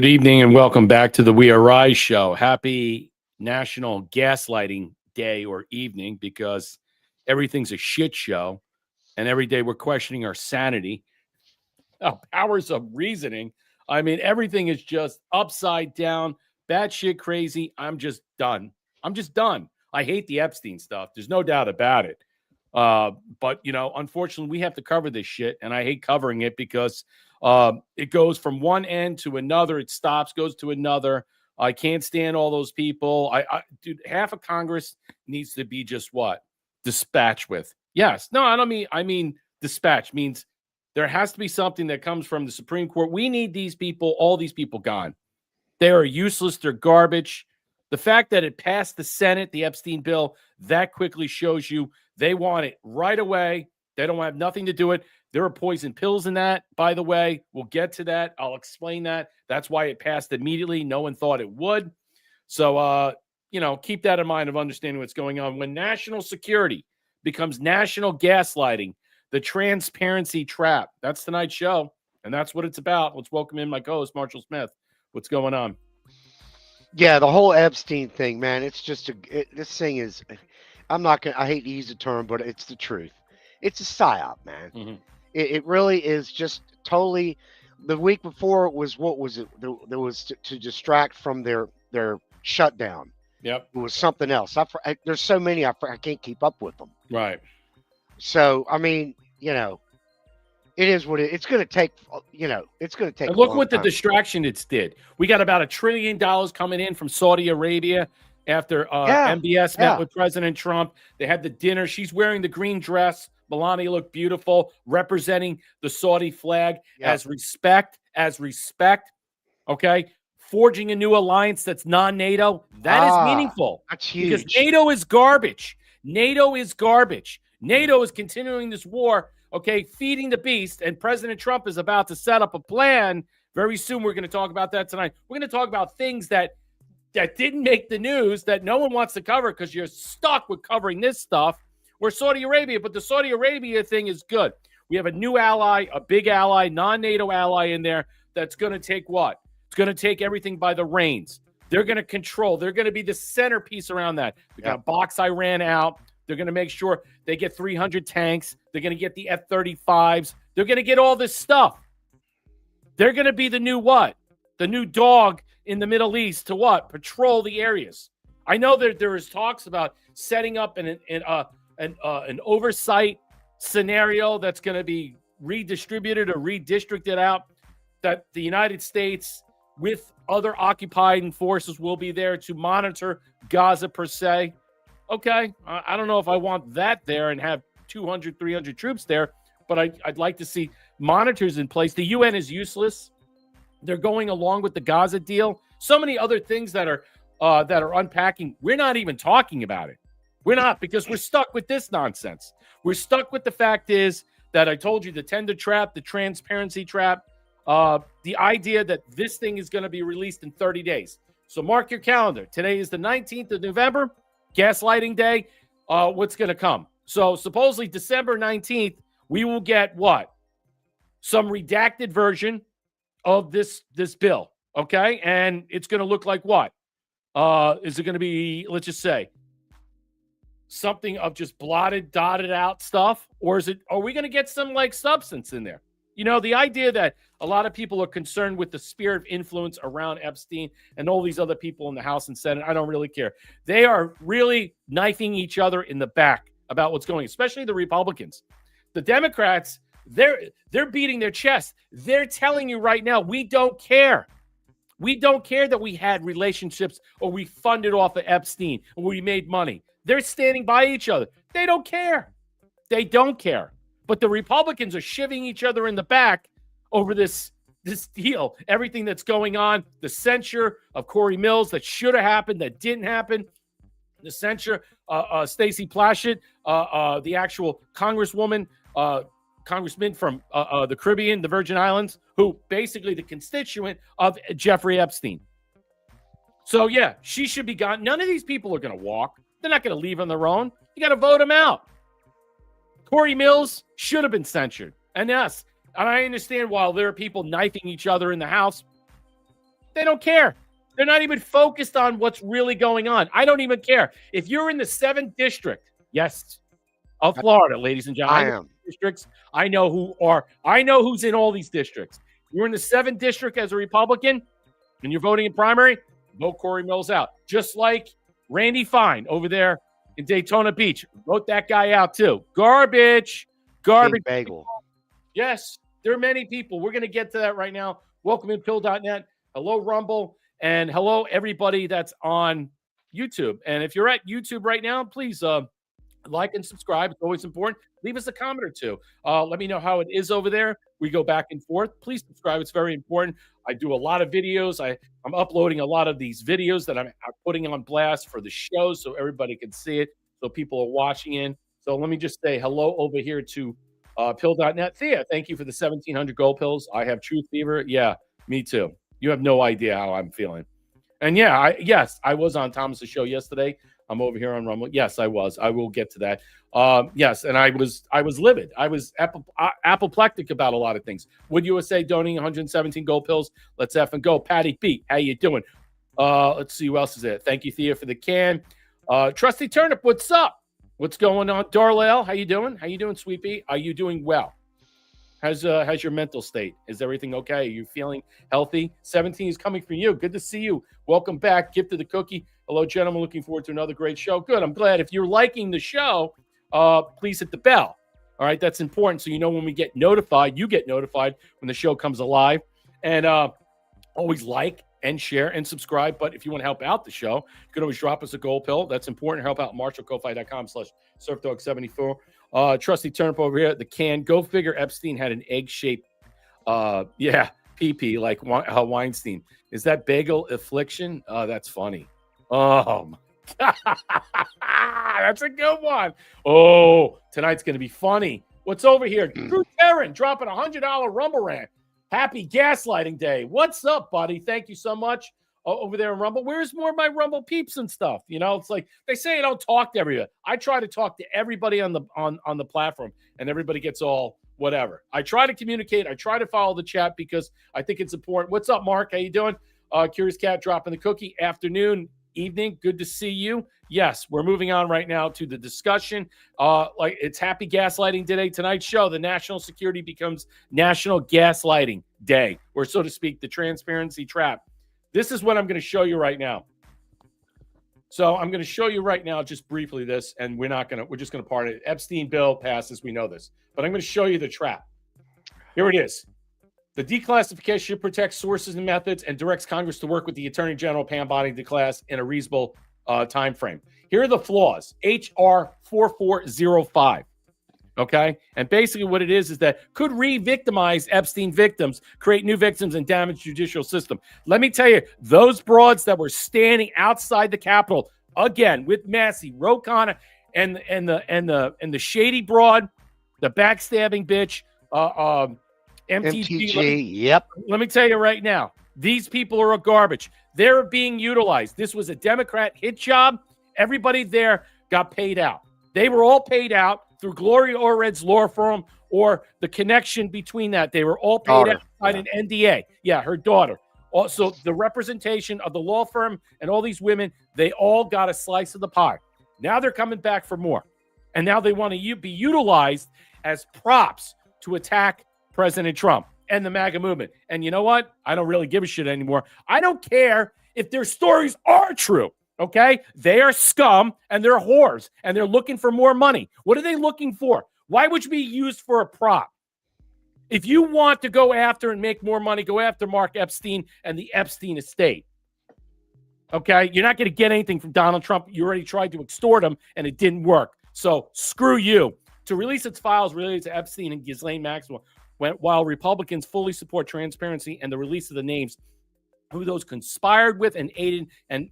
Good evening and welcome back to the We Are Rise show. Happy National Gaslighting Day or evening, because everything's a shit show and every day we're questioning our sanity, our powers of reasoning. I mean, everything is just upside down, batshit crazy. I'm just done. I hate the Epstein stuff. There's no doubt about it. But, unfortunately, we have to cover this shit, and I hate covering it because it goes from one end to another. It stops, goes to another. I can't stand all those people. Dude, half of Congress needs to be just what? Dispatched with. Yes. No, I mean dispatch means there has to be something that comes from the Supreme Court. We need these people, all these people gone. They are useless. They're garbage. The fact that it passed the Senate, the Epstein bill, that quickly shows you they want it right away. They don't have nothing to do it. There are poison pills in that, by the way. We'll get to that. I'll explain that. That's why it passed immediately. No one thought it would. So, keep that in mind of understanding what's going on. When national security becomes national gaslighting, the transparency trap. That's tonight's show, and that's what it's about. Let's welcome in my co-host, Marshall Smith. What's going on? Yeah, the whole Epstein thing, man. It's just this thing is. I hate to use the term, but it's the truth. It's a psyop, man. Mm-hmm. It really is just totally. The week before was what was it? There was to distract from their shutdown. Yep. It was something else. There's so many I can't keep up with them. Right. So I mean, it is what it's going to take. It's going to take. And look what the distraction it's did. We got about $1 trillion coming in from Saudi Arabia after MBS met with President Trump. They had the dinner. She's wearing the green dress. Melania looked beautiful, representing the Saudi flag as respect. Okay. Forging a new alliance that's non-NATO. That is meaningful. That's huge. Because NATO is garbage. NATO is continuing this war, okay, feeding the beast. And President Trump is about to set up a plan. Very soon, we're going to talk about that tonight. We're going to talk about things that didn't make the news, that no one wants to cover because you're stuck with covering this stuff. We're Saudi Arabia, but the Saudi Arabia thing is good. We have a new ally, a big ally, non-NATO ally in there that's going to take what? It's going to take everything by the reins. They're going to control. They're going to be the centerpiece around that. They're going to box Iran out. They're going to make sure they get 300 tanks. They're going to get the F-35s. They're going to get all this stuff. They're going to be the new what? The new dog in the Middle East to what? Patrol the areas. I know that there is talks about setting up an oversight scenario that's going to be redistributed or redistricted out, that the United States with other occupying forces will be there to monitor Gaza per se. Okay, I don't know if I want that there and have 200, 300 troops there, but I'd like to see monitors in place. The UN is useless. They're going along with the Gaza deal. So many other things that are unpacking. We're not even talking about it. We're not, because we're stuck with this nonsense. We're stuck with the fact is that I told you, the tender trap, the transparency trap, the idea that this thing is going to be released in 30 days. So mark your calendar. Today is the 19th of November, Gaslighting Day. What's going to come? So supposedly December 19th, we will get what? Some redacted version of this bill, okay? And it's going to look like what? Is it going to be, let's just say, something of just blotted, dotted out stuff? Or are we going to get some like substance in there? The idea that a lot of people are concerned with the sphere of influence around Epstein and all these other people in the House and Senate, I don't really care. They are really knifing each other in the back about what's going on, especially the Republicans. The Democrats, they're beating their chest. They're telling you right now, we don't care. We don't care that we had relationships or we funded off of Epstein or we made money. They're standing by each other. They don't care. They don't care. But the Republicans are shivving each other in the back over this deal, everything that's going on, the censure of Corey Mills that should have happened, that didn't happen, the censure, Stacey Plaschett, the actual congressman from the Caribbean, the Virgin Islands, who basically the constituent of Jeffrey Epstein. So, yeah, she should be gone. None of these people are going to walk. They're not going to leave on their own. You got to vote them out. Corey Mills should have been censured. And yes, and I understand while there are people knifing each other in the House, They don't care. They're not even focused on what's really going on. I don't even care. If you're in the 7th district, yes, of Florida, ladies and gentlemen, I am. Districts. I know who's in all these districts. You're in the 7th district as a Republican and you're voting in primary, vote Corey Mills out. Just like Randy Fine over there in Daytona Beach. Vote that guy out too. Garbage. Big bagel. Yes, there are many people. We're going to get to that right now. Welcome in Pill.net. Hello, Rumble. And hello, everybody that's on YouTube. And if you're at YouTube right now, please like and subscribe. It's always important. Leave us a comment or two. Let me know how it is over there. We go back and forth. Please subscribe. It's very important. I do a lot of videos. I'm uploading a lot of these videos that I'm putting on blast for the show so everybody can see it, so people are watching in. So let me just say hello over here to Pill.net. Thea, thank you for the 1,700 gold pills. I have truth fever. Yeah, me too. You have no idea how I'm feeling. And yeah, I was on Thomas's show yesterday. I'm over here on Rumble. Yes, I was. I will get to that. Yes, and I was livid. I was apoplectic about a lot of things. Would USA donating 117 gold pills? Let's effing go. Patty B, how you doing? Let's see who else is there. Thank you, Thea, for the can. Trusty Turnip, what's up? What's going on? Darlell, how you doing? How you doing, Sweet Pea? Are you doing well? How's your mental state? Is everything okay? Are you feeling healthy? 17 is coming from you. Good to see you. Welcome back. Gift of the cookie. Hello, gentlemen. Looking forward to another great show. Good. I'm glad. If you're liking the show, please hit the bell. All right. That's important. So you know when we get notified, you get notified when the show comes alive. And always like and share and subscribe. But if you want to help out the show, you can always drop us a gold pill. That's important. Help out MarshallKofi.com/SurfDog74. Trusty Turnip over here, the can. Go figure Epstein had an egg-shaped, pee-pee like Weinstein. Is that bagel affliction? That's funny. Oh, my God. That's a good one. Oh, tonight's going to be funny. What's over here? Drew Terran dropping $100 Rumble Rant. Happy Gaslighting Day. What's up, buddy? Thank you so much. Over there in Rumble. Where's more of my Rumble peeps and stuff? You know, it's like they say I don't talk to everybody. I try to talk to everybody on the platform, and everybody gets all whatever. I try to communicate. I try to follow the chat because I think it's important. What's up, Mark? How you doing? Curious Cat dropping the cookie. Afternoon, evening. Good to see you. Yes, we're moving on right now to the discussion. Like it's Happy Gaslighting Day. Tonight's show, the national security becomes National Gaslighting Day, or so to speak, the transparency trap. This is what I'm going to show you right now. So I'm going to show you right now, just briefly this, and we're just going to part it. Epstein bill passes. We know this, but I'm going to show you the trap. Here it is. The declassification protects sources and methods and directs Congress to work with the Attorney General Pam Bondi to declass in a reasonable time frame. Here are the flaws. HR 4405. Okay. And basically what it is that could re-victimize Epstein victims, create new victims, and damage judicial system. Let me tell you, those broads that were standing outside the Capitol again with Massey, Ro Khanna, and the shady broad, the backstabbing bitch, MTG. Yep. Let me tell you right now, these people are a garbage. They're being utilized. This was a Democrat hit job. Everybody there got paid out. They were all paid out through Gloria Allred's law firm or the connection between that. They were all paid outside an NDA. Yeah, her daughter. Also, the representation of the law firm and all these women, they all got a slice of the pie. Now they're coming back for more. And now they want to be utilized as props to attack President Trump and the MAGA movement. And you know what? I don't really give a shit anymore. I don't care if their stories are true. Okay? They are scum and they're whores and they're looking for more money. What are they looking for? Why would you be used for a prop? If you want to go after and make more money, go after Mark Epstein and the Epstein estate. Okay? You're not going to get anything from Donald Trump. You already tried to extort him and it didn't work. So screw you. To release its files related to Epstein and Ghislaine Maxwell, while Republicans fully support transparency and the release of the names who those conspired with and aided and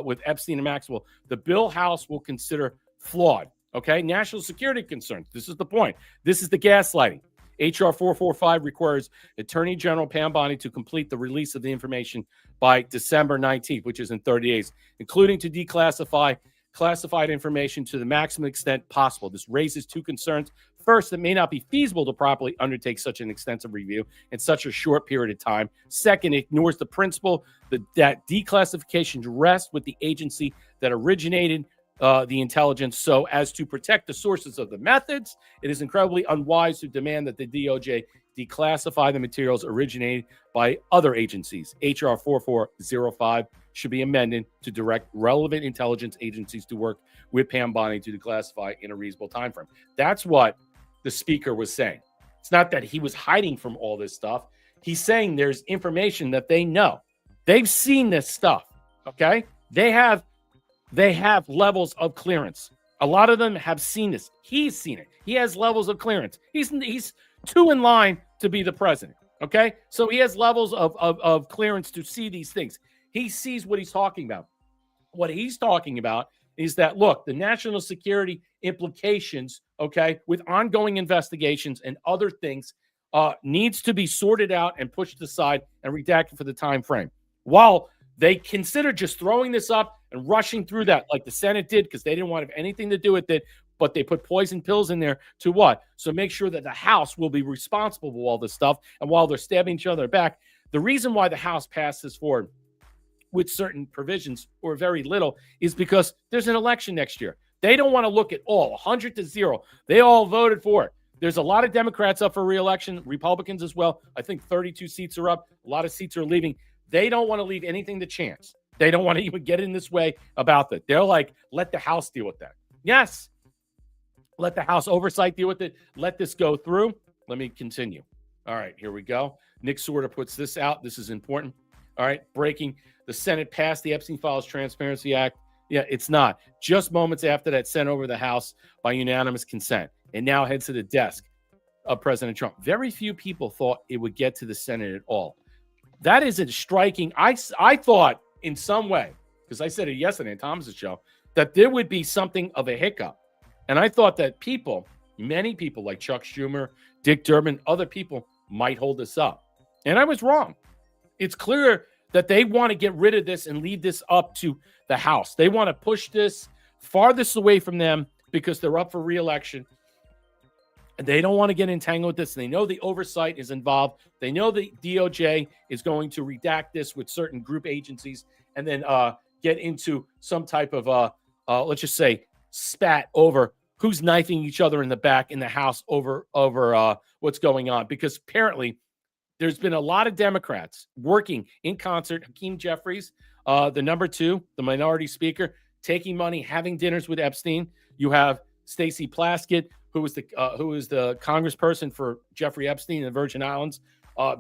with Epstein and Maxwell, the bill House will consider flawed. Okay, national security concerns. This is the point. This is the gaslighting. HR 445 requires Attorney General Pam Bondi to complete the release of the information by December 19th, which is in 30 days, including to declassify classified information to the maximum extent possible. This raises two concerns. First, it may not be feasible to properly undertake such an extensive review in such a short period of time. Second, it ignores the principle that declassifications rest with the agency that originated the intelligence so as to protect the sources of the methods. It is incredibly unwise to demand that the DOJ declassify the materials originated by other agencies. HR 4405 should be amended to direct relevant intelligence agencies to work with Pam Bondi to declassify in a reasonable time frame. That's what the speaker was saying. It's not that he was hiding from all this stuff. He's saying there's information that they know. They've seen this stuff, okay? They have levels of clearance. A lot of them have seen this. He's seen it. He has levels of clearance. He's two in line to be the president, okay? So he has levels of clearance to see these things. He sees what he's talking about. What he's talking about is that, look, the national security implications, okay, with ongoing investigations and other things needs to be sorted out and pushed aside and redacted for the time frame. While they consider just throwing this up and rushing through that like the Senate did because they didn't want to have anything to do with it, but they put poison pills in there to what? So make sure that the House will be responsible for all this stuff. And while they're stabbing each other back, the reason why the House passed this forward with certain provisions or very little is because there's an election next year. They don't want to look at all 100 to 0. They all voted for it. There's a lot of Democrats up for re-election, Republicans as well. I think 32 seats are up. A lot of seats are leaving. They don't want to leave anything to chance. They don't want to even get in this way about it. They're like, let the House deal with that. Yes. Let the House oversight deal with it. Let this go through. Let me continue. All right, here we go. Nick Sorter puts this out. This is important. All right, breaking. The Senate passed the Epstein Files Transparency Act. Yeah, it's not. Just moments after that, sent over the House by unanimous consent. And now heads to the desk of President Trump. Very few people thought it would get to the Senate at all. That is a striking. I thought in some way, because I said it yesterday on Thomas's show, that there would be something of a hiccup. And I thought that people, many people like Chuck Schumer, Dick Durbin, other people might hold this up. And I was wrong. It's clear that they want to get rid of this and leave this up to the House. They want to push this farthest away from them because they're up for re-election. And they don't want to get entangled with this. They know the oversight is involved. They know the DOJ is going to redact this with certain group agencies and then get into some type of, let's just say, spat over who's knifing each other in the back in the House over what's going on. Because apparently there's been a lot of Democrats working in concert. Hakeem Jeffries, the number 2, the minority speaker, taking money, having dinners with Epstein. You have Stacey Plaskett, who was the congressperson for Jeffrey Epstein in the Virgin Islands,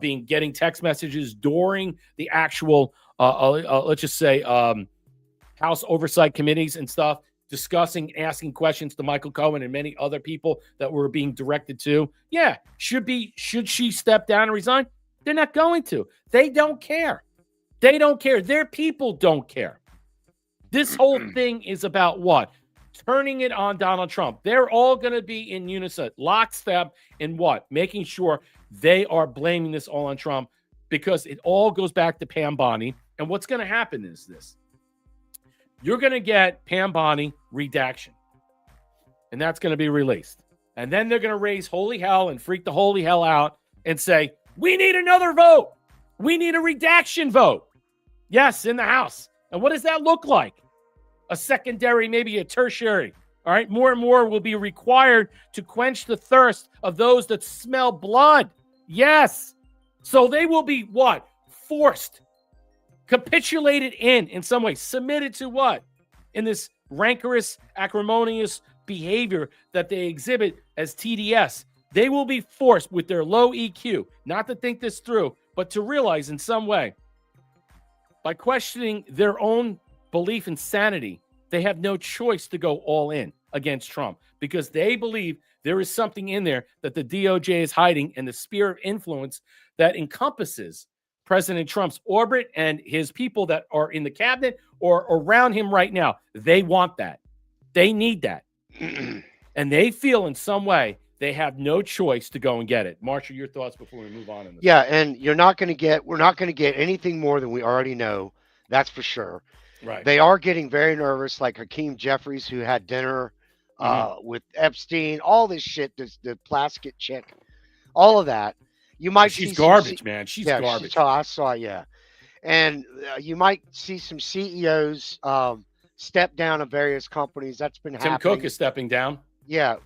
getting text messages during the actual, let's just say, House oversight committees and stuff, discussing, asking questions to Michael Cohen and many other people that were being directed to. Yeah, should she step down and resign? They're not going to. They don't care. They don't care. Their people don't care. This whole thing is about what? Turning it on Donald Trump. They're all going to be in unison, lockstep in what? Making sure they are blaming this all on Trump because it all goes back to Pam Bondi. And what's going to happen is this. You're going to get Pam Bondi redaction. And that's going to be released. And then they're going to raise holy hell and freak the holy hell out and say, we need another vote. We need a redaction vote. Yes, in the House. And what does that look like? A secondary, maybe a tertiary. All right, more and more will be required to quench the thirst of those that smell blood. Yes. So they will be what? Forced, capitulated in some way, submitted to what? In this rancorous, acrimonious behavior that they exhibit as TDS. They will be forced with their low EQ, not to think this through, but to realize in some way, by questioning their own belief in sanity, they have no choice to go all in against Trump because they believe there is something in there that the DOJ is hiding and the sphere of influence that encompasses President Trump's orbit and his people that are in the cabinet or around him right now. They want that. They need that. And they feel in some way they have no choice to go and get it. Marshall, your thoughts before we move on in this. Yeah, and we're not going to get anything more than we already know. That's for sure. Right. They are getting very nervous, like Hakeem Jeffries, who had dinner with Epstein, all this shit, the Plaskett chick, all of that. You might She's see garbage, man. She's yeah, garbage. I saw, yeah. And you might see some CEOs step down of various companies. That's been Tim Cook happening. is stepping down. Yeah,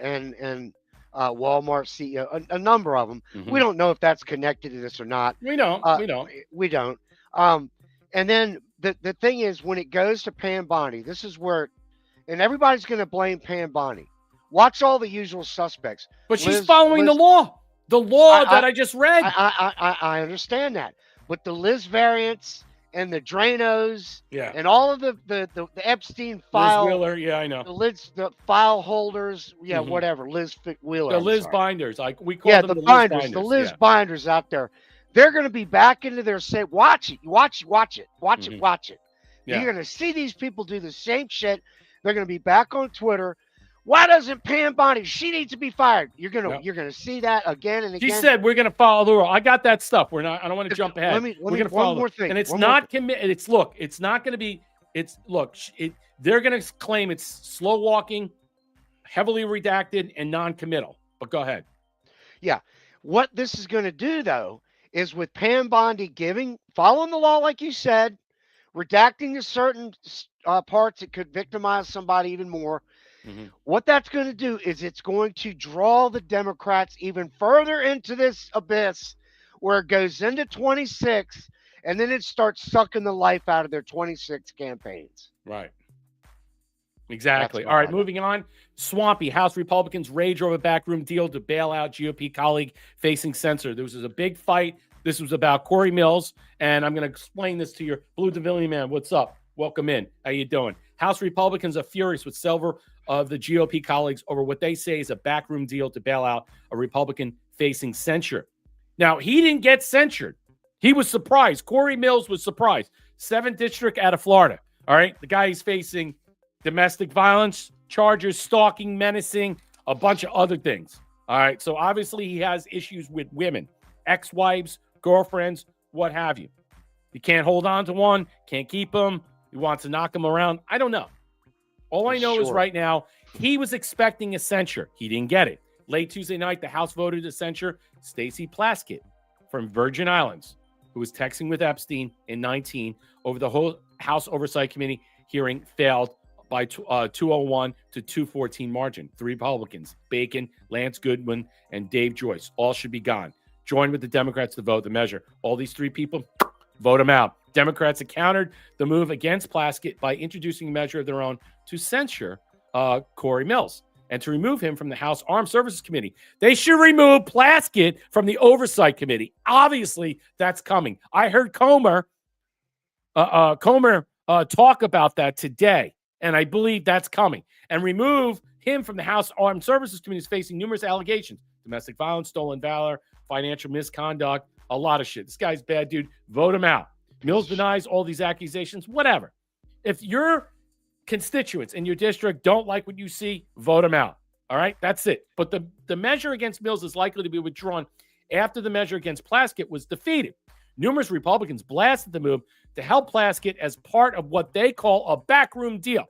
and Walmart CEO, a number of them. Mm-hmm. We don't know if that's connected to this or not. We don't. We don't. And then the thing is, when it goes to Pam Bondi, this is where, and everybody's going to blame Pam Bondi. Watch all the usual suspects. But she's following the law. The law that I just read. I understand that. But the Liz variants and the Dranos, yeah, and all of the Epstein file, Liz Wheeler, yeah, I know. The file holders, yeah, whatever. Liz Wheeler. The Liz binders, like we call them the Liz binders. The Liz binders out there. They're going to be back into their say, watch it. Yeah. You're going to see these people do the same shit. They're going to be back on Twitter. Why doesn't Pam Bondi? She needs to be fired. You're gonna see that again and again. She said we're gonna follow the rule. I got that stuff. We're not. I don't want to jump ahead. We're gonna follow. One more thing. And it's not committed. It's look. It's not going to be. It's look. They're going to claim it's slow walking, heavily redacted, and non-committal. But go ahead. Yeah. What this is going to do though is with Pam Bondi following the law, like you said, redacting the certain parts that could victimize somebody even more. Mm-hmm. What that's going to do is it's going to draw the Democrats even further into this abyss where it goes into 26 and then it starts sucking the life out of their 26 campaigns. Right. Exactly. All right, moving on. Swampy. House Republicans rage over backroom deal to bail out GOP colleague facing censor. There was a big fight. This was about Corey Mills, and I'm going to explain this to your Blue Divillion man. What's up? Welcome in. How you doing? House Republicans are furious with several of the GOP colleagues over what they say is a backroom deal to bail out a Republican facing censure. Now, he didn't get censured. He was surprised. Corey Mills was surprised. 7th District out of Florida. All right? The guy is facing domestic violence charges, stalking, menacing, a bunch of other things. All right? So, obviously, he has issues with women, ex-wives, girlfriends, what have you. He can't hold on to one, can't keep them. He wants to knock them around. I don't know. All I know is right now, he was expecting a censure. He didn't get it. Late Tuesday night, the House voted to censure Stacey Plaskett from Virgin Islands, who was texting with Epstein in 19 over the whole House Oversight Committee hearing failed by 201 to 214 margin. 3 Republicans, Bacon, Lance Goodwin, and Dave Joyce, all should be gone. Join with the Democrats to vote the measure. All these 3 people, vote them out. Democrats have countered the move against Plaskett by introducing a measure of their own to censure Corey Mills and to remove him from the House Armed Services Committee. They should remove Plaskett from the Oversight Committee. Obviously, that's coming. I heard Comer talk about that today, and I believe that's coming. And remove him from the House Armed Services Committee is facing numerous allegations: domestic violence, stolen valor, financial misconduct, a lot of shit. This guy's bad, dude. Vote him out. Mills denies all these accusations, whatever. If your constituents in your district don't like what you see, vote them out. All right? That's it. But the measure against Mills is likely to be withdrawn after the measure against Plaskett was defeated. Numerous Republicans blasted the move to help Plaskett as part of what they call a backroom deal.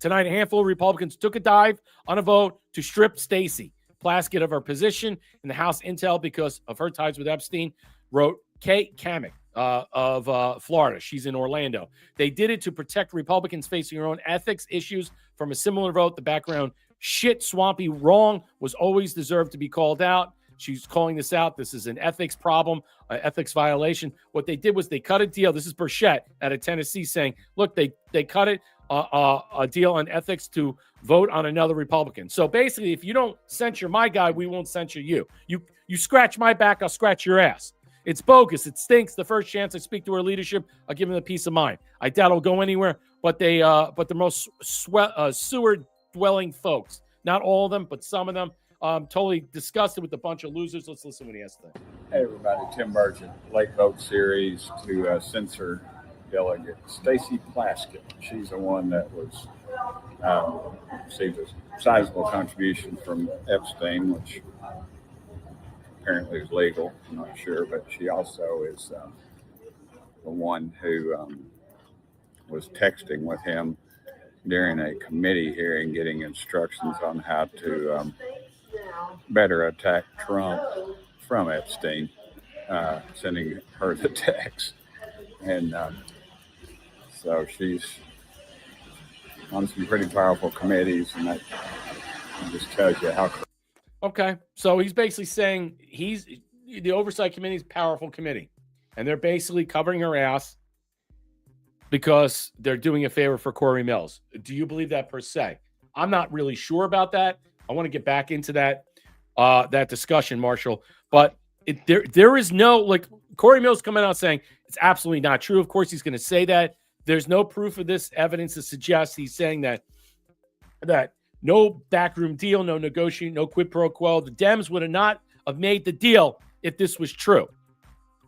Tonight, a handful of Republicans took a dive on a vote to strip Stacey Plaskett of her position in the House Intel because of her ties with Epstein, wrote Kate Kamek of Florida. She's in Orlando. They did it to protect Republicans facing their own ethics issues from a similar vote. The background shit, Swampy, wrong was always deserved to be called out. She's calling this out. This is an ethics problem, an ethics violation. What they did was they cut a deal. This is Burchett out of Tennessee saying, look, they cut it, a deal on ethics to vote on another Republican. So basically, if you don't censure my guy, we won't censure you. You scratch my back, I'll scratch your ass. It's bogus. It stinks. The first chance I speak to her leadership, I'll give them a peace of mind. I doubt it'll go anywhere, but the most sewer-dwelling folks, not all of them, but some of them, totally disgusted with a bunch of losers. Let's listen what he has to say. Hey, everybody. Tim Burchett, Late Vote Series to censor delegate Stacey Plaskett. She's the one that was received a sizable contribution from Epstein, which apparently is legal. I'm not sure, but she also is the one who was texting with him during a committee hearing, getting instructions on how to better attack Trump from Epstein, sending her the text. And so she's on some pretty powerful committees, and that just tells you how. Okay, so he's basically saying the Oversight Committee is a powerful committee, and they're basically covering her ass because they're doing a favor for Corey Mills. Do you believe that per se? I'm not really sure about that. I want to get back into that discussion, Marshall. But there is no, like, Corey Mills coming out saying it's absolutely not true. Of course, he's going to say that. There's no proof of this evidence to suggest he's saying that no backroom deal, no negotiating, no quid pro quo. The Dems would have not have made the deal if this was true.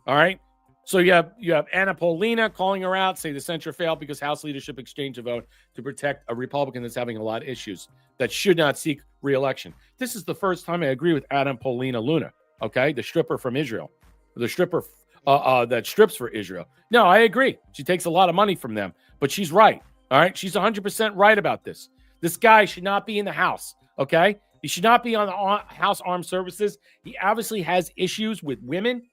All right. So you have Anna Paulina calling her out, say the censure failed because House leadership exchanged a vote to protect a Republican that's having a lot of issues that should not seek re-election. This is the first time I agree with Anna Paulina Luna. Okay, the stripper from Israel, the stripper that strips for Israel. No, I agree. She takes a lot of money from them, but she's right. All right, she's 100% right about this. This guy should not be in the House, okay? He should not be on the House Armed Services. He obviously has issues with women.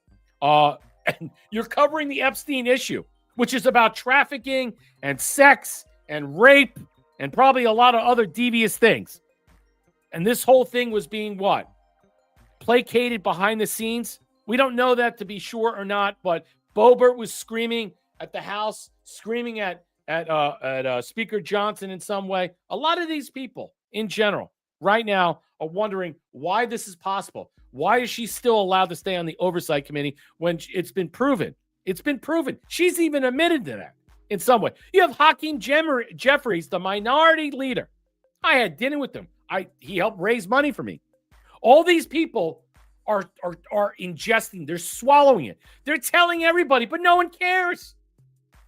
And you're covering the Epstein issue, which is about trafficking and sex and rape and probably a lot of other devious things. And this whole thing was being what? Placated behind the scenes? We don't know that to be sure or not, but Boebert was screaming at the House, screaming at Speaker Johnson in some way. A lot of these people in general right now are wondering why this is possible. Why is she still allowed to stay on the Oversight Committee when it's been proven? It's been proven. She's even admitted to that in some way. You have Hakeem Jeffries, the minority leader. I had dinner with him. He helped raise money for me. All these people are ingesting. They're swallowing it. They're telling everybody, but no one cares.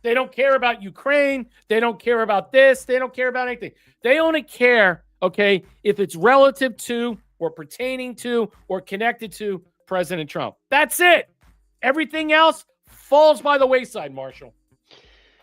They don't care about Ukraine. They don't care about this. They don't care about anything. They only care, okay, if it's relative to or pertaining to or connected to President Trump. That's it. Everything else falls by the wayside, Marshall.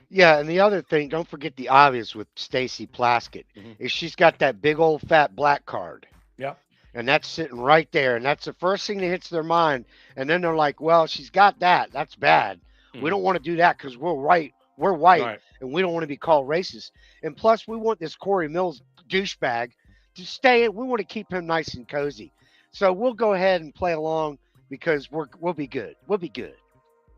Yeah, and the other thing, don't forget the obvious with Stacey Plaskett, is she's got that big old fat black card. Yeah. And that's sitting right there. And that's the first thing that hits their mind. And then they're like, well, she's got that. That's bad. We don't want to do that because we're white. We're white, right, and we don't want to be called racist. And plus, we want this Corey Mills douchebag to stay. We want to keep him nice and cozy. So we'll go ahead and play along because we'll be good. We'll be good.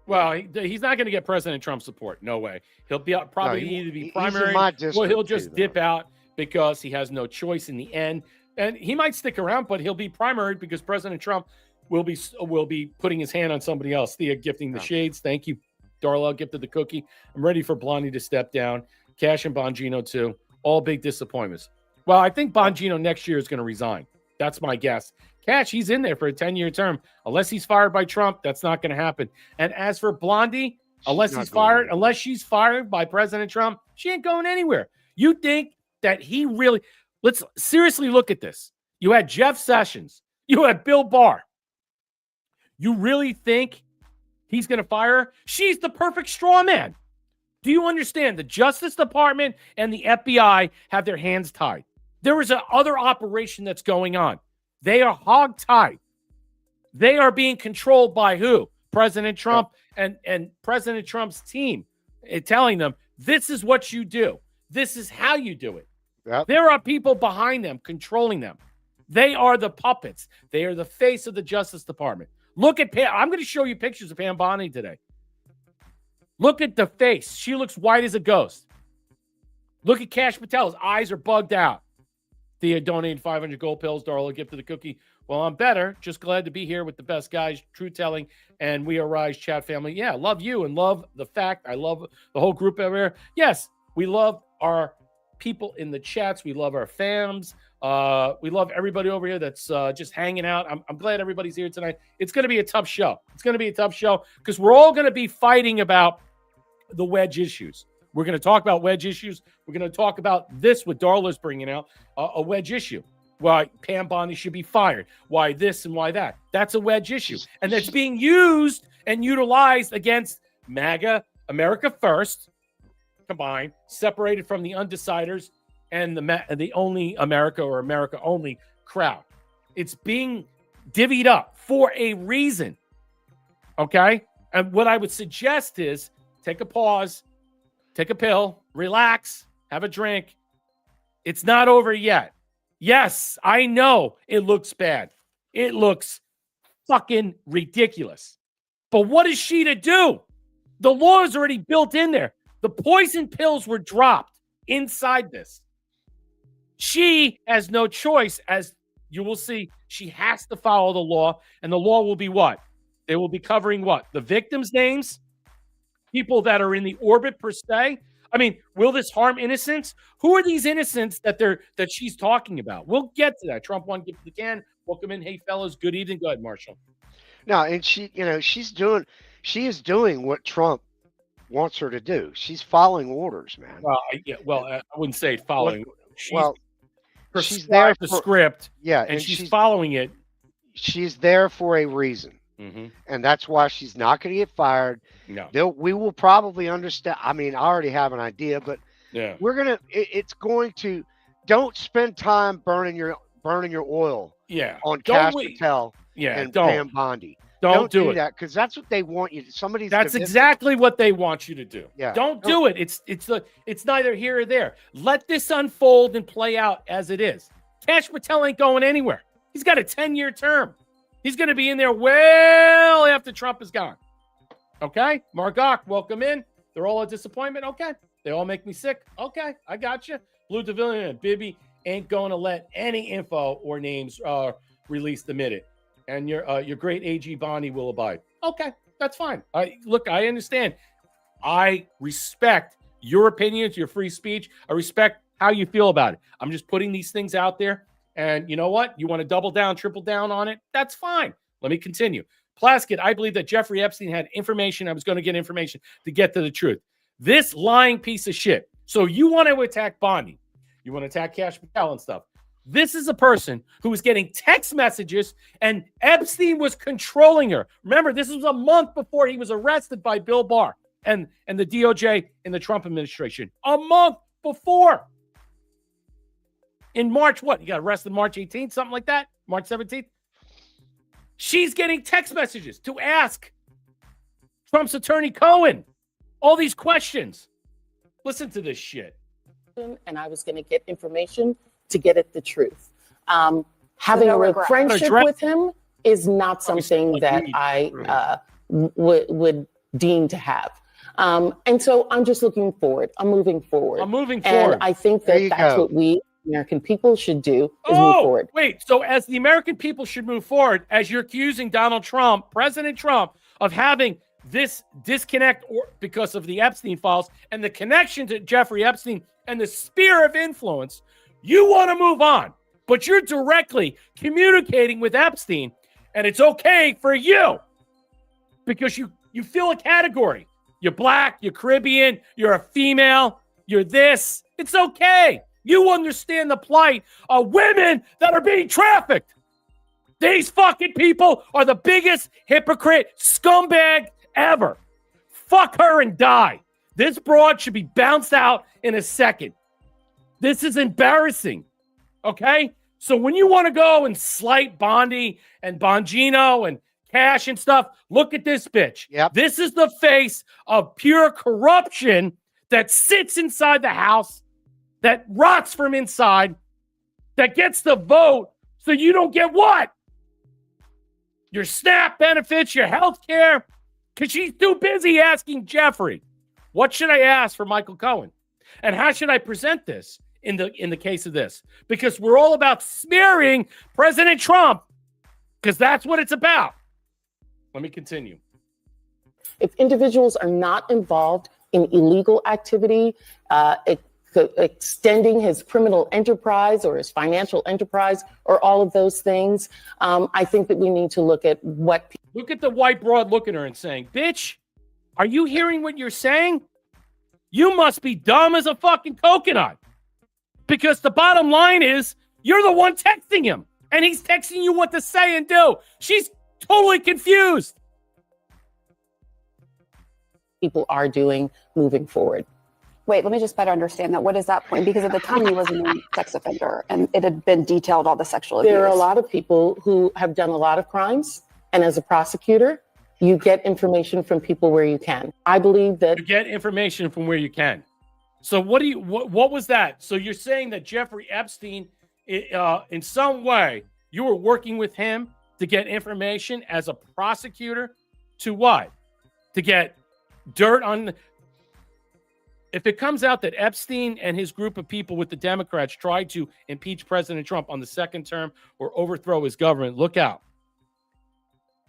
Well, he's not going to get President Trump support. No way. He'll be probably either be primary or he'll just dip out because he has no choice in the end. And he might stick around, but he'll be primary because President Trump will be putting his hand on somebody else. Thea gifting the shades. Thank you. Darla gifted the cookie. I'm ready for Blondie to step down. Cash and Bongino too. All big disappointments. Well, I think Bongino next year is going to resign. That's my guess. Cash, he's in there for a 10-year term. Unless he's fired by Trump, that's not going to happen. And as for Blondie, unless she's fired by President Trump, she ain't going anywhere. You think that he really – let's seriously look at this. You had Jeff Sessions. You had Bill Barr. You really think he's going to fire her? She's the perfect straw man. Do you understand? The Justice Department and the FBI have their hands tied. There is another operation that's going on. They are hog-tied. They are being controlled by who? President Trump and President Trump's team, telling them, this is what you do. This is how you do it. Yep. There are people behind them controlling them. They are the puppets. They are the face of the Justice Department. Look at Pam. I'm going to show you pictures of Pam Bondi today. Look at the face. She looks white as a ghost. Look at Cash Patel. His eyes are bugged out. Thea donated 500 gold pills. Darla gifted the cookie. Well, I'm better. Just glad to be here with the best guys, True Telling, and We Are Rise chat family. Yeah, love you and love the fact. I love the whole group over here. Yes, we love our people in the chats. We love our fams. We love everybody over here that's just hanging out. I'm glad everybody's here tonight. It's going to be a tough show. It's going to be a tough show because we're all going to be fighting about the wedge issues. We're going to talk about wedge issues. We're going to talk about this, what Darla's bringing out, a wedge issue. Why Pam Bondi should be fired. Why this and why that. That's a wedge issue. And that's being used and utilized against MAGA, America First, combined, separated from the undeciders, and the only America or America only crowd. It's being divvied up for a reason. Okay? And what I would suggest is take a pause, take a pill, relax, have a drink. It's not over yet. Yes, I know it looks bad. It looks fucking ridiculous. But what is she to do? The law is already built in there. The poison pills were dropped inside this. She has no choice, as you will see. She has to follow the law, and the law will be what? They will be covering what? The victims' names, people that are in the orbit per se. I mean, will this harm innocents? Who are these innocents that she's talking about? We'll get to that. Trump one, give the can. Welcome in. Hey, fellas. Good evening. Go ahead, Marshall. No, and she is doing what Trump wants her to do. She's following orders, man. Well, I wouldn't say following. She's there for the script. Yeah, and she's following it. She's there for a reason. Mm-hmm. And that's why she's not going to get fired. No. We will probably understand. I mean, I already have an idea, but yeah, it's going to, don't spend time burning your oil on Cash Patel and Pam Bondi. Don't do that, because that's what they want you to. That's exactly what they want you to do. Yeah. Don't do it. It's neither here or there. Let this unfold and play out as it is. Cash Patel ain't going anywhere. He's got a 10-year term. He's going to be in there well after Trump is gone. Okay? Margok, welcome in. They're all a disappointment. Okay. They all make me sick. Okay. I got you. Blue Devillion and Bibby ain't going to let any info or names released the minute. And your great AG Bonnie will abide. Okay. That's fine. I understand. I respect your opinions, your free speech. I respect how you feel about it. I'm just putting these things out there. And you know what? You want to double down, triple down on it? That's fine. Let me continue. Plaskett, I believe that Jeffrey Epstein had information. I was going to get information to get to the truth. This lying piece of shit. So you want to attack Bondi. You want to attack Cash Patel and stuff. This is a person who was getting text messages, and Epstein was controlling her. Remember, this was a month before he was arrested by Bill Barr and the DOJ in the Trump administration. A month before. In March, what? He got arrested March 18th, something like that? March 17th? She's getting text messages to ask Trump's attorney Cohen all these questions. Listen to this shit. And I was going to get information to get at the truth. Having a friendship with him is not something that I would deem to have. And so I'm just looking forward. I'm moving forward. And I think that that's what we American people should do is move forward. Wait, so as the American people should move forward, as you're accusing Donald Trump, President Trump, of having this disconnect because of the Epstein files and the connection to Jeffrey Epstein and the sphere of influence, you want to move on, but you're directly communicating with Epstein, and it's okay for you because you fill a category. You're black, you're Caribbean, you're a female, you're this. It's okay. You understand the plight of women that are being trafficked. These fucking people are the biggest hypocrite scumbag ever. Fuck her and die. This broad should be bounced out in a second. This is embarrassing. Okay? So when you want to go and slight Bondi and Bongino and Cash and stuff, look at this bitch. Yep. This is the face of pure corruption that sits inside the House, that rots from inside, that gets the vote so you don't get what? Your SNAP benefits, your health care, because she's too busy asking Jeffrey, what should I ask for Michael Cohen? And how should I present this in the case of this? Because we're all about smearing President Trump, because that's what it's about. Let me continue. If individuals are not involved in illegal activity, extending his criminal enterprise or his financial enterprise or all of those things, I think that we need to look at what... Look at the white broad looking at her and saying, bitch, are you hearing what you're saying? You must be dumb as a fucking coconut. Because the bottom line is, you're the one texting him, and he's texting you what to say and do. She's totally confused. People are doing moving forward. Wait, let me just better understand that. What is that point? Because at the time he was a known sex offender and it had been detailed all the sexual abuse. There are a lot of people who have done a lot of crimes. And as a prosecutor, you get information from people where you can. I believe that you get information from where you can. So what was that? So you're saying that Jeffrey Epstein, in some way, you were working with him to get information as a prosecutor to what? To get dirt on. If it comes out that Epstein and his group of people with the Democrats tried to impeach President Trump on the second term or overthrow his government, look out.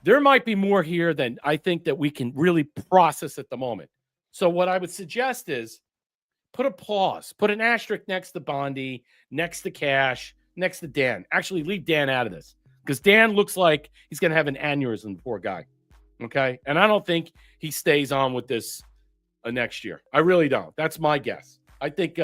There might be more here than I think that we can really process at the moment. So what I would suggest is put a pause, put an asterisk next to Bondi, next to Cash, next to Dan. Actually, leave Dan out of this because Dan looks like he's going to have an aneurysm, poor guy. Okay? And I don't think he stays on with this next year. I really don't. That's my guess. I think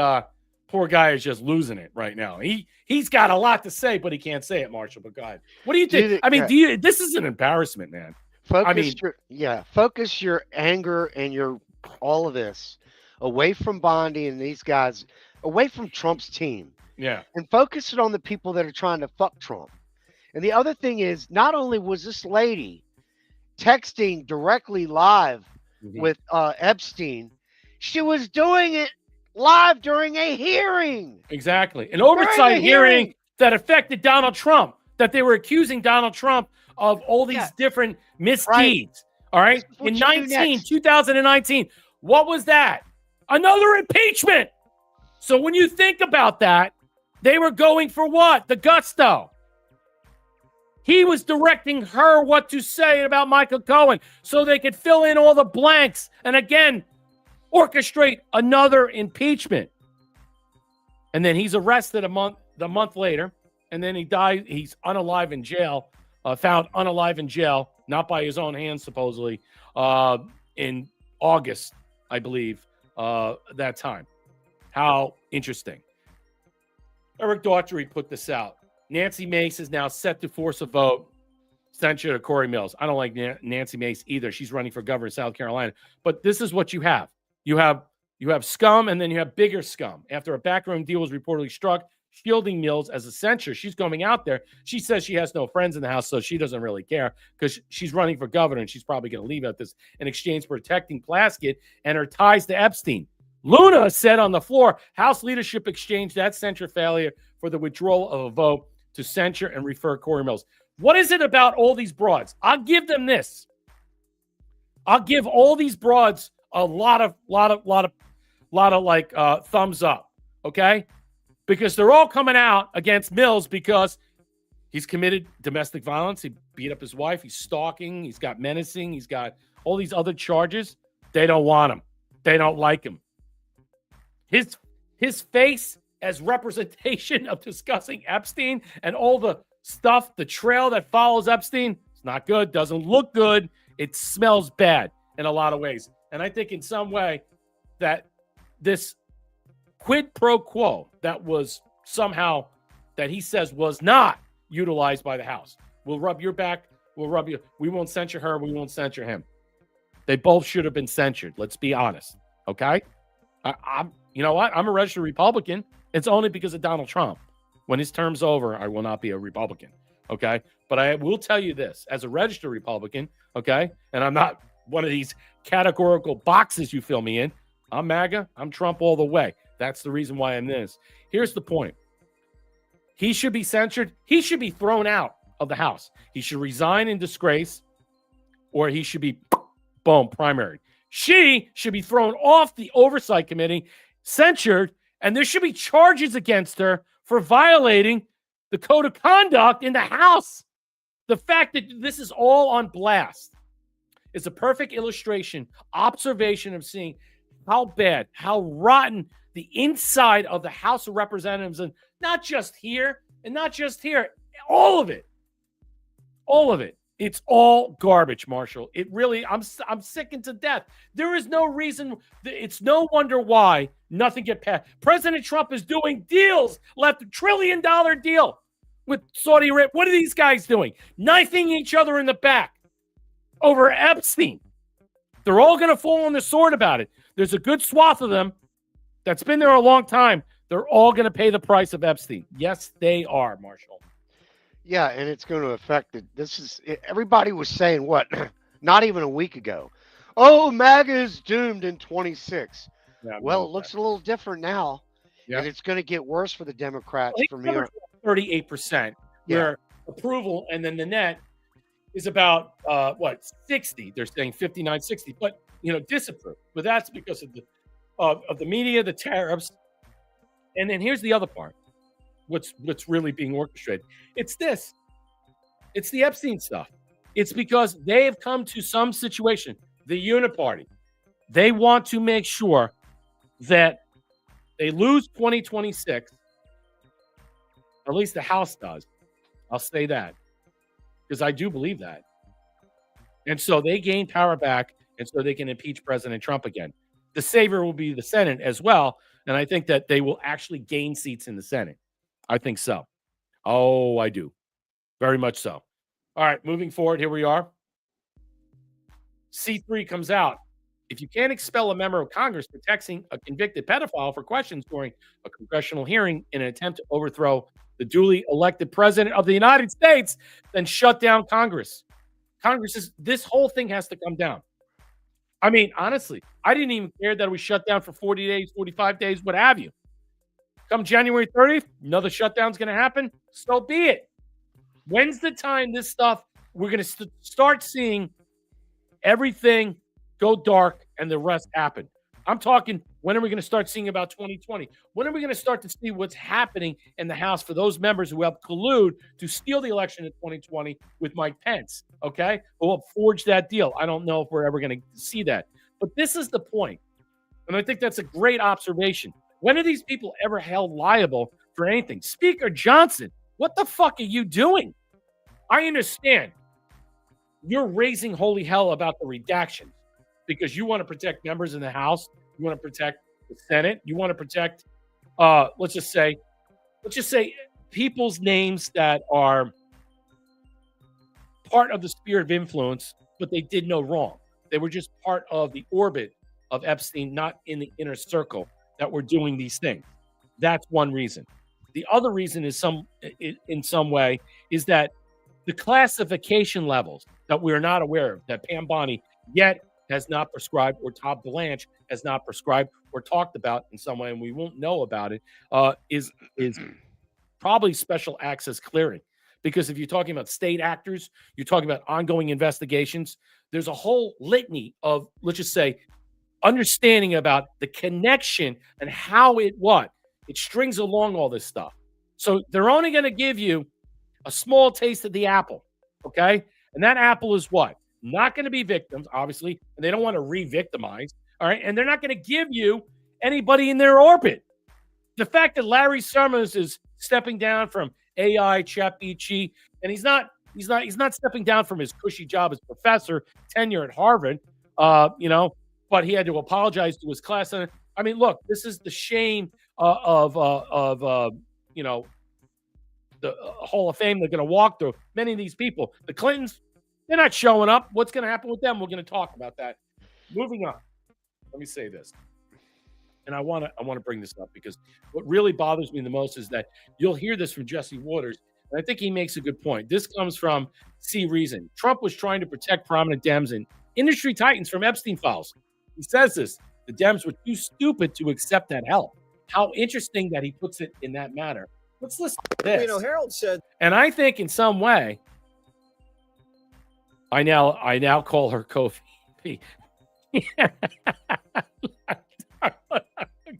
poor guy is just losing it right now. He's got a lot to say, but he can't say it, Marshall. But God, what do you think? This is an embarrassment, man. Focus your anger and your all of this away from Bondi and these guys, away from Trump's team. Yeah. And focus it on the people that are trying to fuck Trump. And the other thing is, not only was this lady texting directly live with Epstein, she was doing it live during a hearing. Exactly. An oversight hearing that affected Donald Trump, that they were accusing Donald Trump of all these different misdeeds. Right. All right. In 2019, what was that? Another impeachment. So when you think about that, they were going for what? The gusto. He was directing her what to say about Michael Cohen so they could fill in all the blanks and again orchestrate another impeachment. And then he's arrested the month later, and then he died. He's unalive in jail, found unalive in jail, not by his own hands, supposedly, in August, I believe, that time. How interesting. Eric Daughtry put this out. Nancy Mace is now set to force a vote, censure to Corey Mills. I don't like Nancy Mace either. She's running for governor of South Carolina. But this is what you have. You have scum, and then you have bigger scum. After a backroom deal was reportedly struck, shielding Mills as a censure. She's coming out there. She says she has no friends in the House, so she doesn't really care because she's running for governor, and she's probably going to leave at this in exchange for protecting Plaskett and her ties to Epstein. Luna said on the floor, House leadership exchanged that censure failure for the withdrawal of a vote to censure and refer Corey Mills. What is it about all these broads? I'll give them this. I'll give all these broads a lot of thumbs up. Okay? Because they're all coming out against Mills because he's committed domestic violence. He beat up his wife. He's stalking. He's got menacing. He's got all these other charges. They don't want him. They don't like him. His face as representation of discussing Epstein and all the stuff, the trail that follows Epstein, it's not good, doesn't look good. It smells bad in a lot of ways. And I think in some way that this quid pro quo that was somehow, that he says was not utilized by the House. We'll rub your back. We'll rub you. We won't censure her. We won't censure him. They both should have been censured. Let's be honest. Okay? You know what? I'm a registered Republican. It's only because of Donald Trump. When his term's over, I will not be a Republican. Okay? But I will tell you this. As a registered Republican, okay, and I'm not one of these categorical boxes you fill me in. I'm MAGA. I'm Trump all the way. That's the reason why I'm this. Here's the point. He should be censured. He should be thrown out of the House. He should resign in disgrace, or he should be, boom, primaried. She should be thrown off the Oversight Committee, censured, and there should be charges against her for violating the code of conduct in the House. The fact that this is all on blast is a perfect illustration, observation of seeing how bad, how rotten the inside of the House of Representatives, and not just here, all of it. All of it. It's all garbage, Marshall. It really, I'm sickened to death. There is no reason, it's no wonder why nothing get passed. President Trump is doing deals, left $1 trillion deal with Saudi Arabia. What are these guys doing? Knifing each other in the back over Epstein. They're all going to fall on the sword about it. There's a good swath of them that's been there a long time, they're all going to pay the price of Epstein. Yes, they are, Marshall. Yeah, and it's going to affect it. Everybody was saying what? Not even a week ago. Oh, MAGA is doomed in 26. Yeah, well, it looks a little different now, yeah. and it's going to get worse for the Democrats from here. 38% where approval, and then the net is about 60. They're saying 59, 60, but disapprove. But that's because of the media, the tariffs, and then here's the other part. What's really being orchestrated? It's this. It's the Epstein stuff. It's because they have come to some situation. The Uniparty, they want to make sure that they lose 2026. Or at least the House does. I'll say that because I do believe that. And so they gain power back, and so they can impeach President Trump again. The savior will be the Senate as well, and I think that they will actually gain seats in the Senate. I think so. Oh, I do. Very much so. All right, moving forward, here we are. C3 comes out. If you can't expel a member of Congress for texting a convicted pedophile for questions during a congressional hearing in an attempt to overthrow the duly elected president of the United States, then shut down Congress. This whole thing has to come down. I mean, honestly, I didn't even care that it was shut down for 40 days, 45 days, what have you. Come January 30th, another shutdown's going to happen. So be it. When's the time this stuff, we're going to start seeing everything go dark and the rest happen? I'm talking, when are we going to start seeing about 2020? When are we going to start to see what's happening in the House for those members who helped collude to steal the election in 2020 with Mike Pence? Okay? We'll forge that deal. I don't know if we're ever going to see that. But this is the point. And I think that's a great observation. When are these people ever held liable for anything? Speaker Johnson, what the fuck are you doing? I understand. You're raising holy hell about the redactions because you want to protect members in the House. You want to protect the Senate. You want to protect, let's just say people's names that are part of the sphere of influence, but they did no wrong. They were just part of the orbit of Epstein, not in the inner circle that were doing these things. That's one reason. The other reason is in some way is that the classification levels that we're not aware of, that Pam Bondi yet has not prescribed, or Todd Blanche has not prescribed or talked about in some way, and we won't know about it, is probably special access clearing. Because if you're talking about state actors, you're talking about ongoing investigations, there's a whole litany of, let's just say, understanding about the connection and how it strings along all this stuff. So they're only going to give you a small taste of the apple, okay? And that apple is what? Not going to be victims, obviously, and they don't want to re-victimize, all right? And they're not going to give you anybody in their orbit. The fact that Larry Summers is stepping down from AI, ChatGPT, and he's not stepping down from his cushy job as professor, tenure at Harvard, but he had to apologize to his class. I mean, look, this is the shame of the Hall of Fame they're going to walk through. Many of these people, the Clintons, they're not showing up. What's going to happen with them? We're going to talk about that. Moving on. Let me say this. And I want to bring this up because what really bothers me the most is that you'll hear this from Jesse Waters, and I think he makes a good point. This comes from C Reason. Trump was trying to protect prominent Dems and industry titans from Epstein files. He says this, the Dems were too stupid to accept that help. How interesting that he puts it in that manner. Let's listen to this. Harold said, and I think in some way, I now call her Kofi.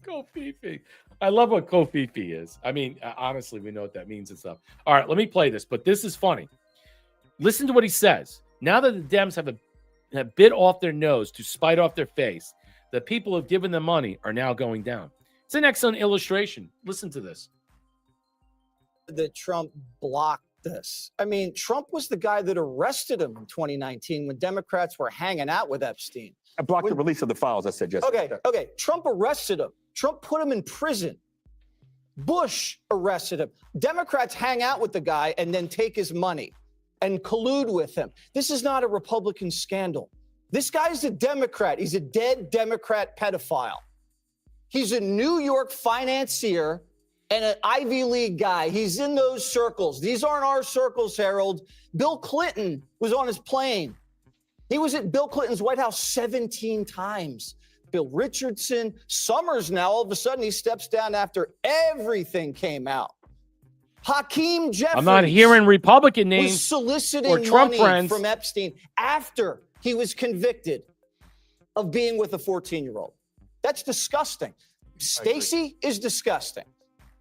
Kofi. I love what Kofi is. I mean, honestly, we know what that means and stuff. All right, let me play this, but this is funny. Listen to what he says. Now that the Dems have bit off their nose to spite off their face, the people who have given them money are now going down. It's an excellent illustration. Listen to this. that Trump blocked this. I mean, Trump was the guy that arrested him in 2019 when Democrats were hanging out with Epstein. I blocked the release of the files, I said yesterday. Okay. Trump arrested him. Trump put him in prison. Bush arrested him. Democrats hang out with the guy and then take his money and collude with him. This is not a Republican scandal. This guy's a Democrat. He's a dead Democrat pedophile. He's a New York financier and an Ivy League guy. He's in those circles. These aren't our circles, Harold. Bill Clinton was on his plane. He was at Bill Clinton's White House 17 times. Bill Richardson, Summers now, all of a sudden he steps down after everything came out. Hakeem Jeffries. I'm not hearing Republican names was soliciting or Trump money friends from Epstein after he was convicted of being with a 14-year-old. That's disgusting. Stacey is disgusting.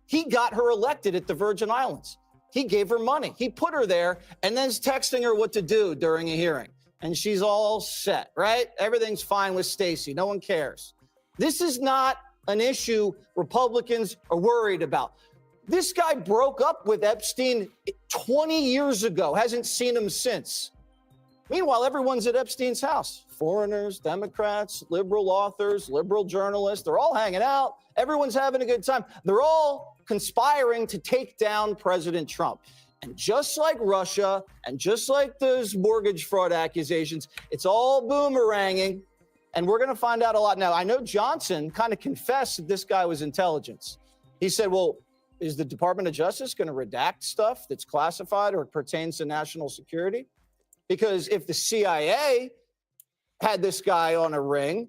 He got her elected at the Virgin Islands. He gave her money. He put her there and then is texting her what to do during a hearing. And she's all set, right? Everything's fine with Stacey. No one cares. This is not an issue Republicans are worried about. This guy broke up with Epstein 20 years ago, hasn't seen him since. Meanwhile, everyone's at Epstein's house. Foreigners, Democrats, liberal authors, liberal journalists, they're all hanging out. Everyone's having a good time. They're all conspiring to take down President Trump. And just like Russia and just like those mortgage fraud accusations, it's all boomeranging. And we're going to find out a lot now. I know Johnson kind of confessed that this guy was intelligence. He said, well, is the Department of Justice going to redact stuff that's classified or pertains to national security? Because if the CIA had this guy on a ring,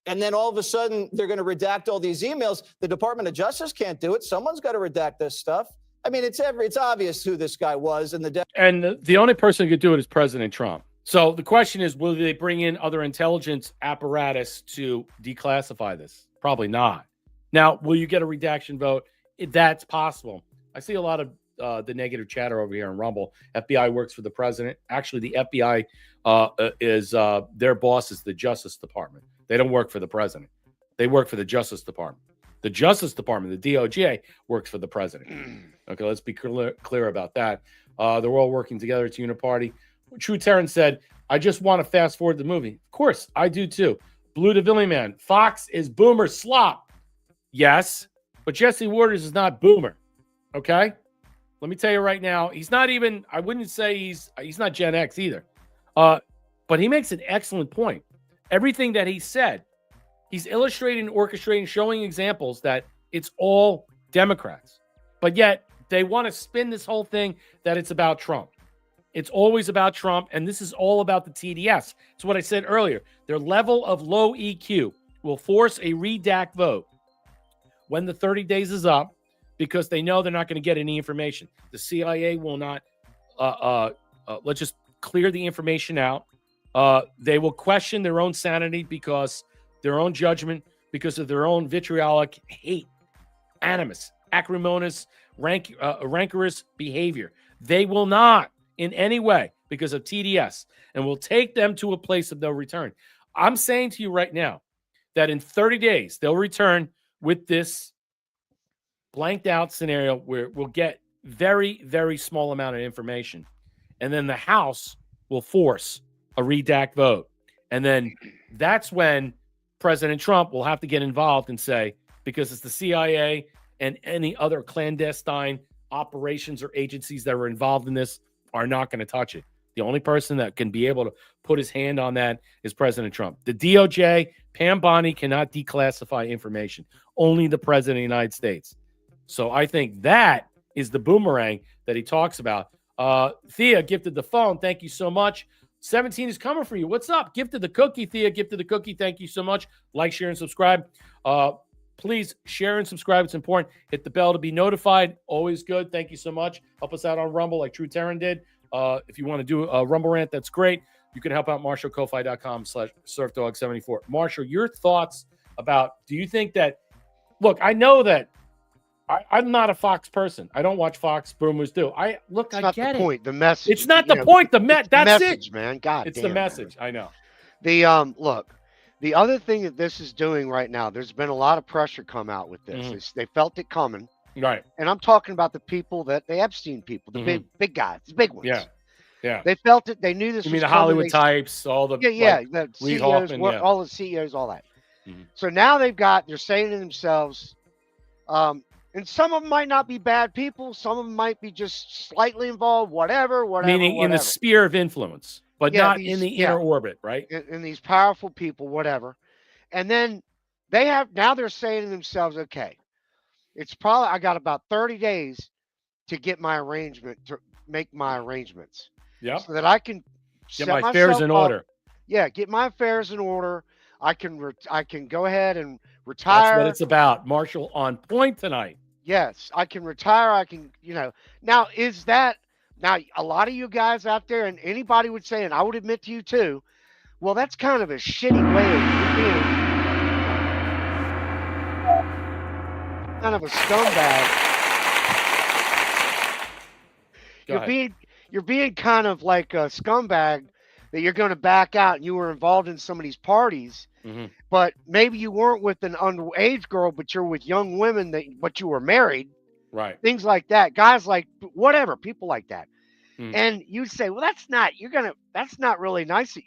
and then all of a sudden they're going to redact all these emails, the Department of Justice can't do it. Someone's got to redact this stuff. I mean, it's obvious who this guy was. And the only person who could do it is President Trump. So the question is, will they bring in other intelligence apparatus to declassify this? Probably not. Now, will you get a redaction vote? That's possible. I see a lot of the negative chatter over here in Rumble. FBI works for the president. Actually, the FBI is their boss is the Justice Department. They don't work for the president. They work for the Justice Department. The Justice Department, the DOJ, works for the president. Okay, let's be clear about that. They're all working together. It's uniparty. True Terran said, I just want to fast forward the movie. Of course, I do too. Blue DeVilly Man, Fox is boomer slop. Yes, but Jesse Waters is not boomer. Okay? Let me tell you right now, he's not even, I wouldn't say he's not Gen X either. But he makes an excellent point. Everything that he said, he's illustrating, orchestrating, showing examples that it's all Democrats. But yet they want to spin this whole thing that it's about Trump. It's always about Trump, and this is all about the TDS. It's what I said earlier. Their level of low EQ will force a redact vote when the 30 days is up because they know they're not going to get any information. The CIA will not, let's just clear the information out. They will question their own sanity because their own judgment, because of their own vitriolic hate, animus, acrimonious, rancorous behavior. They will not in any way because of TDS and will take them to a place of no return. I'm saying to you right now that in 30 days, they'll return with this blanked out scenario where we'll get very, very small amount of information. And then the House will force a redact vote. And then that's when President Trump will have to get involved and say, because it's the CIA and any other clandestine operations or agencies that are involved in this are not going to touch it. The only person that can be able to put his hand on that is President Trump. The DOJ, Pam Bondi cannot declassify information. Only the President of the United States. So I think that is the boomerang that he talks about. Thea gifted the phone. Thank you so much. 17 is coming for you. What's up? Gifted the cookie, Thea. Gifted the cookie. Thank you so much. Like, share, and subscribe. Please share and subscribe. It's important. Hit the bell to be notified. Always good. Thank you so much. Help us out on Rumble like True Terran did. If you want to do a Rumble rant, that's great. You can help out Marshall, Ko-Fi.com/SurfDog74. Marshall, your thoughts about, do you think that, look, I know that I'm not a Fox person. I don't watch Fox. Boomers do. I get it. Point. The message. It's not the point. That's message, it, man. God, it's damn, the message. Man. I know. The look. The other thing that this is doing right now, there's been a lot of pressure come out with this. Mm-hmm. They felt it coming. Right. And I'm talking about the people the Epstein people, the big guys, the big ones. Yeah. Yeah. They felt it. They knew this. You was mean the coming. Hollywood types, all the the Reid CEOs, Hoffman, all the CEOs, all that. Mm-hmm. So now they're saying to themselves, and some of them might not be bad people. Some of them might be just slightly involved, whatever. Meaning in the sphere of influence, but not in the inner orbit, right? In these powerful people, whatever. And then they're saying to themselves, okay, it's probably I got about 30 days to get my arrangement to make my arrangements. Yep. So that I can Get set my myself affairs in up. order. Yeah, get my affairs in order. I can go ahead and That's retire. what it's about. Marshall on point tonight. Yes, I can retire. I can, now now a lot of you guys out there and anybody would say, and I would admit to you too, well, that's kind of a shitty way of being kind of a scumbag. You're being kind of like a scumbag that you're going to back out and you were involved in some of these parties, but maybe you weren't with an underage girl, but you're with young women but you were married. Right. Things like that. Guys like whatever, people like that. And you say, well, that's not really nice that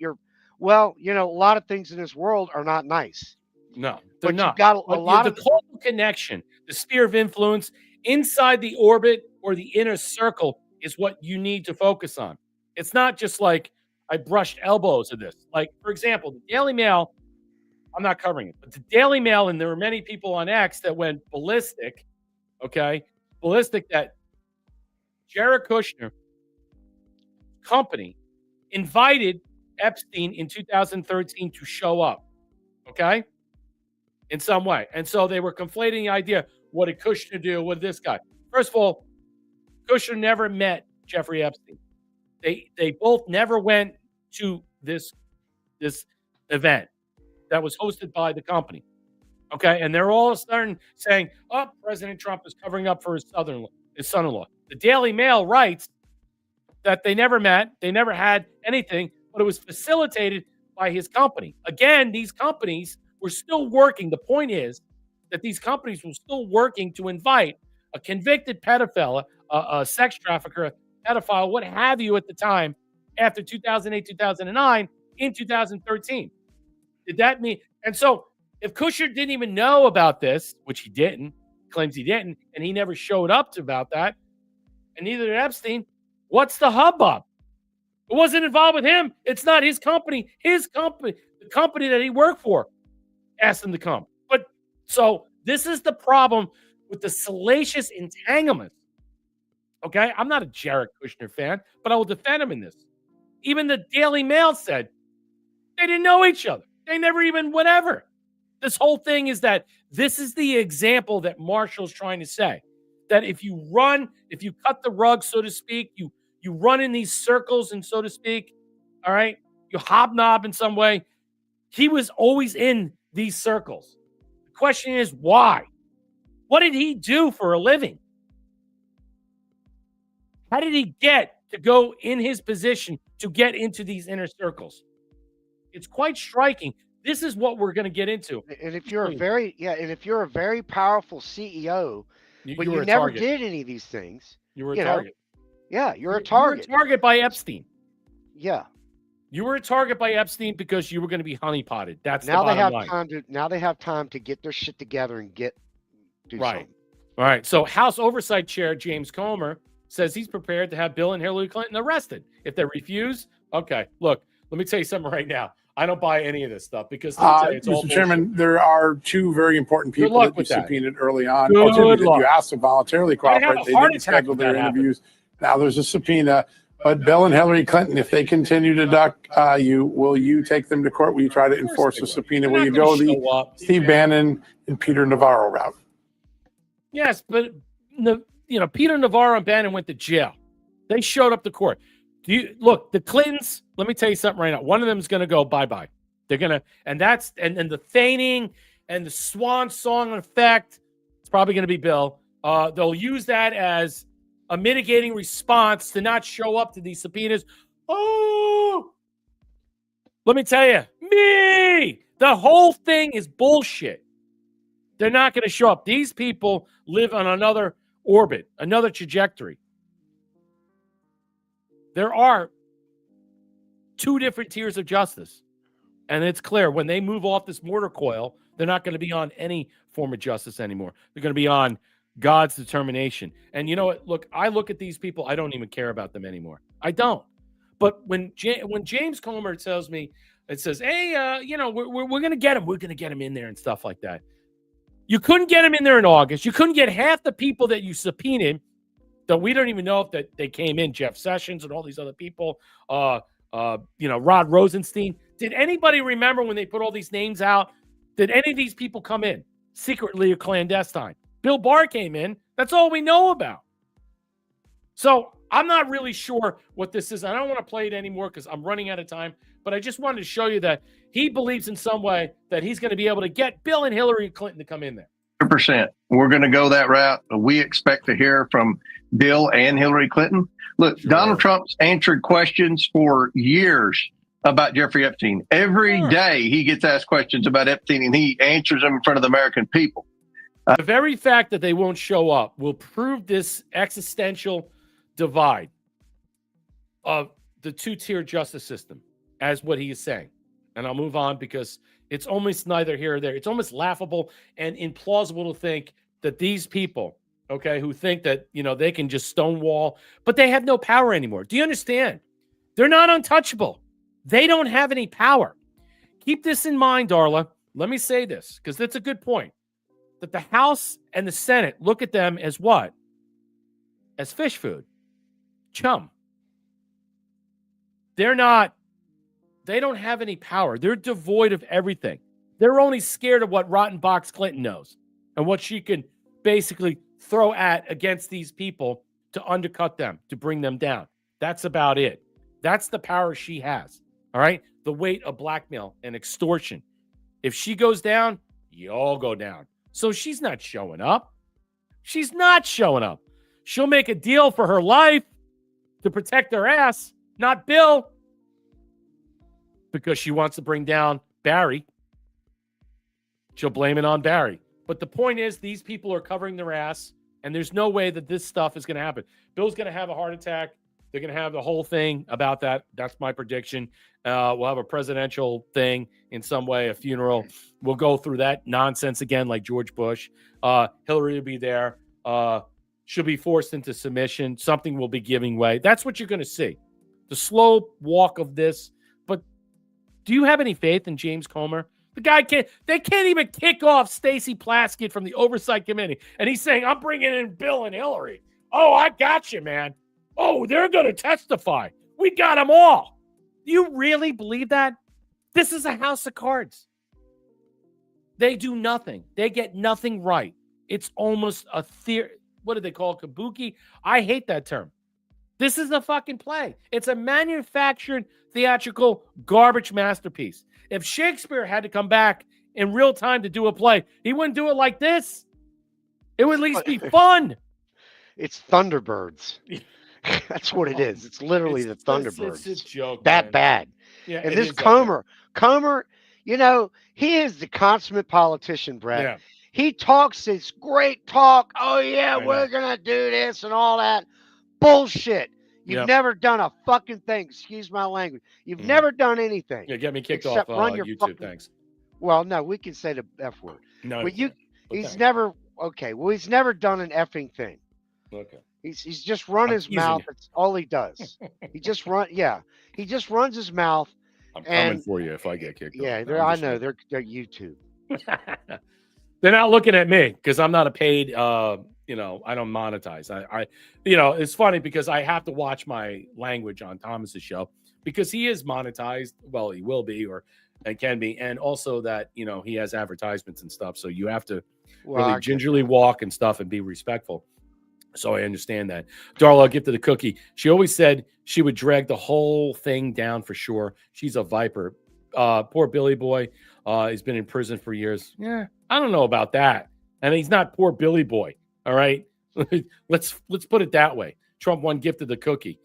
well, a lot of things in this world are not nice. No, they're But not. you've got a lot of the causal connection, the sphere of influence inside the orbit or the inner circle is what you need to focus on. It's not just like I brushed elbows at this. Like, for example, the Daily Mail, I'm not covering it, but the Daily Mail, and there were many people on X that went ballistic, that Jared Kushner company invited Epstein in 2013 to show up, in some way. And so they were conflating the idea, what did Kushner do? What did this guy? First of all, Kushner never met Jeffrey Epstein. They both never went to this event that was hosted by the company. Okay, and they're all starting saying, "Oh, President Trump is covering up for his son-in-law." The Daily Mail writes that they never met, they never had anything, but it was facilitated by his company. Again, these companies were still working. The point is that these companies were still working to invite a convicted pedophile, a sex trafficker, a pedophile, what have you at the time, after 2008, 2009, in 2013. Did that mean? And so if Kushner didn't even know about this, which he didn't, claims he didn't, and he never showed up about that, and neither did Epstein, what's the hubbub? It wasn't involved with him. It's not his company. His company, the company that he worked for, asked him to come. But so this is the problem with the salacious entanglements. Okay? I'm not a Jared Kushner fan, but I will defend him in this. Even the Daily Mail said they didn't know each other. They never even whatever. This whole thing is that this is the example that Marshall's trying to say. That if you cut the rug, so to speak, you run in these circles and so to speak, all right, you hobnob in some way. He was always in these circles. The question is why? What did he do for a living? How did he get to go in his position to get into these inner circles? It's quite striking. This is what we're going to get into. And if you're a very powerful CEO, but you never target. did any of these things, you were a target. Yeah, you're a target. You were a target by Epstein. Yeah. You were a target by Epstein because you were going to be honeypotted. That's now the bottom line. Now they have time to get their shit together and do something. All right. So House Oversight Chair James Comer says he's prepared to have Bill and Hillary Clinton arrested. If they refuse, okay. Look, let me tell you something right now. I don't buy any of this stuff because it's all Mr. Chairman, there are two very important people that you subpoenaed early on. That you asked to voluntarily cooperate. They didn't schedule their interviews. Now there's a subpoena. But Bill and Hillary Clinton, if they continue to duck you, will you take them to court? Will you try to enforce a subpoena? Will you go the Steve Bannon and Peter Navarro route? Yes, but Peter Navarro and Bannon went to jail. They showed up to court. Look, the Clintons, let me tell you something right now. One of them is going to go bye-bye. They're going to, and the feigning and the swan song effect, it's probably going to be Bill. They'll use that as a mitigating response to not show up to these subpoenas. Oh, let me tell you, the whole thing is bullshit. They're not going to show up. These people live on another orbit, another trajectory. There are two different tiers of justice. And it's clear when they move off this mortar coil, they're not going to be on any form of justice anymore. They're going to be on God's determination. And you know what? Look, I look at these people. I don't even care about them anymore. I don't. But when James Comer tells me, It says, hey, you know, we're going to get him. We're going to get him in there and stuff like that. You couldn't get him in there in August. You couldn't get half the people that you subpoenaed, that we don't even know if that they came in, Jeff Sessions and all these other people, you know, Rod Rosenstein. Did anybody remember when they put all these names out? Did any of these people come in secretly or clandestine? Bill Barr came in. That's all we know about. So I'm not really sure what this is. I don't want to play it anymore because I'm running out of time. But I just wanted to show you that he believes in some way that he's going to be able to get Bill and Hillary Clinton to come in there. 100%. We're going to go that route. We expect to hear from Bill and Hillary Clinton. Look, sure. Donald Trump's answered questions for years about Jeffrey Epstein. Every day he gets asked questions about Epstein, and he answers them in front of the American people. The very fact that they won't show up will prove this existential divide of the two-tier justice system, as what he is saying. And I'll move on because it's almost neither here or there. It's almost laughable and implausible to think that these people, okay, who think that, you know, they can just stonewall, but they have no power anymore. Do you understand? They're not untouchable. They don't have any power. Keep this in mind, Darla. Let me say this, because that's a good point. That the House and the Senate look at them as what? As fish food. Chum. They don't have any power. They're devoid of everything. They're only scared of what Rotten Box Clinton knows and what she can basically throw against these people to undercut them, to bring them down. That's about it. That's the power she has. All right? The weight of blackmail and extortion. If she goes down, you all go down. So she's not showing up. She's not showing up. She'll make a deal for her life to protect her ass, not Bill, because she wants to bring down Barry. She'll blame it on Barry. But the point is, these people are covering their ass, and there's no way that this stuff is going to happen. Bill's going to have a heart attack. They're going to have the whole thing about that. That's my prediction. We'll have a presidential thing in some way, a funeral. We'll go through that nonsense again like George Bush. Hillary will be there. She'll be forced into submission. Something will be giving way. That's what you're going to see. The slow walk of this. But do you have any faith in James Comer? The guy they can't even kick off Stacey Plaskett from the Oversight Committee. And he's saying, I'm bringing in Bill and Hillary. Oh, I got you, man. Oh, they're going to testify. We got them all. Do you really believe that? This is a house of cards. They do nothing. They get nothing right. It's almost a theory. What do they call it? Kabuki? I hate that term. This is a fucking play. It's a manufactured theatrical garbage masterpiece. If Shakespeare had to come back in real time to do a play, he wouldn't do it like this. It would at least be fun. It's Thunderbirds. That's what it is. It's literally the Thunderbirds. It's a joke. That man. bad. Yeah, and this Comer, you know, he is the consummate politician, Brett. Yeah. He talks this great talk. Oh, yeah, we're going to do this and all that. Bullshit. You've never done a fucking thing. Excuse my language. You've never done anything. Yeah, get me kicked off YouTube. Thanks. Well, no, we can say the F word. No, but he's never. Okay. Well, he's never done an effing thing. Okay. He's just run his mouth. That's all he does. He just He just runs his mouth. I'm coming for you if I get kicked off. Yeah, I know. They're YouTube. They're not looking at me because I'm not a paid. You know, I don't monetize. I, you know, it's funny because I have to watch my language on Thomas's show because he is monetized. Well, he will be, and can be, and also that, you know, he has advertisements and stuff. So you have to really gingerly walk and stuff and be respectful. So I understand that. Darla, I'll get to the cookie. She always said she would drag the whole thing down for sure. She's a viper. Poor Billy boy. He's been in prison for years. Yeah, I don't know about that. And he's not poor Billy boy. All right. Let's put it that way. Trump one gifted the cookie.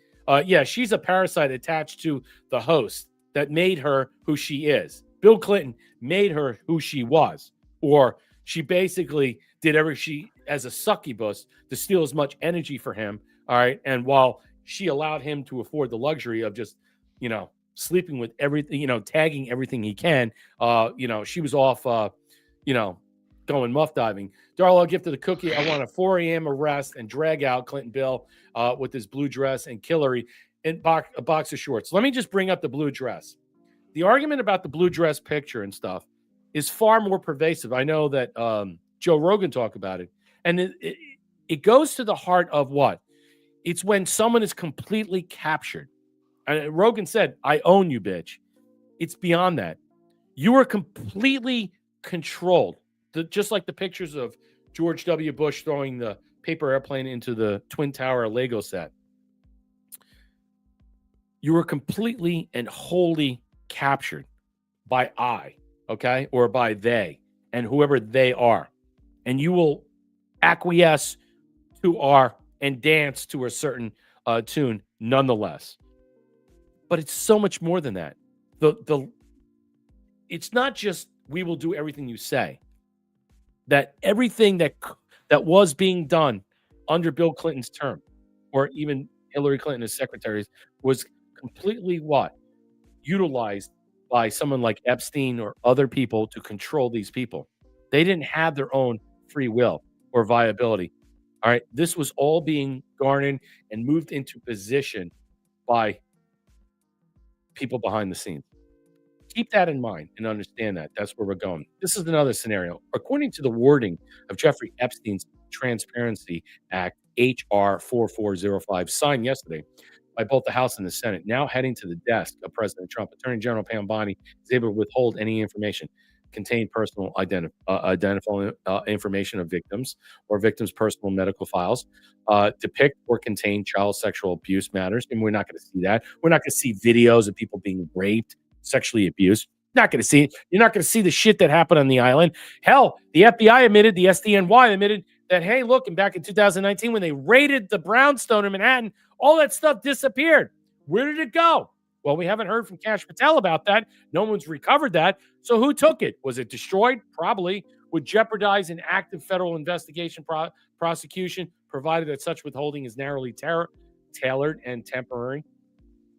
Yeah, she's a parasite attached to the host that made her who she is. Bill Clinton made her who she was, or she basically did she as a succubus to steal as much energy for him. All right. And while she allowed him to afford the luxury of just, you know, sleeping with everything, you know, tagging everything he can, you know, she was off, you know, going muff diving. Darla, I'll give to the cookie. I want a 4 a.m. arrest and drag out Clinton Bill with his blue dress and Hillary in a box of shorts. Let me just bring up the blue dress. the argument about the blue dress picture and stuff is far more pervasive. I know that Joe Rogan talked about it. And it goes to the heart of what? It's when someone is completely captured. And Rogan said, I own you, bitch. It's beyond that. You are completely controlled. Just like the pictures of George W. Bush throwing the paper airplane into the Twin Tower Lego set. You are completely and wholly captured by I, okay, or by they, and whoever they are. And you will acquiesce to our and dance to a certain tune nonetheless. But it's so much more than that. It's not just we will do everything you say. That everything that was being done under Bill Clinton's term, or even Hillary Clinton as secretaries, was completely what? Utilized by someone like Epstein or other people to control these people. They didn't have their own free will or viability. All right. This was all being garnered and moved into position by people behind the scenes. Keep that in mind and understand that. That's where we're going. This is another scenario. According to the wording of Jeffrey Epstein's Transparency Act, H.R. 4405, signed yesterday by both the House and the Senate, now heading to the desk of President Trump, Attorney General Pam Bondi is able to withhold any information contain personal identifying information of victims or victims' personal medical files, depict or contain child sexual abuse matters. And we're not going to see that. We're not going to see videos of people being raped, sexually abused. Not going to see it. You're not going to see the shit that happened on the island. Hell, the FBI admitted, the SDNY admitted that, hey, look, and back in 2019, when they raided the brownstone in Manhattan, all that stuff disappeared. Where did it go? Well, we haven't heard from Kash Patel about that. No one's recovered that. So who took it? Was it destroyed? Probably. Would jeopardize an active federal investigation prosecution, provided that such withholding is narrowly tailored and temporary.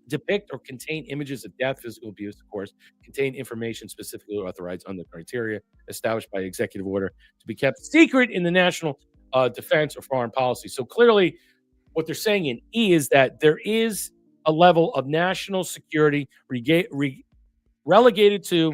Depict or contain images of death, physical abuse, of course, contain information specifically authorized under criteria established by executive order to be kept secret in the national defense or foreign policy. So clearly what they're saying in E is that there is a level of national security relegated to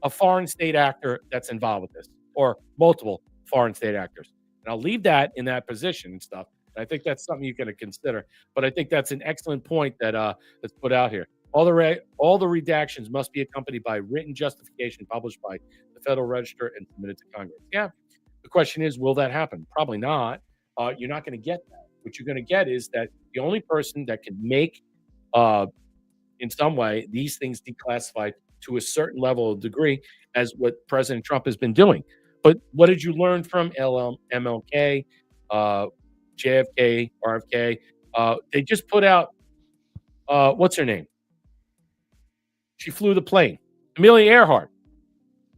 a foreign state actor that's involved with this, or multiple foreign state actors. And I'll leave that in that position and stuff. I think that's something you can consider. But I think that's an excellent point that that's put out here. All the redactions must be accompanied by written justification published by the Federal Register and submitted to Congress. Yeah. The question is, will that happen? Probably not. You're not going to get that. What you're going to get is that the only person that can make, in some way, these things declassified to a certain level of degree, as what President Trump has been doing. But what did you learn from MLK, JFK, RFK? They just put out, what's her name? She flew the plane. Amelia Earhart.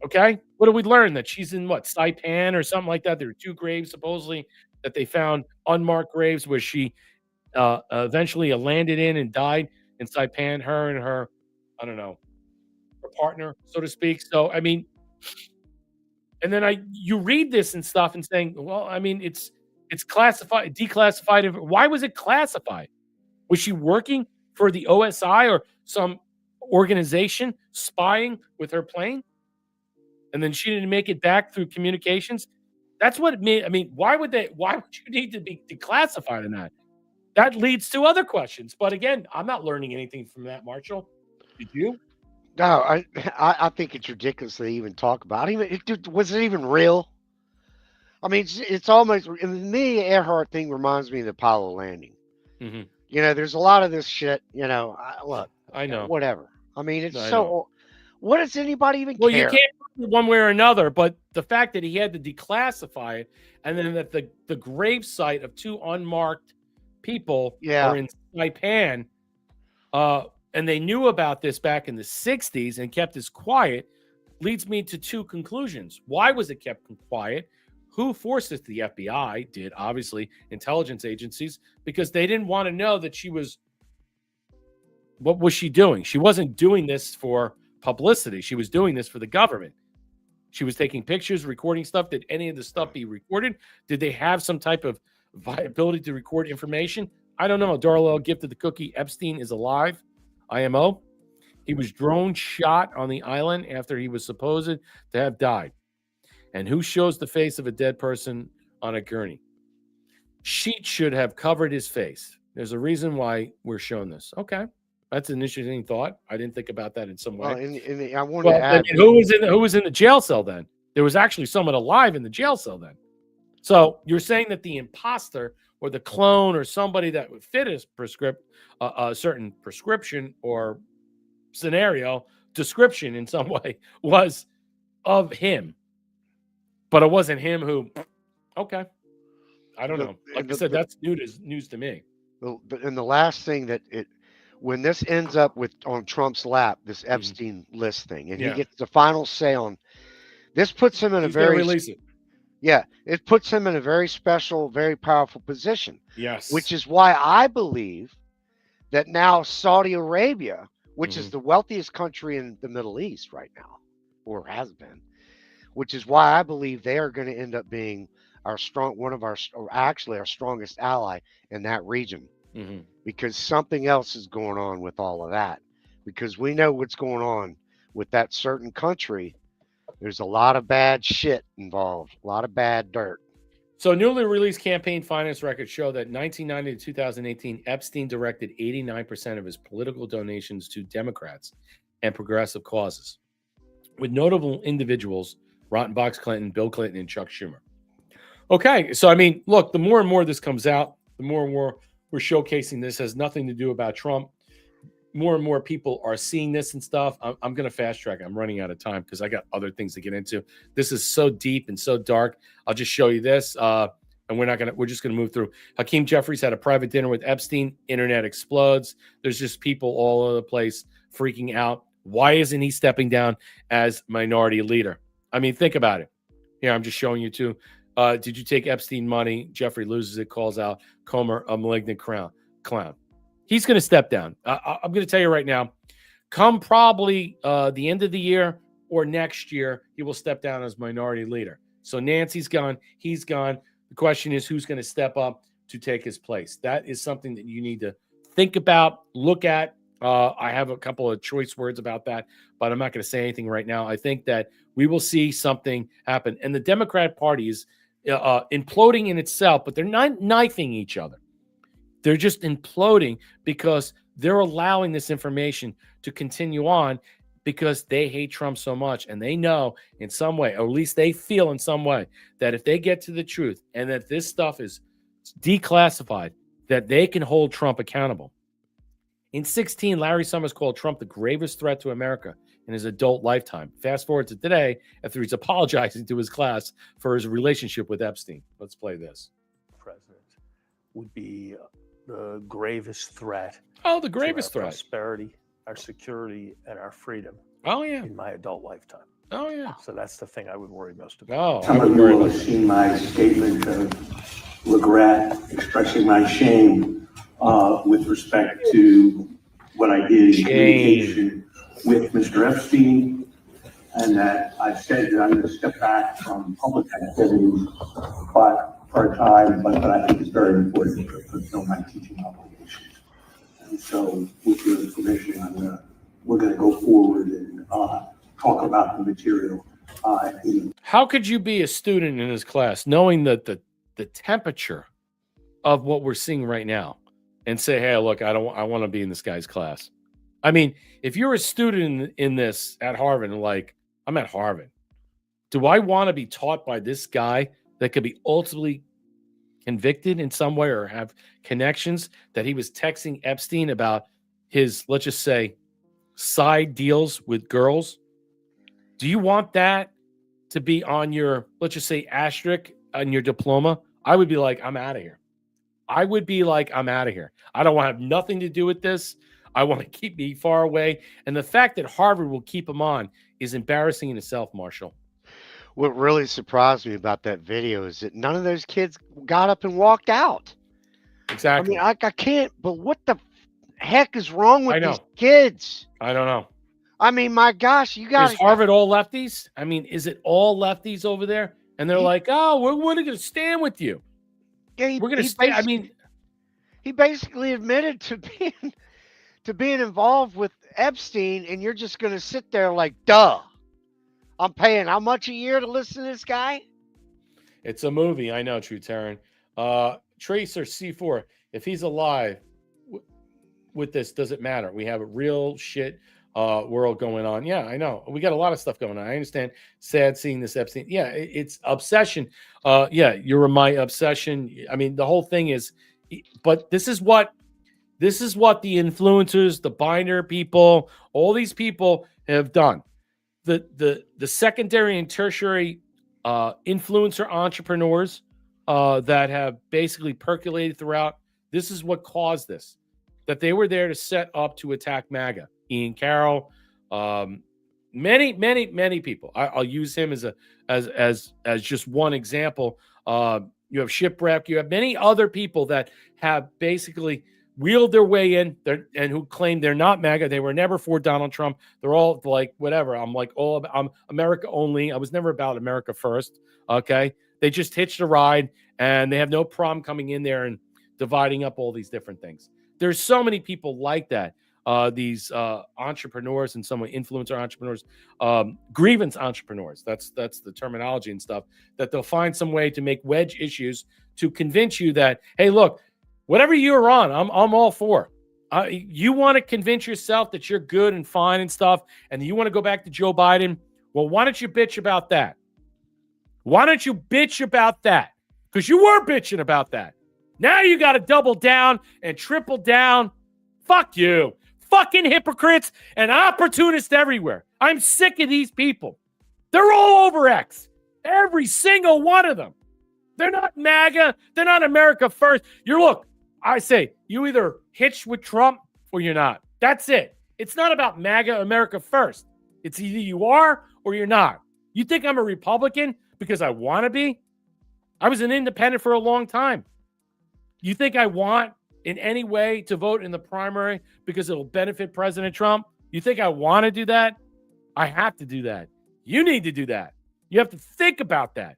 Okay? What did we learn? That she's in what, Saipan or something like that? There were 2 graves supposedly that they found, unmarked graves, where she eventually landed in and died in Saipan, her and her, I don't know, her partner, so to speak. So, I mean, and then you read this and stuff and saying, well, I mean, it's classified, declassified. Why was it classified? Was she working for the OSI or some organization spying with her plane? And then she didn't make it back through communications. That's what it made. I mean, why would you need to be declassified in that? That leads to other questions. But again, I'm not learning anything from that, Marshall. Did you? No, I think it's ridiculous to even talk about it. Was it even real? I mean, it's almost, the Earhart thing reminds me of the Apollo landing. Mm-hmm. You know, there's a lot of this shit, you know, look. I know. Whatever. I mean, it's what does anybody even care? Well, you can't prove one way or another, but the fact that he had to declassify it, and then that the grave site of 2 unmarked people are in Saipan, and they knew about this back in the 60s and kept this quiet, leads me to 2 conclusions. Why was it kept quiet? Who forced it? The FBI did, obviously, intelligence agencies, because they didn't want to know that she was. What was she doing? She wasn't doing this for publicity. She was doing this for the government. She was taking pictures, recording stuff. Did any of the stuff be recorded? Did they have some type of viability to record information? I don't know. Darrell gifted the cookie. Epstein is alive. IMO. He was drone shot on the island after he was supposed to have died. And who shows the face of a dead person on a gurney? Sheet should have covered his face. There's a reason why we're showing this. Okay. That's an interesting thought. I didn't think about that in some way. Well, I want to add, who was in the jail cell then? There was actually someone alive in the jail cell then. So you're saying that the imposter or the clone or somebody that would fit a certain prescription or scenario description in some way was of him, but it wasn't him who. Okay, I don't know. Like I said, that's news to me. And the last thing that when this ends up on Trump's lap, this Epstein list thing, and he gets the final say on this, puts him in a very release it. Yeah, it puts him in a very special, very powerful position. Yes, which is why I believe that now Saudi Arabia, which is the wealthiest country in the Middle East right now, or has been, which is why I believe they are going to end up being our strongest ally in that region, because something else is going on with all of that. Because we know what's going on with that certain country. There's a lot of bad shit involved, a lot of bad dirt. So newly released campaign finance records show that 1990 to 2018, Epstein directed 89% of his political donations to Democrats and progressive causes, with notable individuals, Rottenbox Clinton, Bill Clinton, and Chuck Schumer. Okay, so I mean, look, the more and more this comes out, the more and more we're showcasing this has nothing to do about Trump. More and more people are seeing this and stuff. I'm going to fast track. I'm running out of time because I got other things to get into. This is so deep and so dark. I'll just show you this, and we're just going to move through. Hakeem Jeffries had a private dinner with Epstein. Internet explodes. There's just people all over the place freaking out. Why isn't he stepping down as minority leader? I mean, think about it. Here, I'm just showing you too. Did you take Epstein money? Jeffrey loses it, calls out Comer a malignant clown. He's going to step down. I'm going to tell you right now, come probably the end of the year or next year, he will step down as minority leader. So Nancy's gone. He's gone. The question is, who's going to step up to take his place? That is something that you need to think about, look at. I have a couple of choice words about that, but I'm not going to say anything right now. I think that we will see something happen. And the Democrat Party is imploding in itself, but they're not knifing each other. They're just imploding because they're allowing this information to continue on because they hate Trump so much. And they know in some way, or at least they feel in some way, that if they get to the truth and that this stuff is declassified, that they can hold Trump accountable. In 2016, Larry Summers called Trump the gravest threat to America in his adult lifetime. Fast forward to today, after he's apologizing to his class for his relationship with Epstein. Let's play this. President would be the gravest threat. Oh, the gravest to our threat. Prosperity, our security, and our freedom. Oh, yeah. In my adult lifetime. Oh, yeah. So that's the thing I would worry most about. Oh, Some of you will have seen my statement of regret, expressing my shame with respect to what I did in communication with Mr. Epstein, and that I've said that I'm going to step back from public activities, but for a time, but I think it's very important to fulfill my teaching obligations. And so, with your permission, we're going to go forward and talk about the material. How could you be a student in his class knowing that the temperature of what we're seeing right now and say, hey, look, I want to be in this guy's class? I mean, if you're a student in this at Harvard and like, I'm at Harvard, do I want to be taught by this guy that could be ultimately convicted in some way or have connections, that he was texting Epstein about his, let's just say, side deals with girls? Do you want that to be on your, let's just say, asterisk on your diploma? I would be like, I'm out of here. I would be like, I'm out of here. I don't want to have nothing to do with this. I want to keep me far away. And the fact that Harvard will keep him on is embarrassing in itself, Marshall. What really surprised me about that video is that none of those kids got up and walked out. Exactly. I mean, I can't, but what the heck is wrong with these kids? I don't know. I mean, my gosh, you guys. Is Harvard all lefties? I mean, is it all lefties over there? And they're like, oh, we're going to stand with you. Yeah, we're going to stay. I mean, he basically admitted to being involved with Epstein, and you're just going to sit there like, duh. I'm paying how much a year to listen to this guy? It's a movie. I know, True Terran. Tracer C4, if he's alive with this, does it matter? We have a real shit world going on. Yeah, I know. We got a lot of stuff going on. I understand. Sad seeing this Epstein. Yeah, it's obsession. Yeah, you're my obsession. I mean, the whole thing is, but this is what the influencers, the binder people, all these people have done. The secondary and tertiary influencer entrepreneurs that have basically percolated throughout. This is what caused this. That they were there to set up to attack MAGA. Ian Carroll, many people. I'll use him as just one example. You have Shipwreck. You have many other people that have basically wheeled their way in and who claim they're not MAGA. They were never for Donald Trump. They're all like, whatever. I'm America only. I was never about America first. Okay. They just hitched a ride and they have no problem coming in there and dividing up all these different things. There's so many people like that. These entrepreneurs and some influencer entrepreneurs, grievance entrepreneurs. That's the terminology and stuff, that they'll find some way to make wedge issues to convince you that, hey, look, whatever you're on, I'm all for. You want to convince yourself that you're good and fine and stuff, and you want to go back to Joe Biden. Well, why don't you bitch about that? Why don't you bitch about that? Because you were bitching about that. Now you got to double down and triple down. Fuck you. Fucking hypocrites and opportunists everywhere. I'm sick of these people. They're all over X. Every single one of them. They're not MAGA. They're not America first. I say, you either hitch with Trump or you're not. That's it. It's not about MAGA, America first. It's either you are or you're not. You think I'm a Republican because I want to be? I was an independent for a long time. You think I want in any way to vote in the primary because it'll benefit President Trump? You think I want to do that? I have to do that. You need to do that. You have to think about that.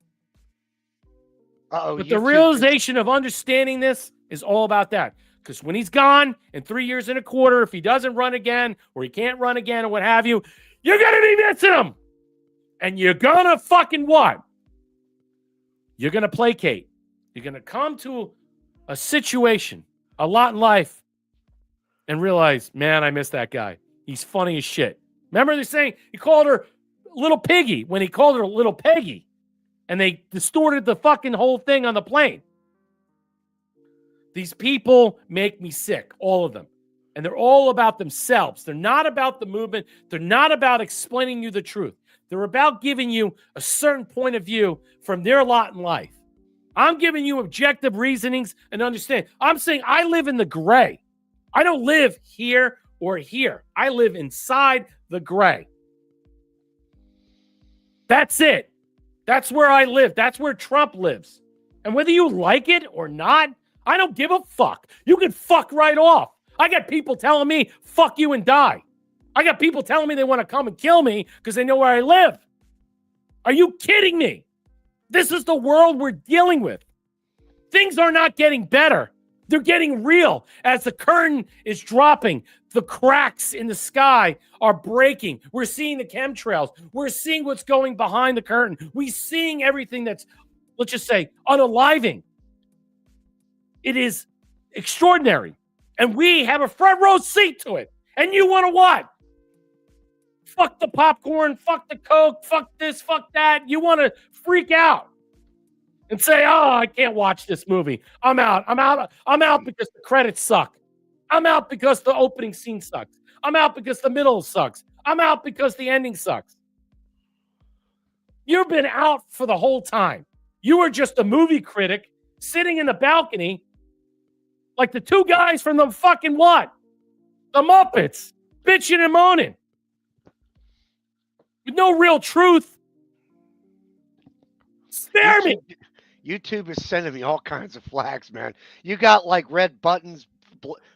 But the realization of understanding this is all about that. Because when he's gone in 3 years and a quarter, if he doesn't run again or he can't run again or what have you, you're going to be missing him. And you're going to fucking what? You're going to placate. You're going to come to a situation, a lot in life, and realize, man, I miss that guy. He's funny as shit. Remember they're saying he called her Little Piggy when he called her Little Peggy, and they distorted the fucking whole thing on the plane. These people make me sick, all of them. And they're all about themselves. They're not about the movement. They're not about explaining you the truth. They're about giving you a certain point of view from their lot in life. I'm giving you objective reasonings and understand. I'm saying I live in the gray. I don't live here or here. I live inside the gray. That's it. That's where I live. That's where Trump lives. And whether you like it or not, I don't give a fuck. You can fuck right off. I got people telling me, fuck you and die. I got people telling me they want to come and kill me because they know where I live. Are you kidding me? This is the world we're dealing with. Things are not getting better. They're getting real. As the curtain is dropping, the cracks in the sky are breaking. We're seeing the chemtrails. We're seeing what's going behind the curtain. We're seeing everything that's, let's just say, unaliving. It is extraordinary. And we have a front row seat to it. And you want to what? Fuck the popcorn, fuck the Coke, fuck this, fuck that. You want to freak out and say, oh, I can't watch this movie. I'm out. I'm out because the credits suck. I'm out because the opening scene sucks. I'm out because the middle sucks. I'm out because the ending sucks. You've been out for the whole time. You were just a movie critic sitting in the balcony like the two guys from the fucking what? The Muppets, bitching and moaning. With no real truth. Spare me. YouTube is sending me all kinds of flags, man. You got like red buttons,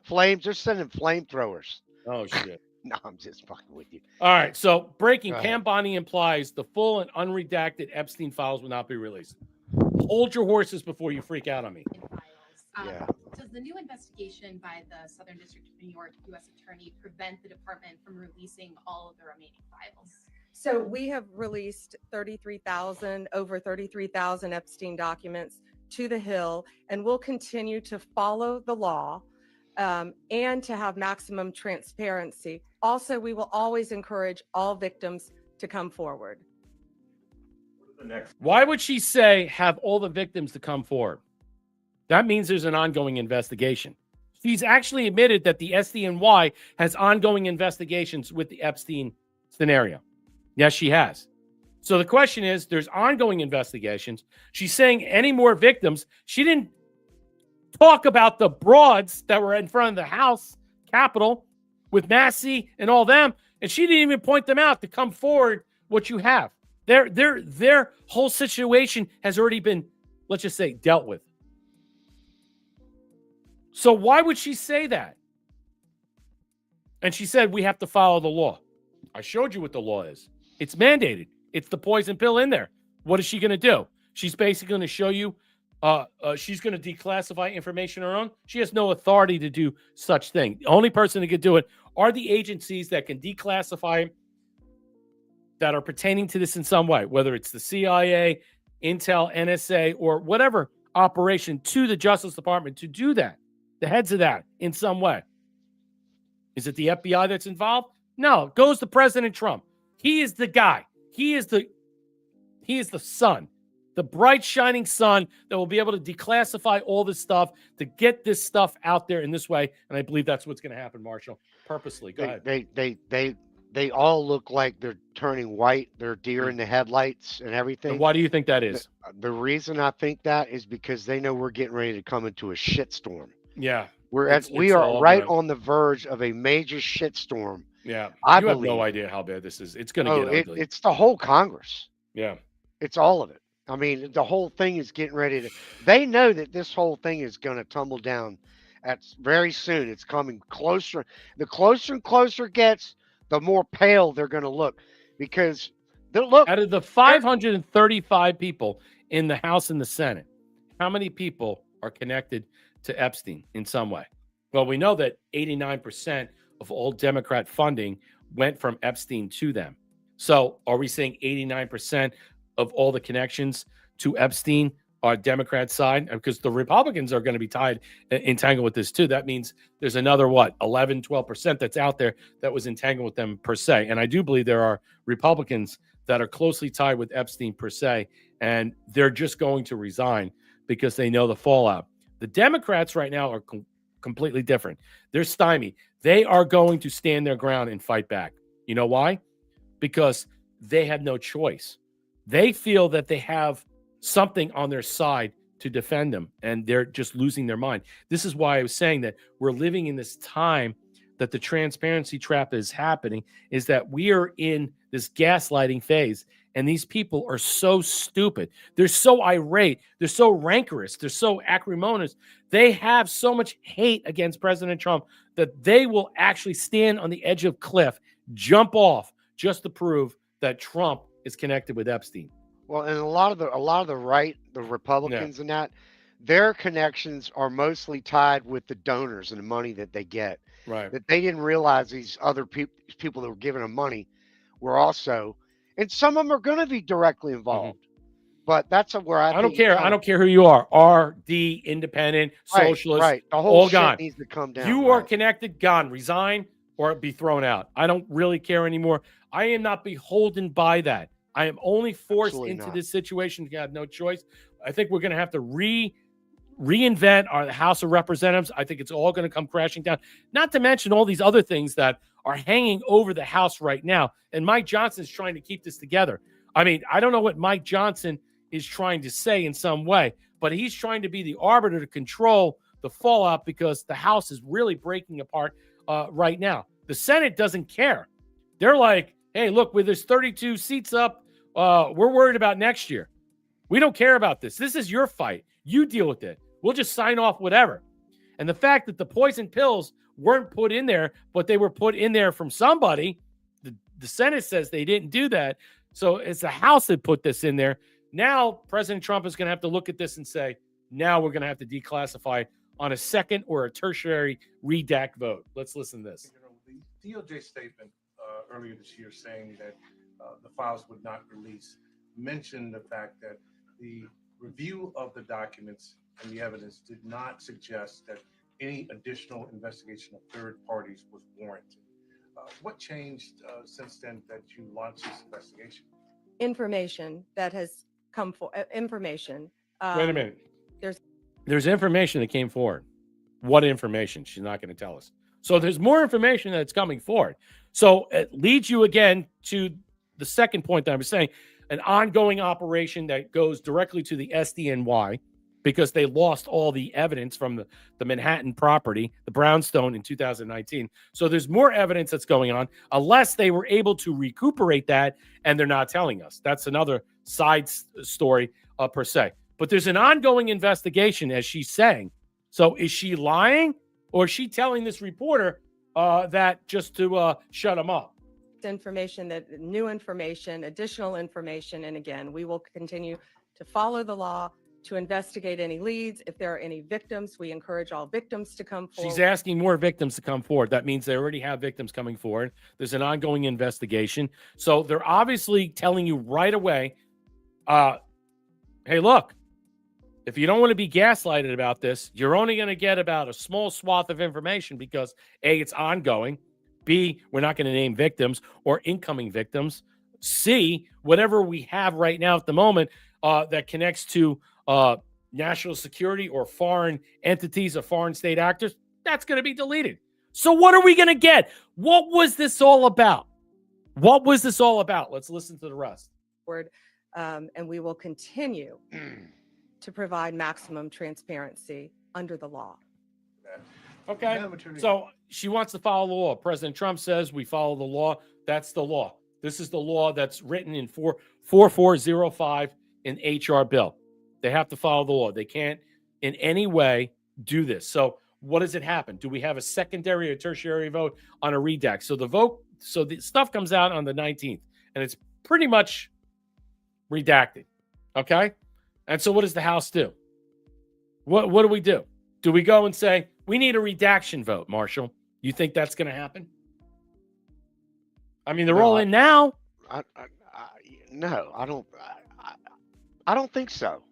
flames. They're sending flamethrowers. Oh, shit. No, I'm just fucking with you. All right. So, breaking. Pam Bondi implies the full and unredacted Epstein files will not be released. Hold your horses before you freak out on me. Yeah. Does the the new investigation by the Southern District of New York U.S. Attorney prevent the department from releasing all of the remaining files? So we have released over 33,000 Epstein documents to the Hill, and we'll continue to follow the law and to have maximum transparency. Also, we will always encourage all victims to come forward. Why would she say have all the victims to come forward? That means there's an ongoing investigation. She's actually admitted that the SDNY has ongoing investigations with the Epstein scenario. Yes, she has. So the question is, there's ongoing investigations. She's saying any more victims. She didn't talk about the broads that were in front of the House, Capitol, with Massey and all them. And she didn't even point them out to come forward what you have. Their whole situation has already been, let's just say, dealt with. So why would she say that? And she said, we have to follow the law. I showed you what the law is. It's mandated. It's the poison pill in there. What is she going to do? She's basically going to show you, she's going to declassify information on her own. She has no authority to do such thing. The only person that could do it are the agencies that can declassify that are pertaining to this in some way, whether it's the CIA, Intel, NSA, or whatever operation to the Justice Department to do that, the heads of that in some way. Is it the FBI that's involved? No, it goes to President Trump. He is the guy. He is the sun, the bright, shining sun that will be able to declassify all this stuff to get this stuff out there in this way. And I believe that's what's going to happen, Marshall, purposely. Go ahead. They all look like they're turning white. They're deer in the headlights and everything. And why do you think that is? The reason I think that is because they know we're getting ready to come into a shitstorm. Yeah. We are right on the verge of a major shitstorm. Yeah. I have believe. No idea how bad this is. It's going to get ugly. It's the whole Congress. Yeah. It's all of it. I mean, the whole thing is getting ready to. They know that this whole thing is going to tumble down very soon. It's coming closer. The closer and closer it gets, the more pale they're going to look, because look, out of the 535 people in the House and the Senate, how many people are connected to Epstein in some way? Well, we know that 89% of all Democrat funding went from Epstein to them. So are we saying 89% of all the connections to Epstein are Democrat side? Because the Republicans are going to be entangled with this too. That means there's another, 11, 12% that's out there that was entangled with them per se. And I do believe there are Republicans that are closely tied with Epstein per se, and they're just going to resign because they know the fallout. The Democrats right now are completely different. They're stymied. They are going to stand their ground and fight back. You know why? Because they have no choice. They feel that they have something on their side to defend them, and they're just losing their mind. This is why I was saying that we're living in this time that the transparency trap is happening, is that we are in this gaslighting phase, and these people are so stupid. They're so irate. They're so rancorous. They're so acrimonious. They have so much hate against President Trump that they will actually stand on the edge of a cliff, jump off, just to prove that Trump is connected with Epstein. Well, and a lot of the right, the Republicans and that, their connections are mostly tied with the donors and the money that they get. Right. That they didn't realize these other people that were giving them money were also, and some of them are going to be directly involved. But that's where I don't care. I don't care who you are. RD, independent, socialist, right. The whole all shit gone. needs to come down. You are connected, gone, resign, or be thrown out. I don't really care anymore. I am not beholden by that. I am only forced into this situation. You have no choice. I think we're going to have to reinvent our House of Representatives. I think it's all going to come crashing down. Not to mention all these other things that are hanging over the House right now. And Mike Johnson is trying to keep this together. I mean, I don't know what Mike Johnson is trying to say in some way, but he's trying to be the arbiter to control the fallout because the House is really breaking apart right now. The Senate doesn't care. They're like, hey, look, with there's 32 seats up, we're worried about next year. We don't care about this. This is your fight. You deal with it. We'll just sign off whatever. And the fact that the poison pills weren't put in there, but they were put in there from somebody, the Senate says they didn't do that. So it's the House that put this in there. Now, President Trump is going to have to look at this and say, now we're going to have to declassify on a second or a tertiary redact vote. Let's listen to this. The DOJ statement earlier this year saying that the files would not release mentioned the fact that the review of the documents and the evidence did not suggest that any additional investigation of third parties was warranted. What changed since then that you launched this investigation? Information that has come for information. Wait a minute. There's information that came forward. What information? She's not going to tell us. So there's more information that's coming forward. So it leads you again to the second point that I was saying, an ongoing operation that goes directly to the SDNY because they lost all the evidence from the Manhattan property, the brownstone in 2019. So there's more evidence that's going on unless they were able to recuperate that and they're not telling us. That's another side story per se. But there's an ongoing investigation, as she's saying. So is she lying or is she telling this reporter that just to shut him up? information, that new information, additional information. And again, we will continue to follow the law, to investigate any leads. If there are any victims, we encourage all victims to come forward. She's asking more victims to come forward. That means they already have victims coming forward. There's an ongoing investigation. So they're obviously telling you right away, hey, look, if you don't want to be gaslighted about this, you're only going to get about a small swath of information because A, it's ongoing. B, we're not going to name victims or incoming victims. C, whatever we have right now at the moment that connects to national security or foreign entities or foreign state actors, that's going to be deleted. So what are we going to get? What was this all about? What was this all about? Let's listen to the rest. And we will continue to provide maximum transparency under the law. Okay. So she wants to follow the law. President Trump says we follow the law. That's the law. This is the law that's written in 4405 in HR bill. They have to follow the law. They can't in any way do this. So what does it happen? Do we have a secondary or tertiary vote on a redact? So the stuff comes out on the 19th and it's pretty much redacted. Okay. And so what does the House do? What do we do? Do we go and say, we need a redaction vote, Marshall? You think that's going to happen? I mean, they're all in now. No, I don't think so.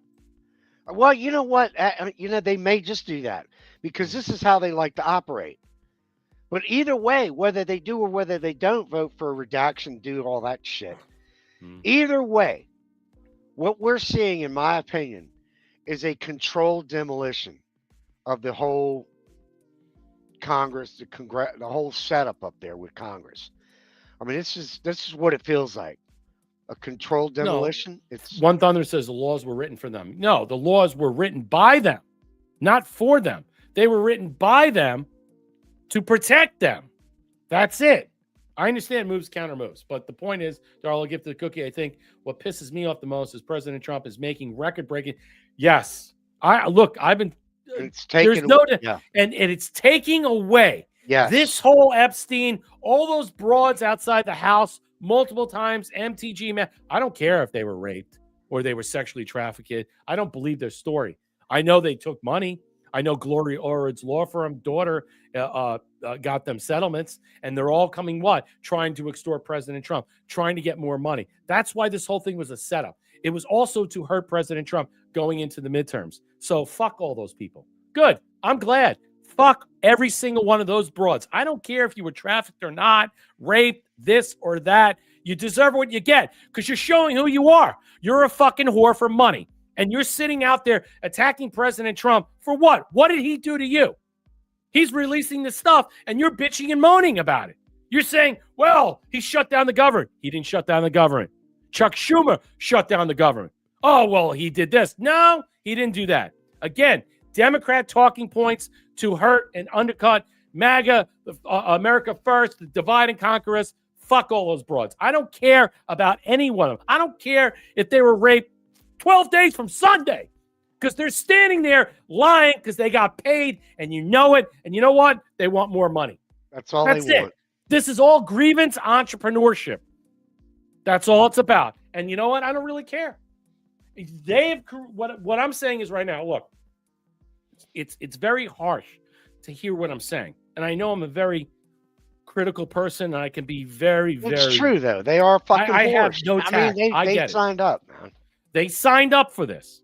Well, you know what? They may just do that because this is how they like to operate. But either way, whether they do or whether they don't vote for a redaction, do all that shit. Either way, what we're seeing, in my opinion, is a controlled demolition of the whole Congress, the whole setup up there with Congress. I mean, this is what it feels like. A controlled demolition. No. One Thunder says the laws were written for them. No, the laws were written by them, not for them. They were written by them to protect them. That's it. I understand moves, counter moves, but the point is, Darla, I'll give to the cookie. I think what pisses me off the most is President Trump is making record-breaking. Yes, I've been. It's taking. And it's taking away. Yes. This whole Epstein, all those broads outside the house, multiple times, MTG, man. I don't care if they were raped or they were sexually trafficked. I don't believe their story. I know they took money. I know Gloria Allred's law firm daughter got them settlements, and they're all coming trying to extort President Trump, trying to get more money. That's why this whole thing was a setup. It was also to hurt President Trump going into the midterms. So fuck all those people. Good. I'm glad. Fuck every single one of those broads. I don't care if you were trafficked or not, raped, this or that. You deserve what you get because you're showing who you are. You're a fucking whore for money. And you're sitting out there attacking President Trump for what? What did he do to you? He's releasing this stuff and you're bitching and moaning about it. You're saying, well, he shut down the government. He didn't shut down the government. Chuck Schumer shut down the government. Oh, well, he did this. No, he didn't do that. Again, Democrat talking points to hurt and undercut MAGA, America First, the divide and conquer us. Fuck all those broads. I don't care about any one of them. I don't care if they were raped 12 days from Sunday because they're standing there lying because they got paid and you know it. And you know what? They want more money. That's all they want. This is all grievance entrepreneurship. That's all it's about. And you know what? I don't really care. What I'm saying is right now, look, it's very harsh to hear what I'm saying. And I know I'm a very critical person, and I can be very, It's true, though. They are fucking I have whores. no I tact. mean, I they get it. signed up, man. They signed up for this.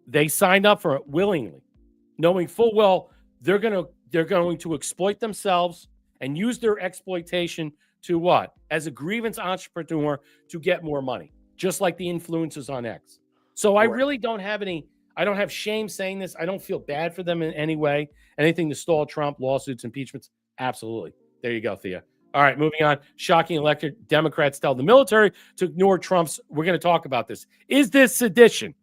They signed up for it willingly, knowing full well they're going to exploit themselves and use their exploitation to what? As a grievance entrepreneur to get more money, just like the influencers on X. So I really don't have I don't have shame saying this. I don't feel bad for them in any way. Anything to stall Trump, lawsuits, impeachments, absolutely. There you go, Thea. All right, moving on. Shocking elected Democrats tell the military to ignore Trump's. We're going to talk about this. Is this sedition?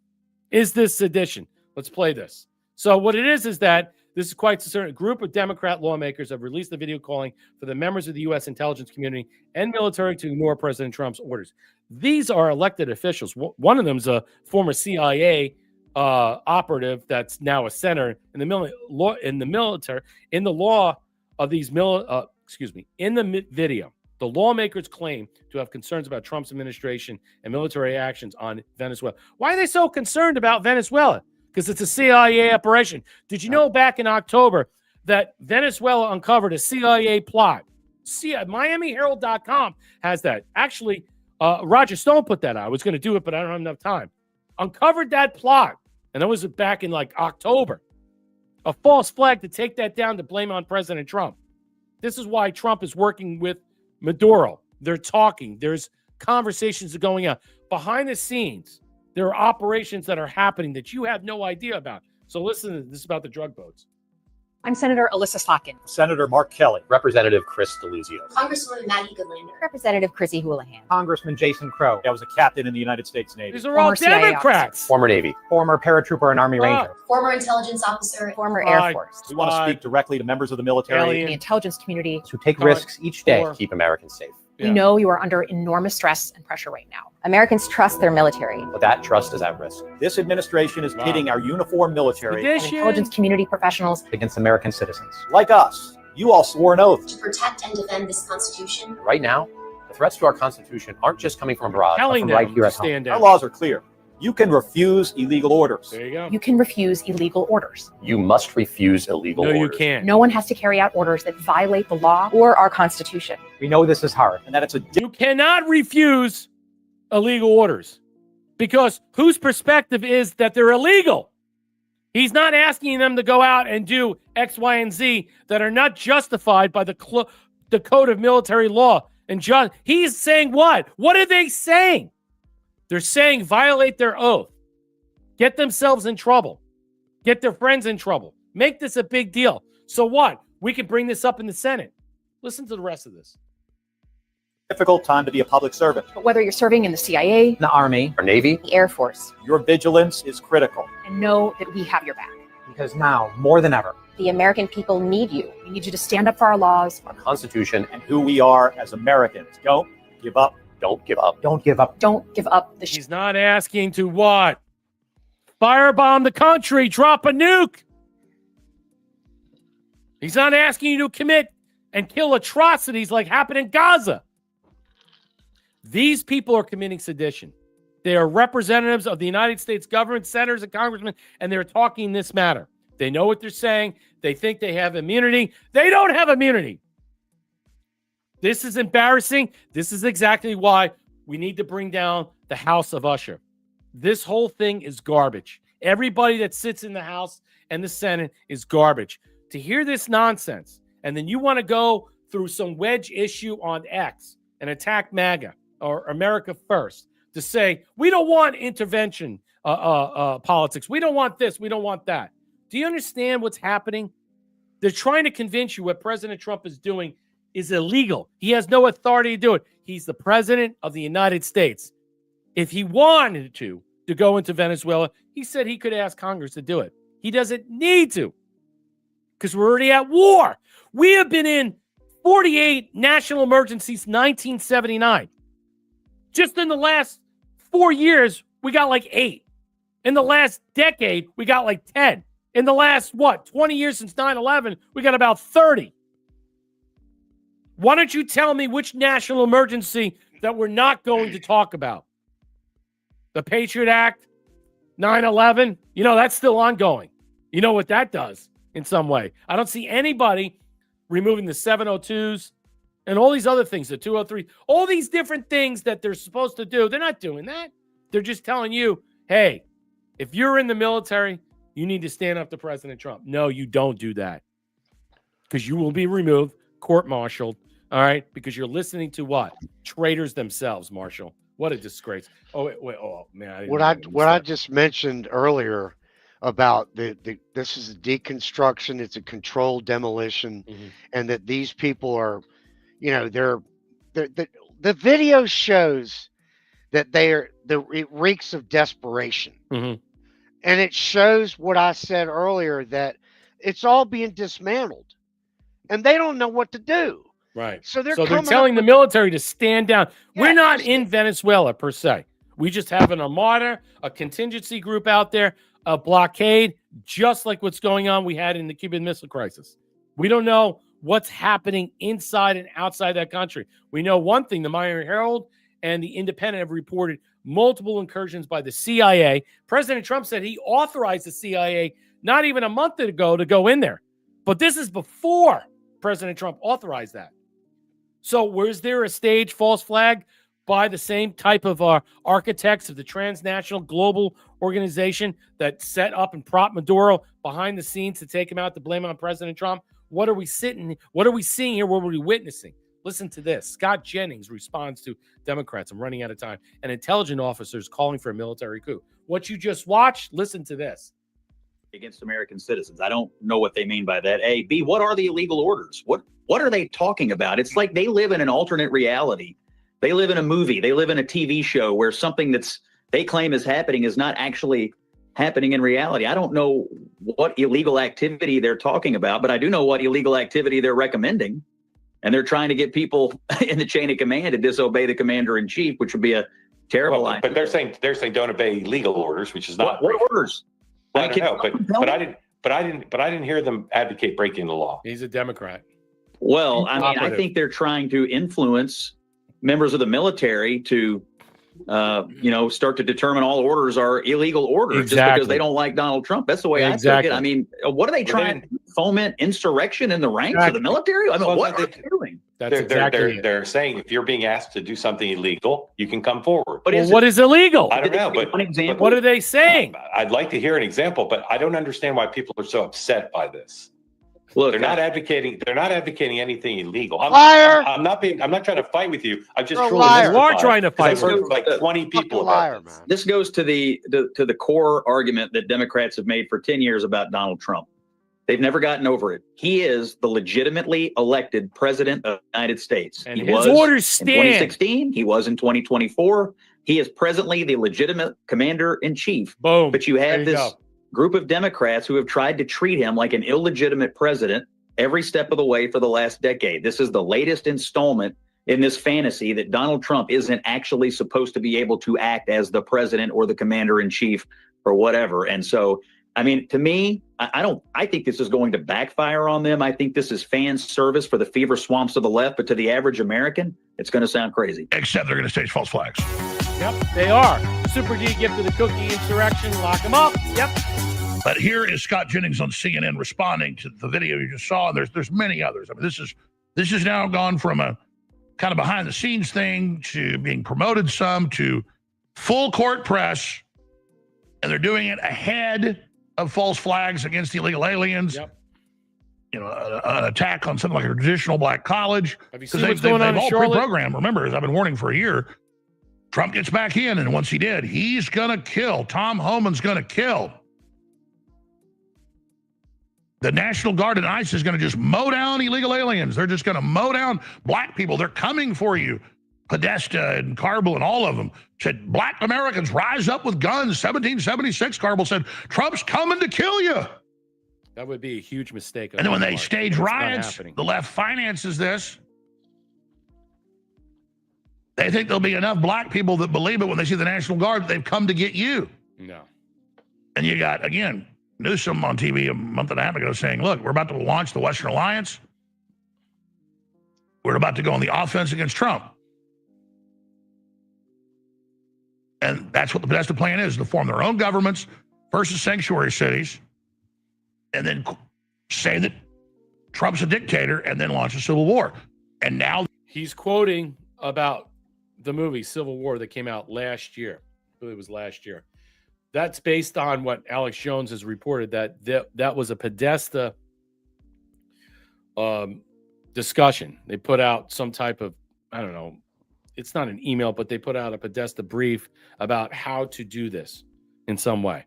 Is this sedition? Let's play this. So what it is that this is quite certain. A group of Democrat lawmakers have released a video calling for the members of the U.S. intelligence community and military to ignore President Trump's orders. These are elected officials. One of them is a former CIA operative that's now a senator in the military. In the law of these in the video, the lawmakers claim to have concerns about Trump's administration and military actions on Venezuela. Why are they so concerned about Venezuela? Because it's a CIA operation. Did you know back in October that Venezuela uncovered a CIA plot? MiamiHerald.com has that. Actually, Roger Stone put that out. I was going to do it, but I don't have enough time. Uncovered that plot, and that was back in like October. A false flag to take that down to blame on President Trump. This is why Trump is working with Maduro. They're talking. There's conversations going on. Behind the scenes, there are operations that are happening that you have no idea about. So listen to this about the drug boats. I'm Senator Alyssa Slotkin. Senator Mark Kelly. Representative Chris Deluzio. Congresswoman Maggie Goodlander. Representative Chrissy Houlihan. Congressman Jason Crow. I was a captain in the United States Navy. These are all Democrats. Former Navy. Former paratrooper and Army Ranger. Former intelligence officer. Former Air Force. We want to speak directly to members of the military. The intelligence community. Who take risks each day to keep Americans safe. We know you are under enormous stress and pressure right now. Americans trust their military. But that trust is at risk. This administration is pitting our uniformed military and intelligence community professionals against American citizens. Like us. You all swore an oath. to protect and defend this Constitution. Right now, the threats to our Constitution aren't just coming from abroad, but from right here at home. Down. Our laws are clear. You can refuse illegal orders. There you go. You can refuse illegal orders. You must refuse illegal orders. No, you can't. No one has to carry out orders that violate the law or our Constitution. We know this is hard, and that it's a You cannot refuse illegal orders because whose perspective is that they're illegal? He's not asking them to go out and do X, Y, and Z that are not justified by the code of military law. And John, he's saying what? What are they saying? They're saying violate their oath, get themselves in trouble, get their friends in trouble, make this a big deal. So what? We can bring this up in the Senate. Listen to the rest of this. difficult time to be a public servant. But whether you're serving in the CIA, The Army, or Navy, the Air Force, your vigilance is critical. and know that we have your back. Because now, more than ever, The American people need you. We need you to stand up for our laws, our Constitution, and who we are as Americans. Don't give up. Don't give up. Don't give up. Don't give up the He's not asking to what? Firebomb the country, drop a nuke. He's not asking you to commit and kill atrocities like happened in Gaza. These people are committing sedition. They are representatives of the United States government, senators and congressmen, and they're talking this matter. They know what they're saying. They think they have immunity. They don't have immunity. This is embarrassing. This is exactly why we need to bring down the House of Usher. This whole thing is garbage. Everybody that sits in the House and the Senate is garbage. To hear this nonsense, and then you want to go through some wedge issue on X and attack MAGA or America First to say, we don't want intervention politics. We don't want this. We don't want that. Do you understand what's happening? They're trying to convince you what President Trump is doing is illegal. He has no authority to do it. He's the president of the United States. If he wanted to go into Venezuela, he said he could ask Congress to do it. He doesn't need to because we're already at war. We have been in 48 national emergencies since 1979. Just in the last 4 years, we got like 8. In the last decade, we got like 10. In the last, 20 years since 9/11, we got about 30. Why don't you tell me which national emergency that we're not going to talk about? The Patriot Act, 9/11, that's still ongoing. You know what that does in some way. I don't see anybody removing the 702s and all these other things, the 203, all these different things that they're supposed to do. They're not doing that. They're just telling you, hey, if you're in the military, you need to stand up to President Trump. No, you don't do that, because you will be removed, court-martialed, all right, because you're listening to what? Traitors themselves, Marshall. What a disgrace. Oh, wait. Oh, man. What I just mentioned earlier about this is a deconstruction, it's a controlled demolition, and that these people are, the video shows that it reeks of desperation. And it shows what I said earlier, that it's all being dismantled and they don't know what to do. Right. So they're telling the military to stand down. Yeah, we're not in Venezuela per se. We just have an armada, a contingency group out there, a blockade, just like what's going on we had in the Cuban Missile Crisis. We don't know what's happening inside and outside that country. We know one thing: the Miami Herald and the Independent have reported multiple incursions by the CIA. President Trump said he authorized the CIA not even a month ago to go in there. But this is before President Trump authorized that. So was there a staged false flag by the same type of architects of the transnational global organization that set up and propped Maduro behind the scenes to take him out, to blame it on President Trump? What are we seeing here? What are we witnessing? Listen to this. Scott Jennings responds to Democrats, I'm running out of time, and intelligence officers calling for a military coup. What you just watched, listen to this. Against American citizens. I don't know what they mean by that. A. B, what are the illegal orders? What are they talking about? It's like they live in an alternate reality. They live in a movie. They live in a TV show where something that's they claim is happening is not actually happening in reality. I don't know what illegal activity they're talking about, but I do know what illegal activity they're recommending. And they're trying to get people in the chain of command to disobey the commander in chief, which would be a terrible idea. But they're saying don't obey legal orders, which is not what orders. I don't know, but I didn't hear them advocate breaking the law. He's a Democrat. Well, I mean, I think they're trying to influence members of the military to, start to determine all orders are illegal orders just because they don't like Donald Trump. That's the way I took it. I mean, what are they trying to foment insurrection in the ranks of the military? I mean, what are they doing? They're saying if you're being asked to do something illegal, you can come forward. But what is illegal? I don't know. But what are they saying? I'd like to hear an example, but I don't understand why people are so upset by this. Look, they're not advocating anything illegal. Liar! I'm not trying to fight with you. I'm just You are trying to fight. I've heard like 20 people about this. This goes to the core argument that Democrats have made for 10 years about Donald Trump. They've never gotten over it. He is the legitimately elected president of the United States. And he his was orders stand. In 2016. He was in 2024. He is presently the legitimate commander in chief. Boom. But you have this group of Democrats who have tried to treat him like an illegitimate president every step of the way for the last decade. This is the latest installment in this fantasy that Donald Trump isn't actually supposed to be able to act as the president or the commander in chief or whatever. And so, I mean, to me, I think this is going to backfire on them. I think this is fan service for the fever swamps of the left, but to the average American, it's going to sound crazy. Except they're going to stage false flags. Yep, they are. Super D gifted the cookie insurrection. Lock them up. Yep. But here is Scott Jennings on CNN responding to the video you just saw. And there's many others. I mean, this has now gone from a kind of behind the scenes thing to being promoted some to full court press. And they're doing it ahead of false flags against illegal aliens. Yep. You know, an attack on something like a traditional black college. Have you seen what's going on in all Charlotte? Pre-programmed. Remember, as I've been warning for a year, Trump gets back in, and once he did, he's going to kill. Tom Homan's going to kill. The National Guard and ICE is going to just mow down illegal aliens. They're just going to mow down black people. They're coming for you. Podesta and Carble and all of them said, black Americans rise up with guns. 1776, Carble said, Trump's coming to kill you. That would be a huge mistake. And then when they stage riots, the left finances this. They think there'll be enough black people that believe it when they see the National Guard that they've come to get you. No. And you got, again, Newsom on TV a month and a half ago saying, look, we're about to launch the Western Alliance. We're about to go on the offense against Trump. And that's what the plan is, to form their own governments versus sanctuary cities. and then say that Trump's a dictator and then launch a civil war. And now he's quoting about the movie Civil War that came out last year. I believe it was last year. That's based on what Alex Jones has reported, that was a Podesta discussion. They put out some type of, I don't know, it's not an email, but they put out a Podesta brief about how to do this in some way.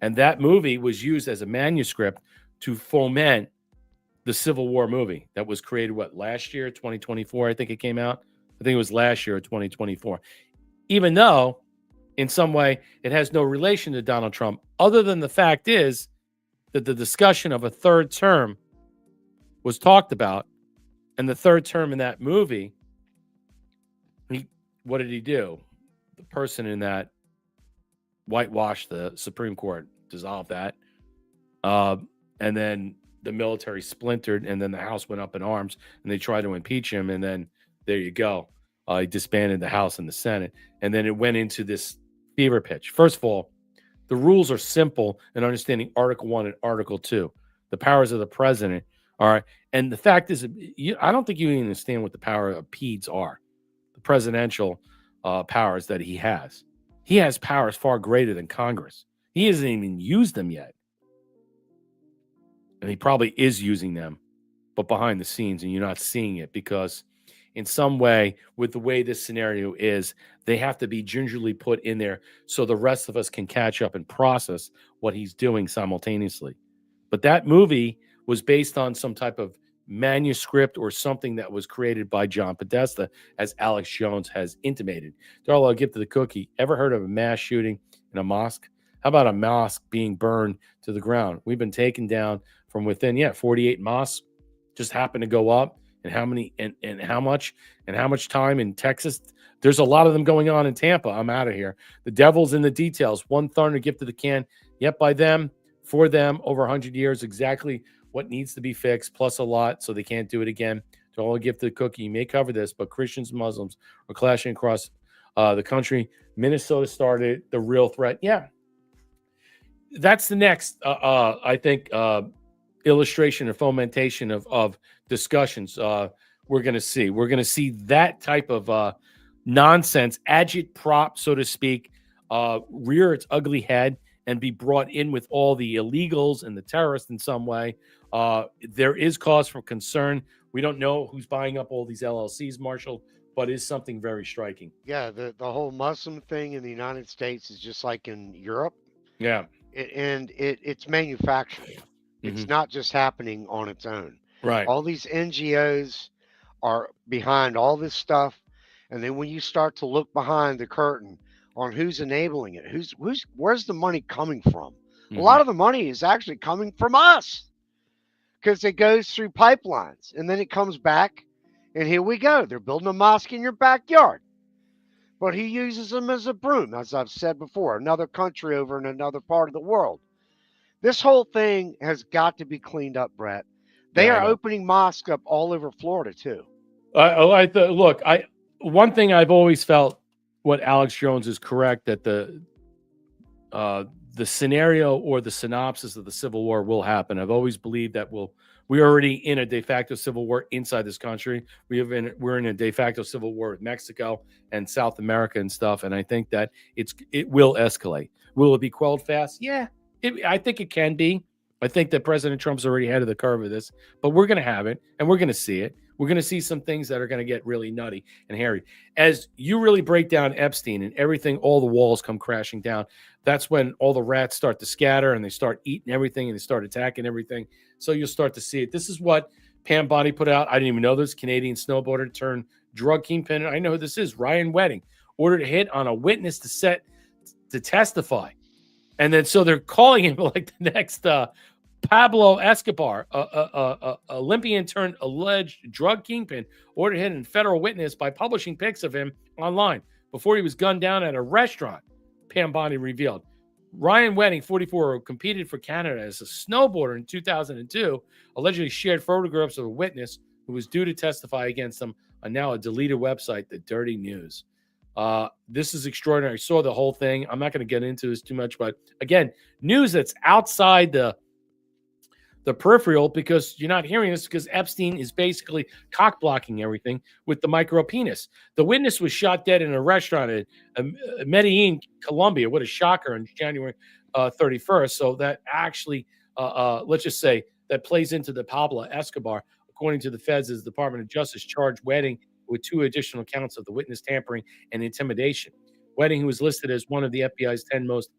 And that movie was used as a manuscript to foment the Civil War movie that was created, last year, 2024, I think it came out. I think it was last year, 2024. Even though, in some way, it has no relation to Donald Trump, other than the fact is that the discussion of a third term was talked about, and the third term in that movie, what did he do? The person in that whitewashed the Supreme Court, dissolved that, and then the military splintered, and then the House went up in arms, and they tried to impeach him, and then there you go. He disbanded the House and the Senate, and then it went into this fever pitch. First of all, the rules are simple in understanding Article 1 and Article 2, the powers of the president. All right, and the fact is, I don't think you even understand what the power of PEDs are, the presidential powers that he has. He has powers far greater than Congress. He hasn't even used them yet. And he probably is using them, but behind the scenes, and you're not seeing it because in some way, with the way this scenario is, they have to be gingerly put in there so the rest of us can catch up and process what he's doing simultaneously. But that movie was based on some type of manuscript or something that was created by John Podesta, as Alex Jones has intimated. Darla, I'll give to the cookie. Ever heard of a mass shooting in a mosque? How about a mosque being burned to the ground? We've been taken down from within. 48 mosques just happened to go up. And how many and how much time in Texas? There's a lot of them going on in Tampa. I'm out of here. The devil's in the details. One thunder gift to the can. Yet by them, for them, over 100 years, exactly what needs to be fixed, plus a lot, so they can't do it again. To all gift to the cookie. You may cover this, but Christians and Muslims are clashing across the country. Minnesota started the real threat. Yeah. That's the next, I think, illustration or fomentation of discussions we're going to see. We're going to see that type of nonsense, agitprop, so to speak, rear its ugly head and be brought in with all the illegals and the terrorists in some way. There is cause for concern. We don't know who's buying up all these LLCs, Marshall, but it's something very striking. Yeah, the whole Muslim thing in the United States is just like in Europe. Yeah. It's manufactured. It's not just happening on its own. Right. All these NGOs are behind all this stuff. And then when you start to look behind the curtain on who's enabling it, where's the money coming from? A lot of the money is actually coming from us because it goes through pipelines and then it comes back. And here we go. They're building a mosque in your backyard. But he uses them as a broom, as I've said before, another country over in another part of the world. This whole thing has got to be cleaned up, Brett. They are opening mosques up all over Florida, too. Look, one thing I've always felt, what Alex Jones is correct, that the scenario or the synopsis of the Civil War will happen. I've always believed that we're already in a de facto civil war inside this country. We're in a de facto civil war with Mexico and South America and stuff. And I think that it will escalate. Will it be quelled fast? Yeah. I think it can be. I think that President Trump's already ahead of the curve of this, but we're going to have it and we're going to see it. We're going to see some things that are going to get really nutty and hairy. As you really break down Epstein and everything, all the walls come crashing down. That's when all the rats start to scatter and they start eating everything and they start attacking everything. So you'll start to see it. This is what Pam Bondi put out. I didn't even know this. Canadian snowboarder turned drug kingpin. I know who this is. Ryan Wedding ordered a hit on a witness to testify. And then so they're calling him like the next Pablo Escobar, Olympian turned alleged drug kingpin, ordered hit in federal witness by publishing pics of him online before he was gunned down at a restaurant, Pam Bondi revealed. Ryan Wedding, 44, who competed for Canada as a snowboarder in 2002, allegedly shared photographs of a witness who was due to testify against him on now a deleted website, The Dirty News. This is extraordinary. I saw the whole thing. I'm not going to get into this too much, but again, news that's outside the the peripheral, because you're not hearing this, because Epstein is basically cock blocking everything with the micro penis. The witness was shot dead in a restaurant at Medellin, Colombia. What a shocker, on January 31st. So that actually, let's just say, that plays into the Pablo Escobar. According to the feds, the Department of Justice charged Wedding with 2 additional counts of the witness tampering and intimidation. Wedding, who was listed as one of the FBI's 10 most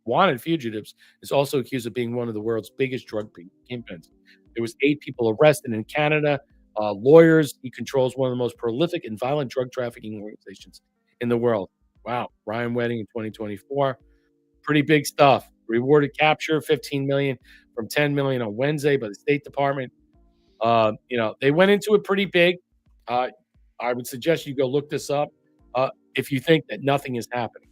wanted fugitives, is also accused of being one of the world's biggest drug kingpins. There was 8 people arrested in Canada, lawyers. He controls one of the most prolific and violent drug trafficking organizations in the world. Wow. Ryan Wedding in 2024. Pretty big stuff. Rewarded capture, $15 million from $10 million on Wednesday by the State Department. They went into it pretty big. I would suggest you go look this up if you think that nothing is happening.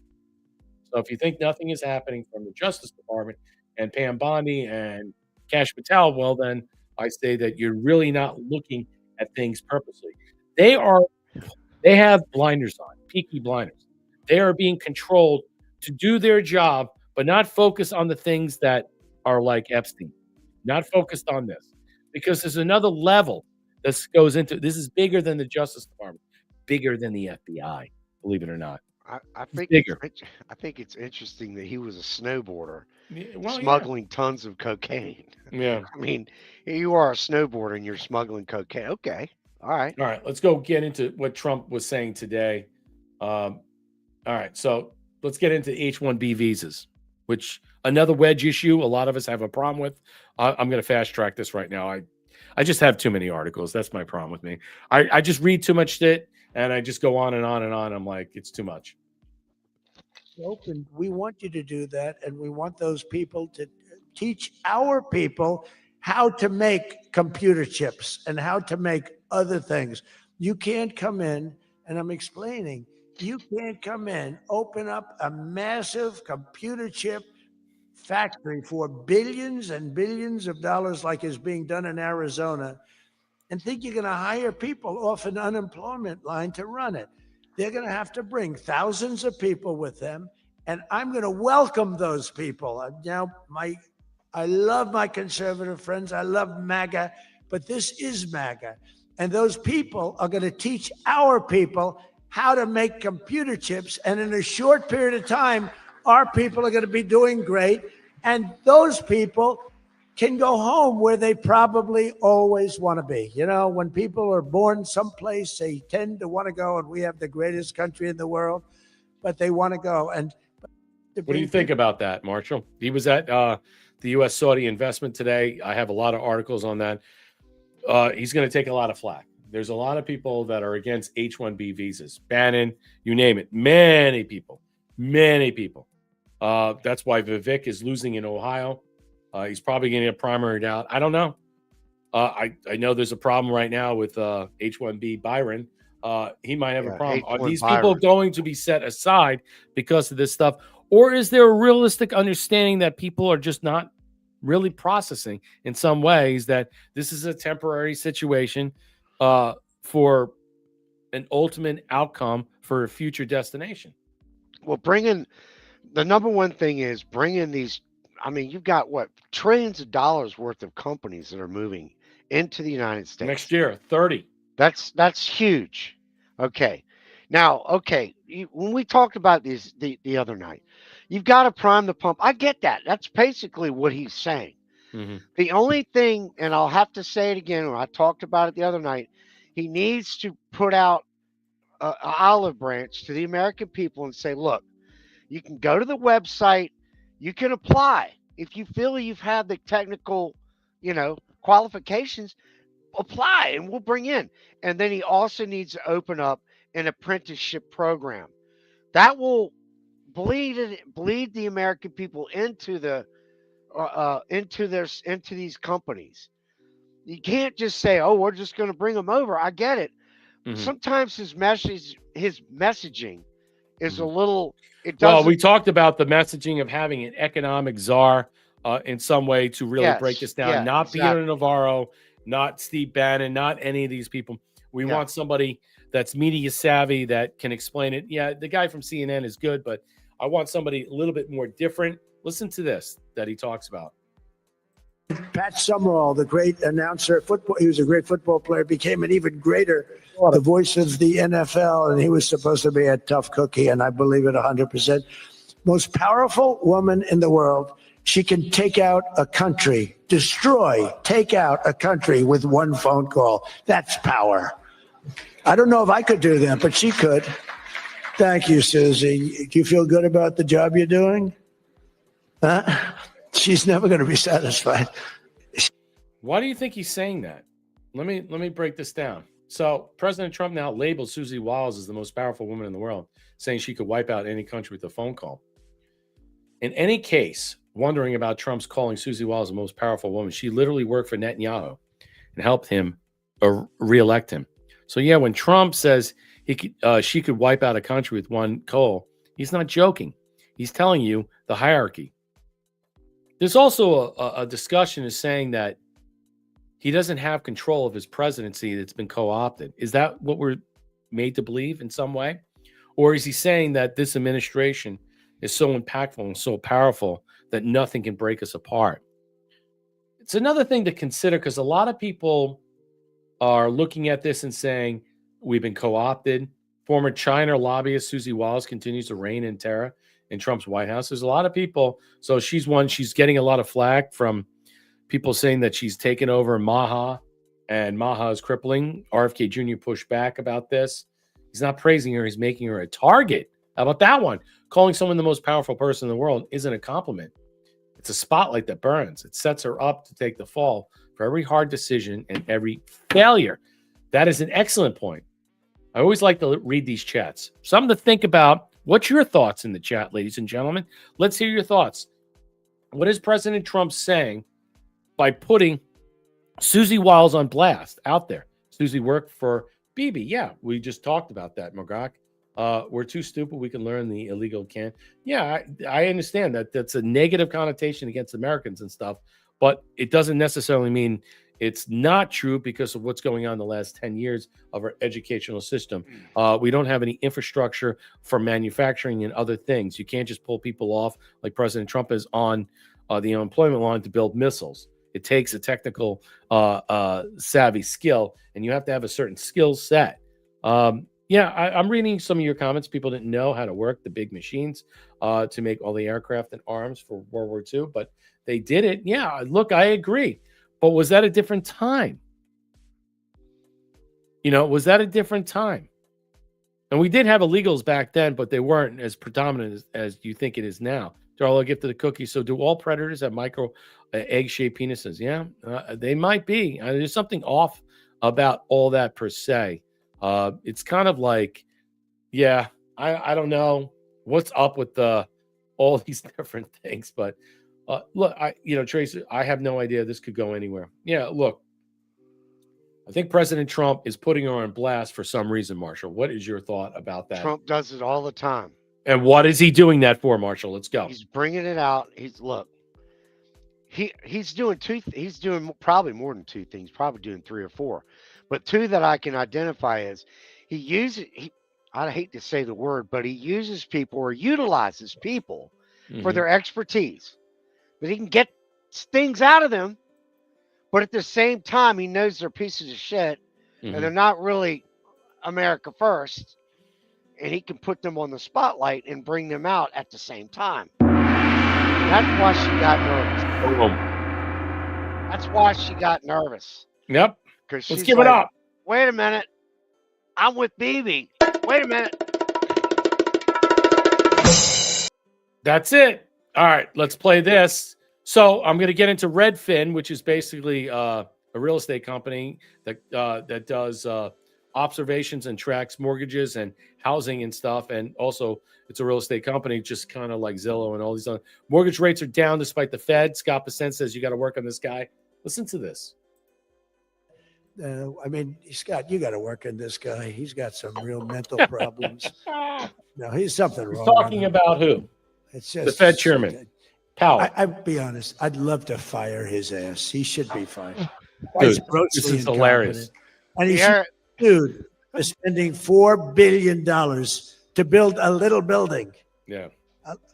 So if you think nothing is happening from the Justice Department and Pam Bondi and Kash Patel, well, then I say that you're really not looking at things purposely. They have blinders on, peaky blinders. They are being controlled to do their job, but not focus on the things that are like Epstein. Not focused on this. Because there's another level that goes into this. Is bigger than the Justice Department, bigger than the FBI, believe it or not. I think bigger. I think it's interesting that he was a snowboarder, Well, smuggling tons of cocaine. Yeah. I mean, you are a snowboarder and you're smuggling cocaine. Okay. All right. All right. Let's go get into what Trump was saying today. All right. So let's get into H-1B visas, which another wedge issue a lot of us have a problem with. I'm going to fast track this right now. I just have too many articles. That's my problem with me. I just read too much shit, and I just go on and on and on. I'm like, it's too much. Open. We want you to do that, and we want those people to teach our people how to make computer chips and how to make other things. You can't come in, and I'm explaining, you can't come in, open up a massive computer chip factory for billions and billions of dollars like is being done in Arizona and think you're going to hire people off an unemployment line to run it. They're going to have to bring thousands of people with them, and I'm going to welcome those people. Now, I love my conservative friends. I love MAGA, but this is MAGA. And those people are going to teach our people how to make computer chips. And in a short period of time, our people are going to be doing great. And those people can go home where they probably always want to be. You know, when people are born someplace, they tend to want to go, and we have the greatest country in the world, but they want to go. And what do you think about that, Marshall? He was at the U.S. Saudi investment today. I have a lot of articles on that. He's going to take a lot of flack. There's a lot of people that are against H-1B visas. Bannon, you name it. Many people. That's why Vivek is losing in Ohio. He's probably getting a primary out. I don't know. I know there's a problem right now with H-1B Byron. He might have a problem. Are these people going to be set aside because of this stuff? Or is there a realistic understanding that people are just not really processing in some ways that this is a temporary situation for an ultimate outcome for a future destination? Well, the number one thing is bringing these. I mean, you've got what, trillions of dollars worth of companies that are moving into the United States next year. 30. That's huge. Okay. Now, when we talked about these the other night, you've got to prime the pump. I get that. That's basically what he's saying. Mm-hmm. The only thing, and I'll have to say it again, when I talked about it the other night, he needs to put out an olive branch to the American people and say, look, you can go to the website, you can apply. If you feel you've had the technical, qualifications, apply and we'll bring in. And then he also needs to open up an apprenticeship program that will bleed the American people into these companies. You can't just say, "Oh, we're just going to bring them over." I get it. Mm-hmm. Sometimes his messaging is a little. Well, we talked about the messaging of having an economic czar in some way to really break this down. Not Peter Navarro, not Steve Bannon, not any of these people. We want somebody that's media savvy that can explain it. Yeah, the guy from CNN is good, but I want somebody a little bit more different. Listen to this that he talks about. Pat Summerall, the great announcer, football. He was a great football player, became an even greater the voice of the NFL, and he was supposed to be a tough cookie, and I believe it 100%. Most powerful woman in the world. She can take out a country, take out a country with one phone call. That's power. I don't know if I could do that, but she could. Thank you, Susie. Do you feel good about the job you're doing? Huh? She's never going to be satisfied. Why do you think he's saying that? Let me break this down. So President Trump now labels Susie Wiles as the most powerful woman in the world, saying she could wipe out any country with a phone call. In any case, wondering about Trump's calling Susie Wiles the most powerful woman, she literally worked for Netanyahu and helped him reelect him. So yeah, when Trump says she could wipe out a country with one call, he's not joking. He's telling you the hierarchy. There's also a discussion is saying that he doesn't have control of his presidency that's been co-opted. Is that what we're made to believe in some way? Or is he saying that this administration is so impactful and so powerful that nothing can break us apart? It's another thing to consider because a lot of people are looking at this and saying, we've been co-opted. Former China lobbyist Susie Wiles continues to reign in terror in Trump's White House. There's a lot of people. So she's getting a lot of flack from people saying that she's taken over Maha and Maha is crippling. RFK Jr. pushed back about this. He's not praising her. He's making her a target. How about that one? Calling someone the most powerful person in the world isn't a compliment. It's a spotlight that burns. It sets her up to take the fall for every hard decision and every failure. That is an excellent point. I always like to read these chats. Something to think about. What's your thoughts in the chat, ladies and gentlemen? Let's hear your thoughts. What is President Trump saying by putting Susie Wiles on blast out there? Susie worked for Bibi. Yeah, we just talked about that, McGrath. We're too stupid. We can learn the illegal can. Yeah, I understand that that's a negative connotation against Americans and stuff, but it doesn't necessarily mean it's not true because of what's going on in the last 10 years of our educational system. We don't have any infrastructure for manufacturing and other things. You can't just pull people off like President Trump is on the unemployment line to build missiles. It takes a technical savvy skill, and you have to have a certain skill set. I'm reading some of your comments. People didn't know how to work the big machines to make all the aircraft and arms for World War II, but they did it. Yeah, look, I agree. But was that a different time? Was that a different time? And we did have illegals back then, but they weren't as predominant as you think it is now. Darla, I'll get to the cookie. So do all predators have micro egg-shaped penises? Yeah, they might be. There's something off about all that per se. It's kind of like, I don't know what's up with all these different things, but look, Tracy, I have no idea this could go anywhere. Yeah, look, I think President Trump is putting her on blast for some reason, Marshall. What is your thought about that? Trump does it all the time. And what is he doing that for, Marshall? Let's go. He's bringing it out. He's doing he's doing probably more than two things, probably doing three or four. But two that I can identify is I hate to say the word, but he uses people or utilizes people for their expertise. But he can get things out of them, but at the same time, he knows they're pieces of shit and they're not really America first. And he can put them on the spotlight and bring them out at the same time. That's why she got nervous. That's why she got nervous. Yep. Because let's give it up. Wait a minute. I'm with Bibi. Wait a minute. That's it. All right, let's play this. So I'm going to get into Redfin, which is basically a real estate company that does observations and tracks mortgages and housing and stuff. And also, it's a real estate company, just kind of like Zillow and all these other. Mortgage rates are down despite the Fed. Scott Pacent says you got to work on this guy. Listen to this. Scott, you got to work on this guy. He's got some real mental problems. No, he's something wrong. He's talking about who? It's just the Fed chairman, Powell. I'd be honest. I'd love to fire his ass. He should be fired. Dude, this is hilarious. And he should, is spending $4 billion to build a little building. Yeah.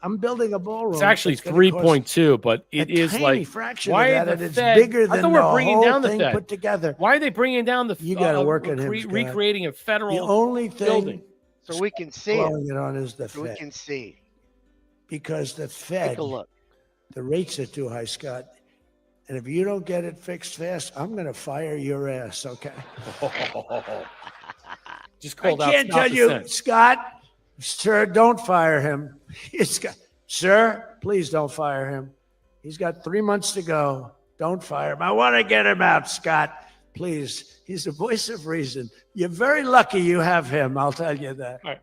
I'm building a ballroom. It's actually that's gonna cost 3.2, but it a is tiny like fraction why of that, the and it's Fed, bigger I than thought the we're bringing whole down the thing Fed. put together. Why are they bringing down the? You got to work on him, Scott. recreating a federal The only thing building. So we can see blowing it on is the So we Fed. can see. Because the Fed, Take a look. the rates are too high, Scott. And if you don't get it fixed fast, I'm going to fire your ass, okay? Just called I out can't Scott tell you, Dissent. Scott, sir, don't fire him. Sir, please don't fire him. He's got 3 months to go. Don't fire him. I want to get him out, Scott. Please. He's the voice of reason. You're very lucky you have him. I'll tell you that. All right.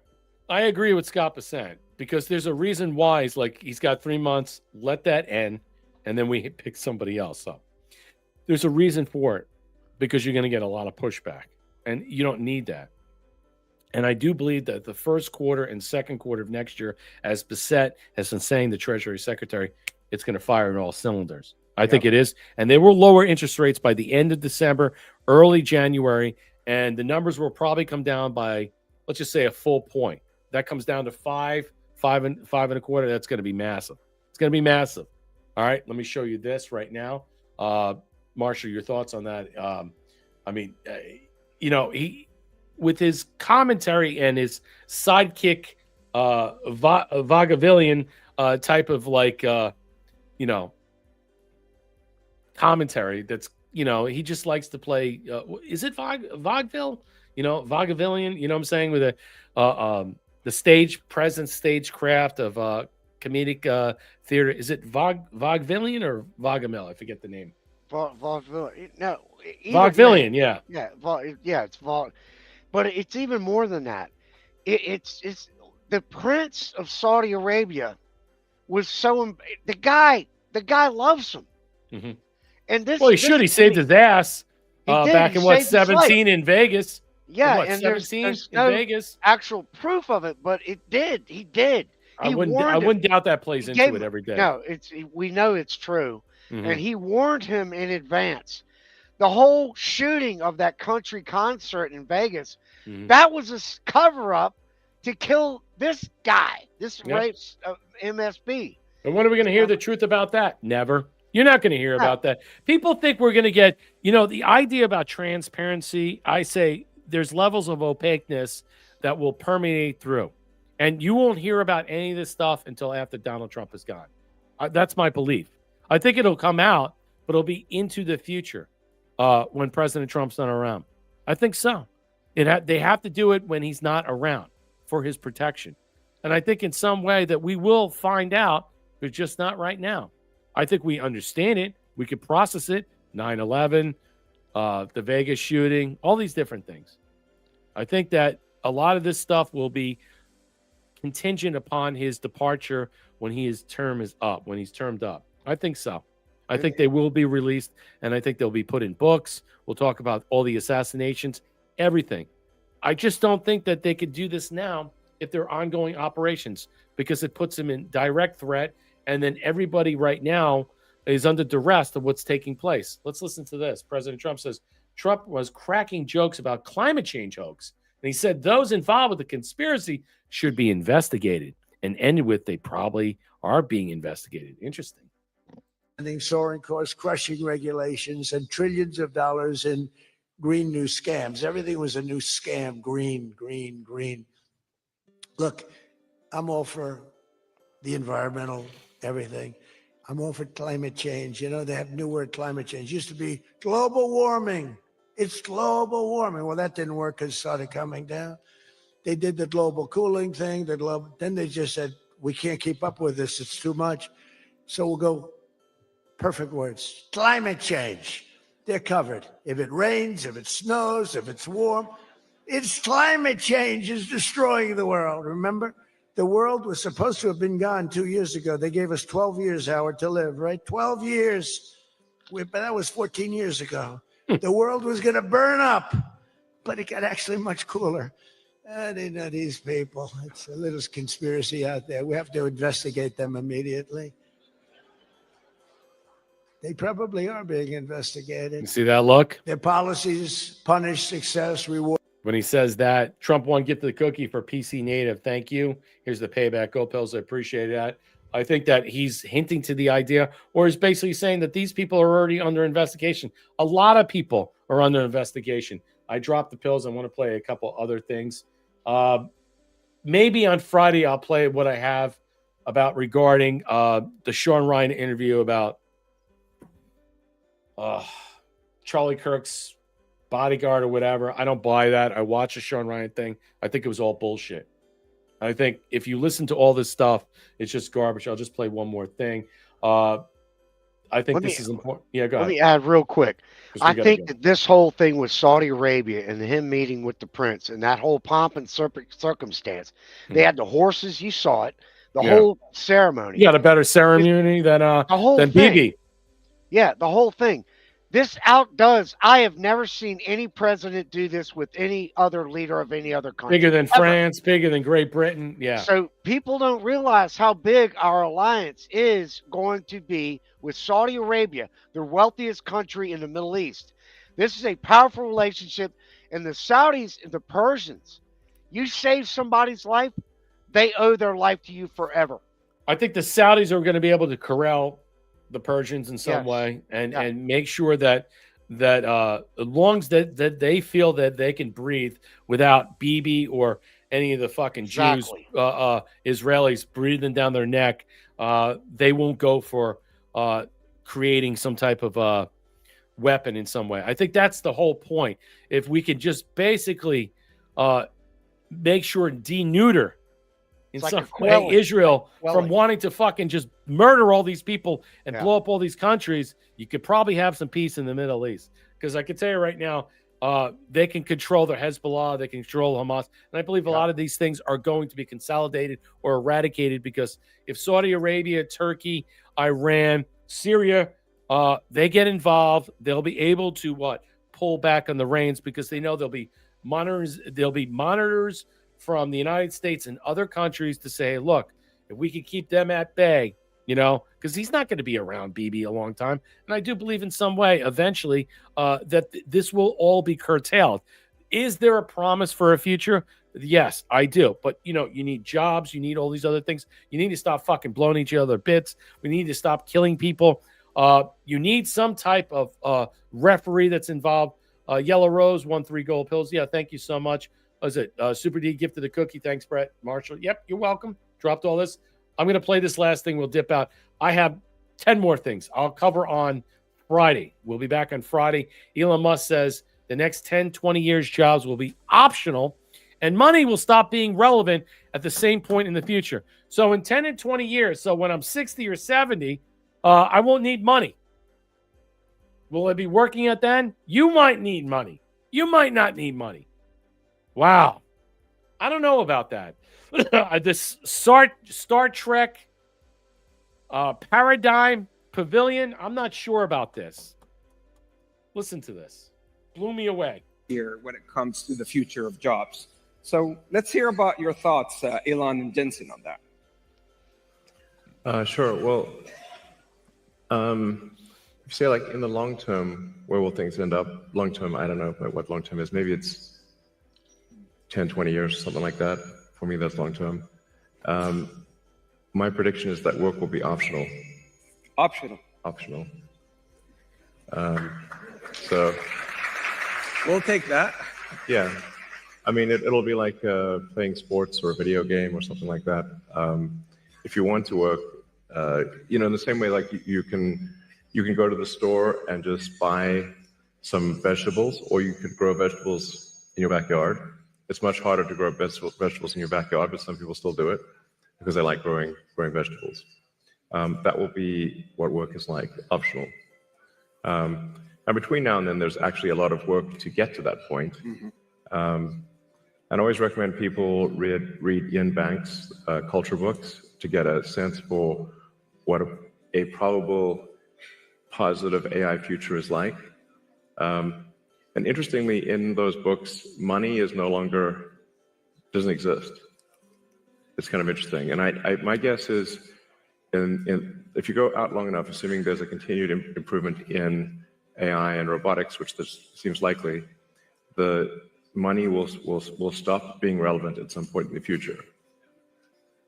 I agree with Scott Dissent because there's a reason why he's got 3 months. Let that end, and then we pick somebody else up. There's a reason for it because you're going to get a lot of pushback, and you don't need that. And I do believe that the first quarter and second quarter of next year, as Bissett has been saying, the Treasury Secretary, it's going to fire in all cylinders. I think it is. And they will lower interest rates by the end of December, early January, and the numbers will probably come down by, let's just say, a full point. That comes down to 5.25. That's going to be massive. It's going to be massive. All right, let me show you this right now. Marshall, your thoughts on that? He with his commentary and his sidekick Vaudevillian type of commentary that's, he just likes to play. Is it vaudeville? Vaudevillian, you know what I'm saying? With the stage presence, stagecraft of comedic theater. Is it vaudevillian or vaugamel? I forget the name. Vaudevillian. No. Vaudevillian, yeah. Yeah, it's Vaud. But it's even more than that. It's the Prince of Saudi Arabia was so the guy loves him. Mm-hmm. And this, well, he should. He saved his ass back in 17 in Vegas. Yeah, and 17 there's no in Vegas. Actual proof of it, but it did. He did. I wouldn't doubt that plays into it every day. No, we know it's true, Mm-hmm. and he warned him in advance. The whole shooting of that country concert in Vegas, that was a cover up to kill this guy, this race MSB. And when are we going to hear the truth about that? Never. You're not going to hear about that. People think we're going to get, the idea about transparency. I say there's levels of opaqueness that will permeate through. And you won't hear about any of this stuff until after Donald Trump is gone. That's my belief. I think it'll come out, but it'll be into the future when President Trump's not around. I think so. They have to do it when he's not around for his protection. And I think in some way that we will find out, but just not right now. I think we understand it. We could process it. 9/11, the Vegas shooting, all these different things. I think that a lot of this stuff will be contingent upon his departure when his term is up, when he's termed up. I think so. I think they will be released, and I think they'll be put in books. We'll talk about all the assassinations, everything. I just don't think that they could do this now if they're ongoing operations because it puts them in direct threat, and then everybody right now is under duress of what's taking place. Let's listen to this. President Trump says Trump was cracking jokes about climate change hoax. And he said those involved with the conspiracy should be investigated, and ended with they probably are being investigated. Interesting. Soaring costs, crushing regulations, and trillions of dollars in green new scams. Everything was a new scam. Green, green, green. Look, I'm all for the environmental, everything. I'm all for climate change. They have new word, climate change. It used to be global warming. It's global warming. Well, that didn't work because it started coming down. They did the global cooling thing. Then they just said, we can't keep up with this. It's too much. So we'll go, perfect words, climate change. They're covered. If it rains, if it snows, if it's warm, it's climate change is destroying the world. Remember? The world was supposed to have been gone 2 years ago. They gave us 12 years, Howard, to live, right? 12 years. But that was 14 years ago. The world was going to burn up, but it got actually much cooler. They know these people. It's a little conspiracy out there. We have to investigate them immediately. They probably are being investigated. You see that look? Their policies punish success, reward. when he says that. Trump won gift of the cookie for PC native. Thank you. Here's the payback. Go Pills. I appreciate that. I think that he's hinting to the idea, or is basically saying that these people are already under investigation. A lot of people are under investigation. I dropped the pills. I want to play a couple other things. Maybe on Friday I'll play what I have about regarding the Sean Ryan interview about Charlie Kirk's bodyguard or whatever. I don't buy that. I watched the Sean Ryan thing. I think it was all bullshit. I think if you listen to all this stuff, it's just garbage. I'll just play one more thing. I think this is important. Yeah, go ahead. Let me add real quick. I think go. that this whole thing with Saudi Arabia and him meeting with the prince and that whole pomp and circumstance, they had the horses. You saw it. The whole ceremony. You got a better ceremony than Bibi. Yeah, the whole thing. This outdoes. I have never seen any president do this with any other leader of any other country. Bigger than ever. France, bigger than Great Britain. Yeah. So people don't realize how big our alliance is going to be with Saudi Arabia, the wealthiest country in the Middle East. This is a powerful relationship. And the Saudis and the Persians, you save somebody's life, they owe their life to you forever. I think the Saudis are going to be able to corral the Persians in some way and make sure that as long as that they feel that they can breathe without Bibi or any of the fucking Jews, Israelis breathing down their neck, they won't go for creating some type of weapon in some way. I think that's the whole point. If we could just basically make sure deneuter in some way Israel from wanting to fucking just murder all these people and blow up all these countries, you could probably have some peace in the Middle East. Because I can tell you right now, they can control their Hezbollah, they can control Hamas, and I believe a lot of these things are going to be consolidated or eradicated, because if Saudi Arabia, Turkey, Iran, Syria, they get involved, they'll be able to pull back on the reins, because they know there'll be monitors from the United States and other countries to say, look, if we can keep them at bay, because he's not going to be around Bibi a long time. And I do believe in some way eventually that this will all be curtailed. Is there a promise for a future? Yes, I do. But, you need jobs. You need all these other things. You need to stop fucking blowing each other bits. We need to stop killing people. You need some type of referee that's involved. Yellow Rose, 1-3 gold pills. Yeah, thank you so much. Was it Super D gifted a cookie? Thanks, Brett Marshall. Yep, you're welcome. Dropped all this. I'm going to play this last thing. We'll dip out. I have 10 more things I'll cover on Friday. We'll be back on Friday. Elon Musk says the next 10, 20 years, jobs will be optional and money will stop being relevant at the same point in the future. So in 10 and 20 years, so when I'm 60 or 70, I won't need money. Will I be working at then? You might need money. You might not need money. Wow. I don't know about that. This Star Trek Paradigm Pavilion, I'm not sure about this. Listen to this. Blew me away. Here when it comes to the future of jobs. So let's hear about your thoughts, Elon and Jensen, on that. Sure. Well, say like in the long term, where will things end up? Long term, I don't know what long term is. Maybe it's 10, 20 years, something like that. For me, that's long term. My prediction is that work will be optional. Optional. So we'll take that. Yeah. I mean, it'll be like playing sports or a video game or something like that. If you want to work, in the same way, like you can go to the store and just buy some vegetables, or you could grow vegetables in your backyard. It's much harder to grow vegetables in your backyard, but some people still do it because they like growing vegetables. That will be what work is like, optional. And between now and then, there's actually a lot of work to get to that point. And I always recommend people read Ian Banks' culture books to get a sense for what a probable positive AI future is like. And interestingly, in those books, money doesn't exist. It's kind of interesting. And my guess is, if you go out long enough, assuming there's a continued improvement in AI and robotics, which this seems likely, the money will stop being relevant at some point in the future.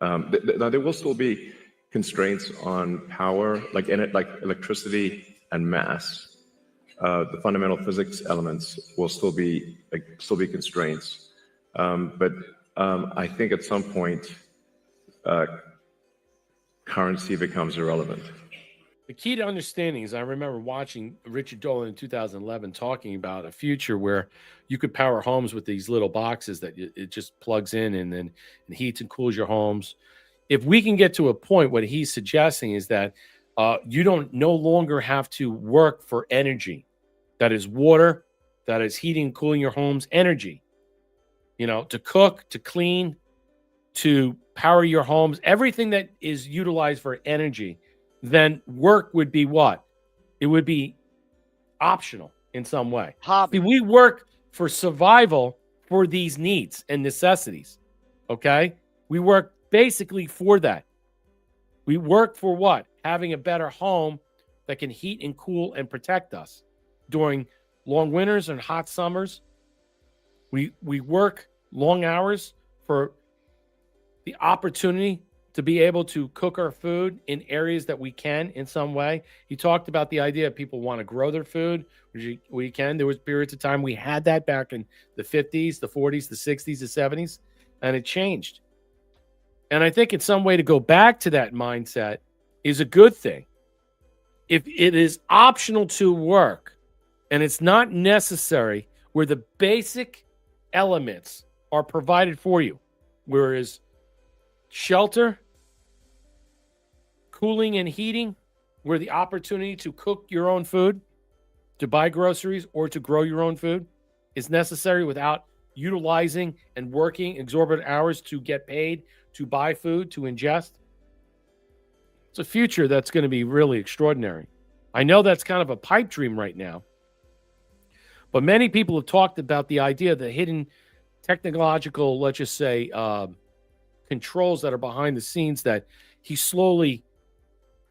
Now there will still be constraints on power, like electricity and mass. The fundamental physics elements will still be constraints, but I think at some point currency becomes irrelevant. The key to understanding is I remember watching Richard Dolan in 2011 talking about a future where you could power homes with these little boxes that it just plugs in and then it heats and cools your homes. If we can get to a point, what he's suggesting is that you don't no longer have to work for energy. That is water, that is heating and cooling your homes, energy. You know, to cook, to clean, to power your homes, everything that is utilized for energy, then work would be what? It would be optional in some way. Hobby. See, we work for survival for these needs and necessities. Okay? We work basically for that. We work for what? Having a better home that can heat and cool and protect us during long winters and hot summers. We work long hours for the opportunity to be able to cook our food in areas that we can in some way. He talked about the idea of people want to grow their food, which we can. There was periods of time we had that back in the 50s, the 40s, the 60s, the 70s, and it changed. And I think in some way to go back to that mindset is a good thing. If it is optional to work and it's not necessary, where the basic elements are provided for you, whereas shelter, cooling and heating, where the opportunity to cook your own food, to buy groceries, or to grow your own food is necessary without utilizing and working exorbitant hours to get paid, to buy food, to ingest. It's a future that's going to be really extraordinary. I know that's kind of a pipe dream right now, but many people have talked about the idea, the hidden technological, let's just say, controls that are behind the scenes that he slowly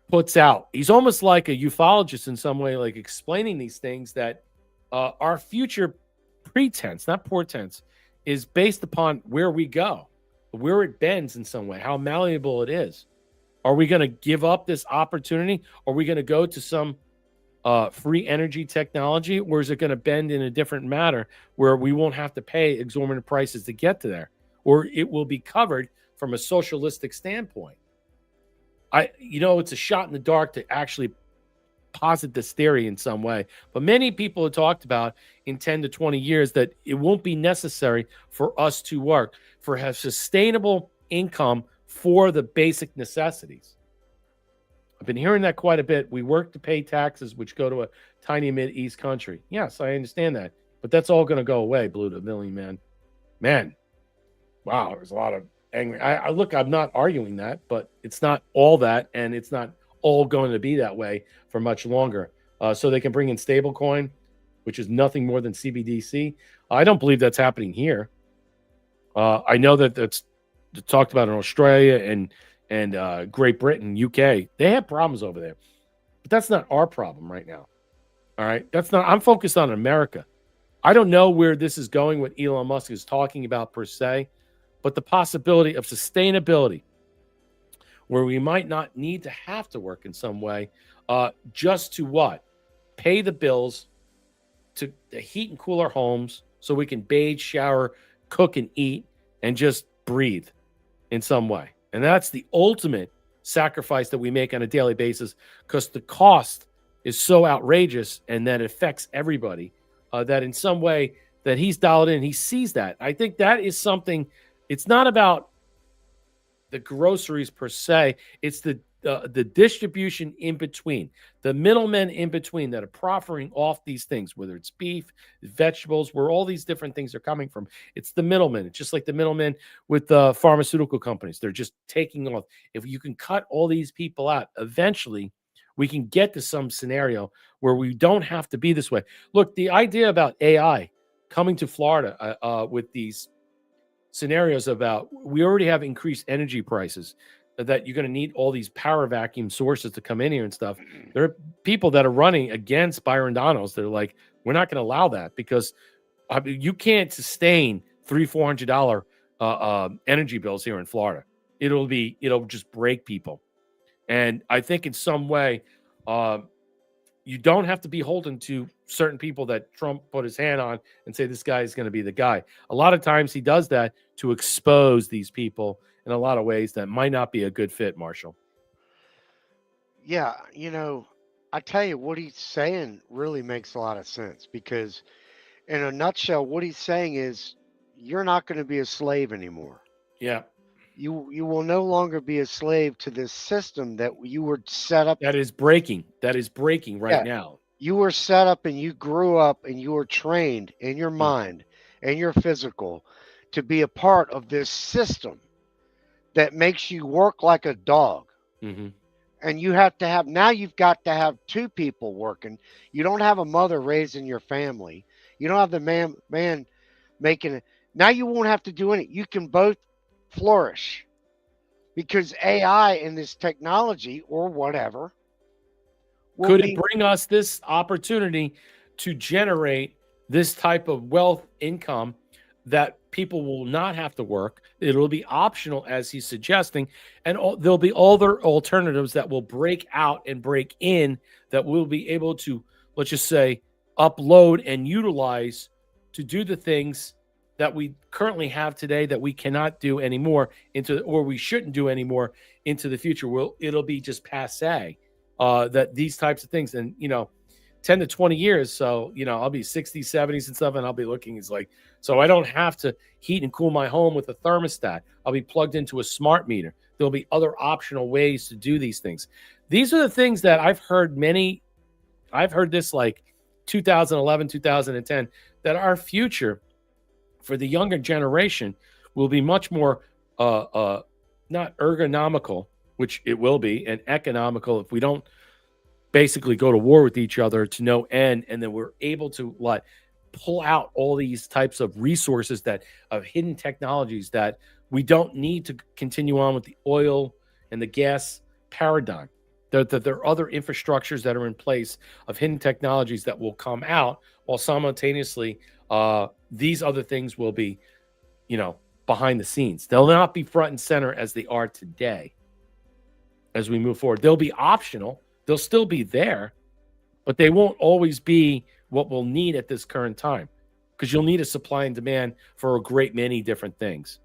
puts out. He's almost like a ufologist in some way, like explaining these things that our future pretense, not portents, is based upon where we go, where it bends in some way, how malleable it is. Are we going to give up this opportunity? Are we going to go to some free energy technology, or is it going to bend in a different manner where we won't have to pay exorbitant prices to get to there, or it will be covered from a socialistic standpoint? It's a shot in the dark to actually posit this theory in some way, but many people have talked about in 10 to 20 years that it won't be necessary for us to work for a sustainable income for the basic necessities. I've been hearing that quite a bit. We work to pay taxes, which go to a tiny Mid-East country. Yes, I understand that, but that's all going to go away, Blue to Million Man. Wow, there's a lot of angry. Look, I'm not arguing that, but it's not all that, and it's not all going to be that way for much longer. So they can bring in stablecoin, which is nothing more than CBDC. I don't believe that's happening here. I know that that's talked about in Australia and Great Britain, UK. They have problems over there, but that's not our problem right now. All right, I'm focused on America. I don't know where this is going, what Elon Musk is talking about per se, but the possibility of sustainability, where we might not need to have to work in some way, just to what? Pay the bills, to heat and cool our homes so we can bathe, shower, cook, and eat, and just breathe in some way. And that's the ultimate sacrifice that we make on a daily basis, because the cost is so outrageous and that affects everybody, that in some way that he's dialed in, he sees that. I think that is something. It's not about the groceries per se. It's the distribution in between, the middlemen in between that are proffering off these things, whether it's beef, vegetables, where all these different things are coming from. It's the middlemen. It's just like the middlemen with the pharmaceutical companies. They're just taking off. If you can cut all these people out, eventually we can get to some scenario where we don't have to be this way. Look, the idea about AI coming to Florida with these scenarios about, we already have increased energy prices, that you're going to need all these power vacuum sources to come in here and stuff. There are people that are running against Byron Donalds. They're like, we're not going to allow that, because I mean, you can't sustain $300-400 energy bills here in Florida. It'll just break people. And I think in some way, you don't have to be beholden to certain people that Trump put his hand on and say this guy is going to be the guy. A lot of times he does that to expose these people in a lot of ways that might not be a good fit, Marshall. Yeah, I tell you, what he's saying really makes a lot of sense, because in a nutshell, what he's saying is you're not going to be a slave anymore. Yeah. You will no longer be a slave to this system that you were set up. That is breaking right now. You were set up and you grew up and you were trained in your mind and your physical to be a part of this system that makes you work like a dog. Mm-hmm. And you have to have, now you've got to have two people working. You don't have a mother raising your family. You don't have the man making it. Now you won't have to do anything. You can both flourish, because AI and this technology or whatever could it bring us this opportunity to generate this type of wealth income that people will not have to work. It'll be optional, as he's suggesting, and there'll be other alternatives that will break out and break in that we'll be able to, let's just say, upload and utilize to do the things that we currently have today that we cannot do anymore or we shouldn't do anymore into the future. It'll be just passe, that these types of things. And, 10 to 20 years. So, I'll be 60s, 70s and stuff. And I'll be looking, it's like, so I don't have to heat and cool my home with a thermostat. I'll be plugged into a smart meter. There'll be other optional ways to do these things. These are the things that I've heard this like 2011, 2010, that our future for the younger generation will be much more not ergonomical, which it will be, and economical if we don't basically go to war with each other to no end, and then we're able to pull out all these types of resources of hidden technologies that we don't need to continue on with the oil and the gas paradigm. There are other infrastructures that are in place of hidden technologies that will come out, while simultaneously these other things will be, behind the scenes. They'll not be front and center as they are today. As we move forward, they'll be optional. They'll still be there, but they won't always be what we'll need at this current time, because you'll need a supply and demand for a great many different things.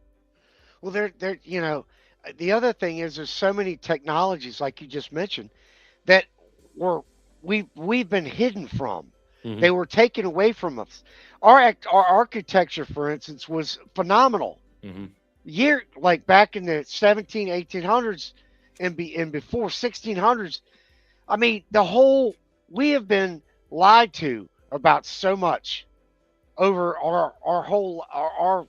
Well, the other thing is there's so many technologies, like you just mentioned, that we've been hidden from. Mm-hmm. They were taken away from us. Our architecture, for instance, was phenomenal. Mm-hmm. Back in the 1800s and before 1600s. I mean, we have been lied to about so much over our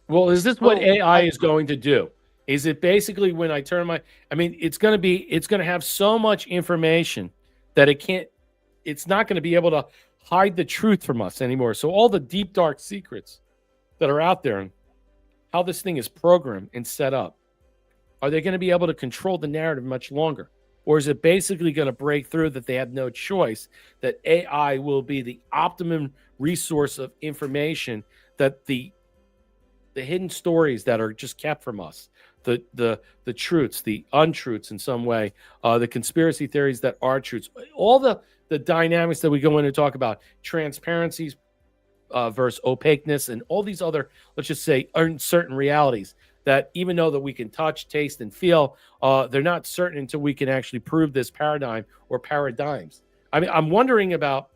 Well, is this what AI is going to do? Is it basically when I turn it's going to have so much information that it's not going to be able to hide the truth from us anymore. So all the deep, dark secrets that are out there and how this thing is programmed and set up, are they going to be able to control the narrative much longer? Or is it basically going to break through that they have no choice, that AI will be the optimum resource of information, that the hidden stories that are just kept from us, the truths, the untruths in some way, the conspiracy theories that are truths, all the dynamics that we go in and talk about, transparencies versus opaqueness, and all these other, let's just say, uncertain realities that even though that we can touch, taste, and feel, they're not certain until we can actually prove this paradigm or paradigms. I mean, I'm wondering about,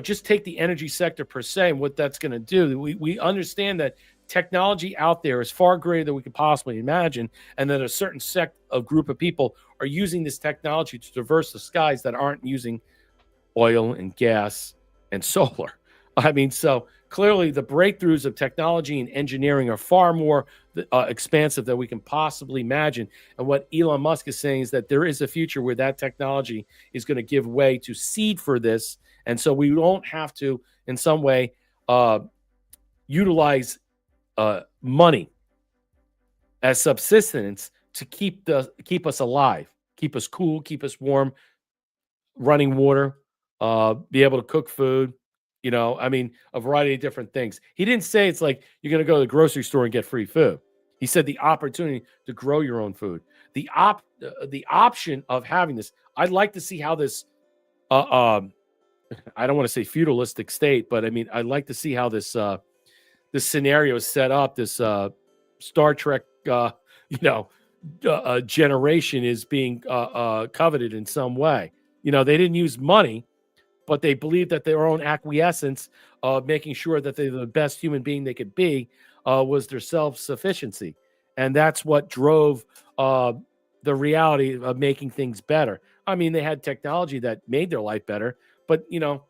just take the energy sector per se and what that's going to do. We understand that technology out there is far greater than we could possibly imagine, and that a certain group of people are using this technology to traverse the skies that aren't using oil and gas and solar. I mean, so clearly the breakthroughs of technology and engineering are far more expansive than we can possibly imagine. And what Elon Musk is saying is that there is a future where that technology is going to give way to seed for this. And so we won't have to, in some way, utilize money as subsistence to keep us alive, keep us cool, keep us warm, running water, be able to cook food, You know, I mean, a variety of different things. He didn't say it's like you're going to go to the grocery store and get free food. He said the opportunity to grow your own food, the option of having this. I'd like to see how this, I don't want to say feudalistic state, but I mean, I'd like to see how this, this scenario is set up. This Star Trek, generation is being coveted in some way. You know, they didn't use money, but they believed that their own acquiescence of making sure that they're the best human being they could be was their self-sufficiency. And that's what drove the reality of making things better. I mean, they had technology that made their life better, but, you know,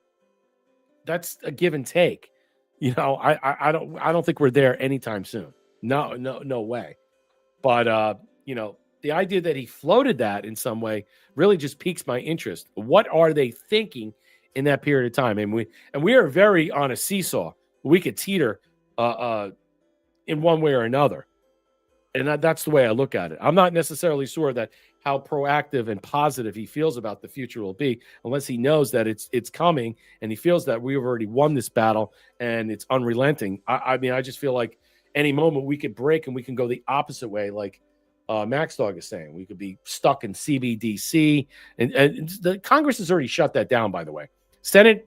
that's a give and take. You know, I don't think we're there anytime soon. No way. But, you know, the idea that he floated that in some way really just piques my interest. What are they thinking in that period of time? And we are very on a seesaw. We could teeter in one way or another. And that's the way I look at it. I'm not necessarily sure that how proactive and positive he feels about the future will be, unless he knows that it's coming and he feels that we've already won this battle and it's unrelenting. I mean, I just feel like any moment we could break and we can go the opposite way, like Max Dog is saying. We could be stuck in CBDC, and the Congress has already shut that down, by the way. Senate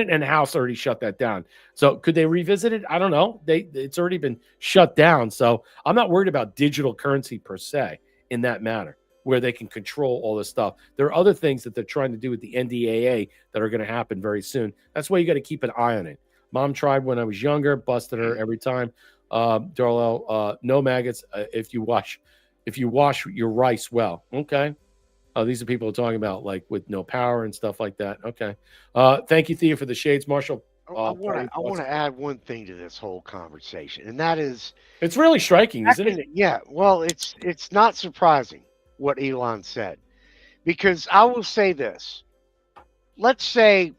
and House already shut that down. So could they revisit it? I don't know. It's already been shut down. So I'm not worried about digital currency per se in that matter, where they can control all this stuff. There are other things that they're trying to do with the NDAA that are going to happen very soon. That's why you got to keep an eye on it. Mom tried when I was younger, busted her every time. Darrell, no maggots if you wash your rice well. Okay. These are people talking about like with no power and stuff like that. Okay. Thank you, Thea, for the shades. Marshall. I want to add one thing to this whole conversation, and that is it's really striking, isn't it? Yeah. Well, it's not surprising what Elon said, because I will say this. Let's say,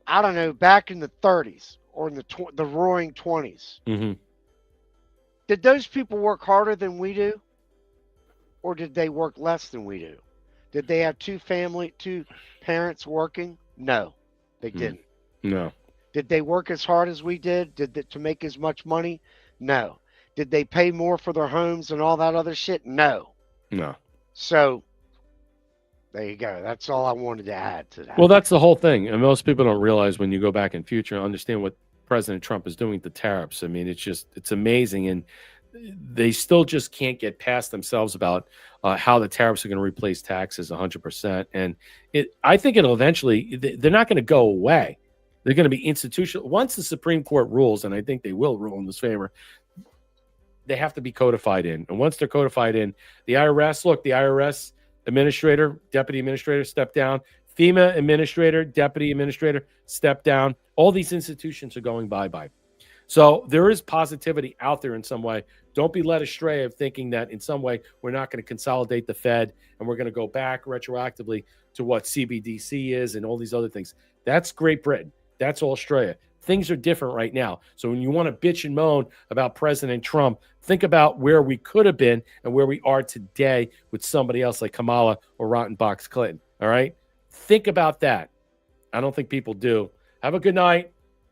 I don't know, back in the 30s or in the roaring 20s, mm-hmm. Did those people work harder than we do, or did they work less than we do? Did they have two parents working? No, they didn't. No. Did they work as hard as we did? To make as much money? No. Did they pay more for their homes and all that other shit? No. No. So there you go. That's all I wanted to add to that. Well, that's the whole thing. And most people don't realize when you go back in future, understand what President Trump is doing with the tariffs. I mean, it's amazing. And they still just can't get past themselves about how the tariffs are going to replace taxes 100%. And I think it'll eventually, they're not going to go away. They're going to be institutional. Once the Supreme Court rules, and I think they will rule in this favor, they have to be codified in. And once they're codified in, the IRS administrator, deputy administrator, step down. FEMA administrator, deputy administrator, step down. All these institutions are going bye-bye. So there is positivity out there in some way. Don't be led astray of thinking that in some way we're not going to consolidate the Fed and we're going to go back retroactively to what CBDC is and all these other things. That's Great Britain. That's Australia. Things are different right now. So when you want to bitch and moan about President Trump, think about where we could have been and where we are today with somebody else like Kamala or Rotten Box Clinton. All right? Think about that. I don't think people do. Have a good night.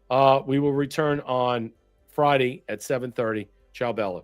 We will return on Friday at 7:30. Ciao, Bella.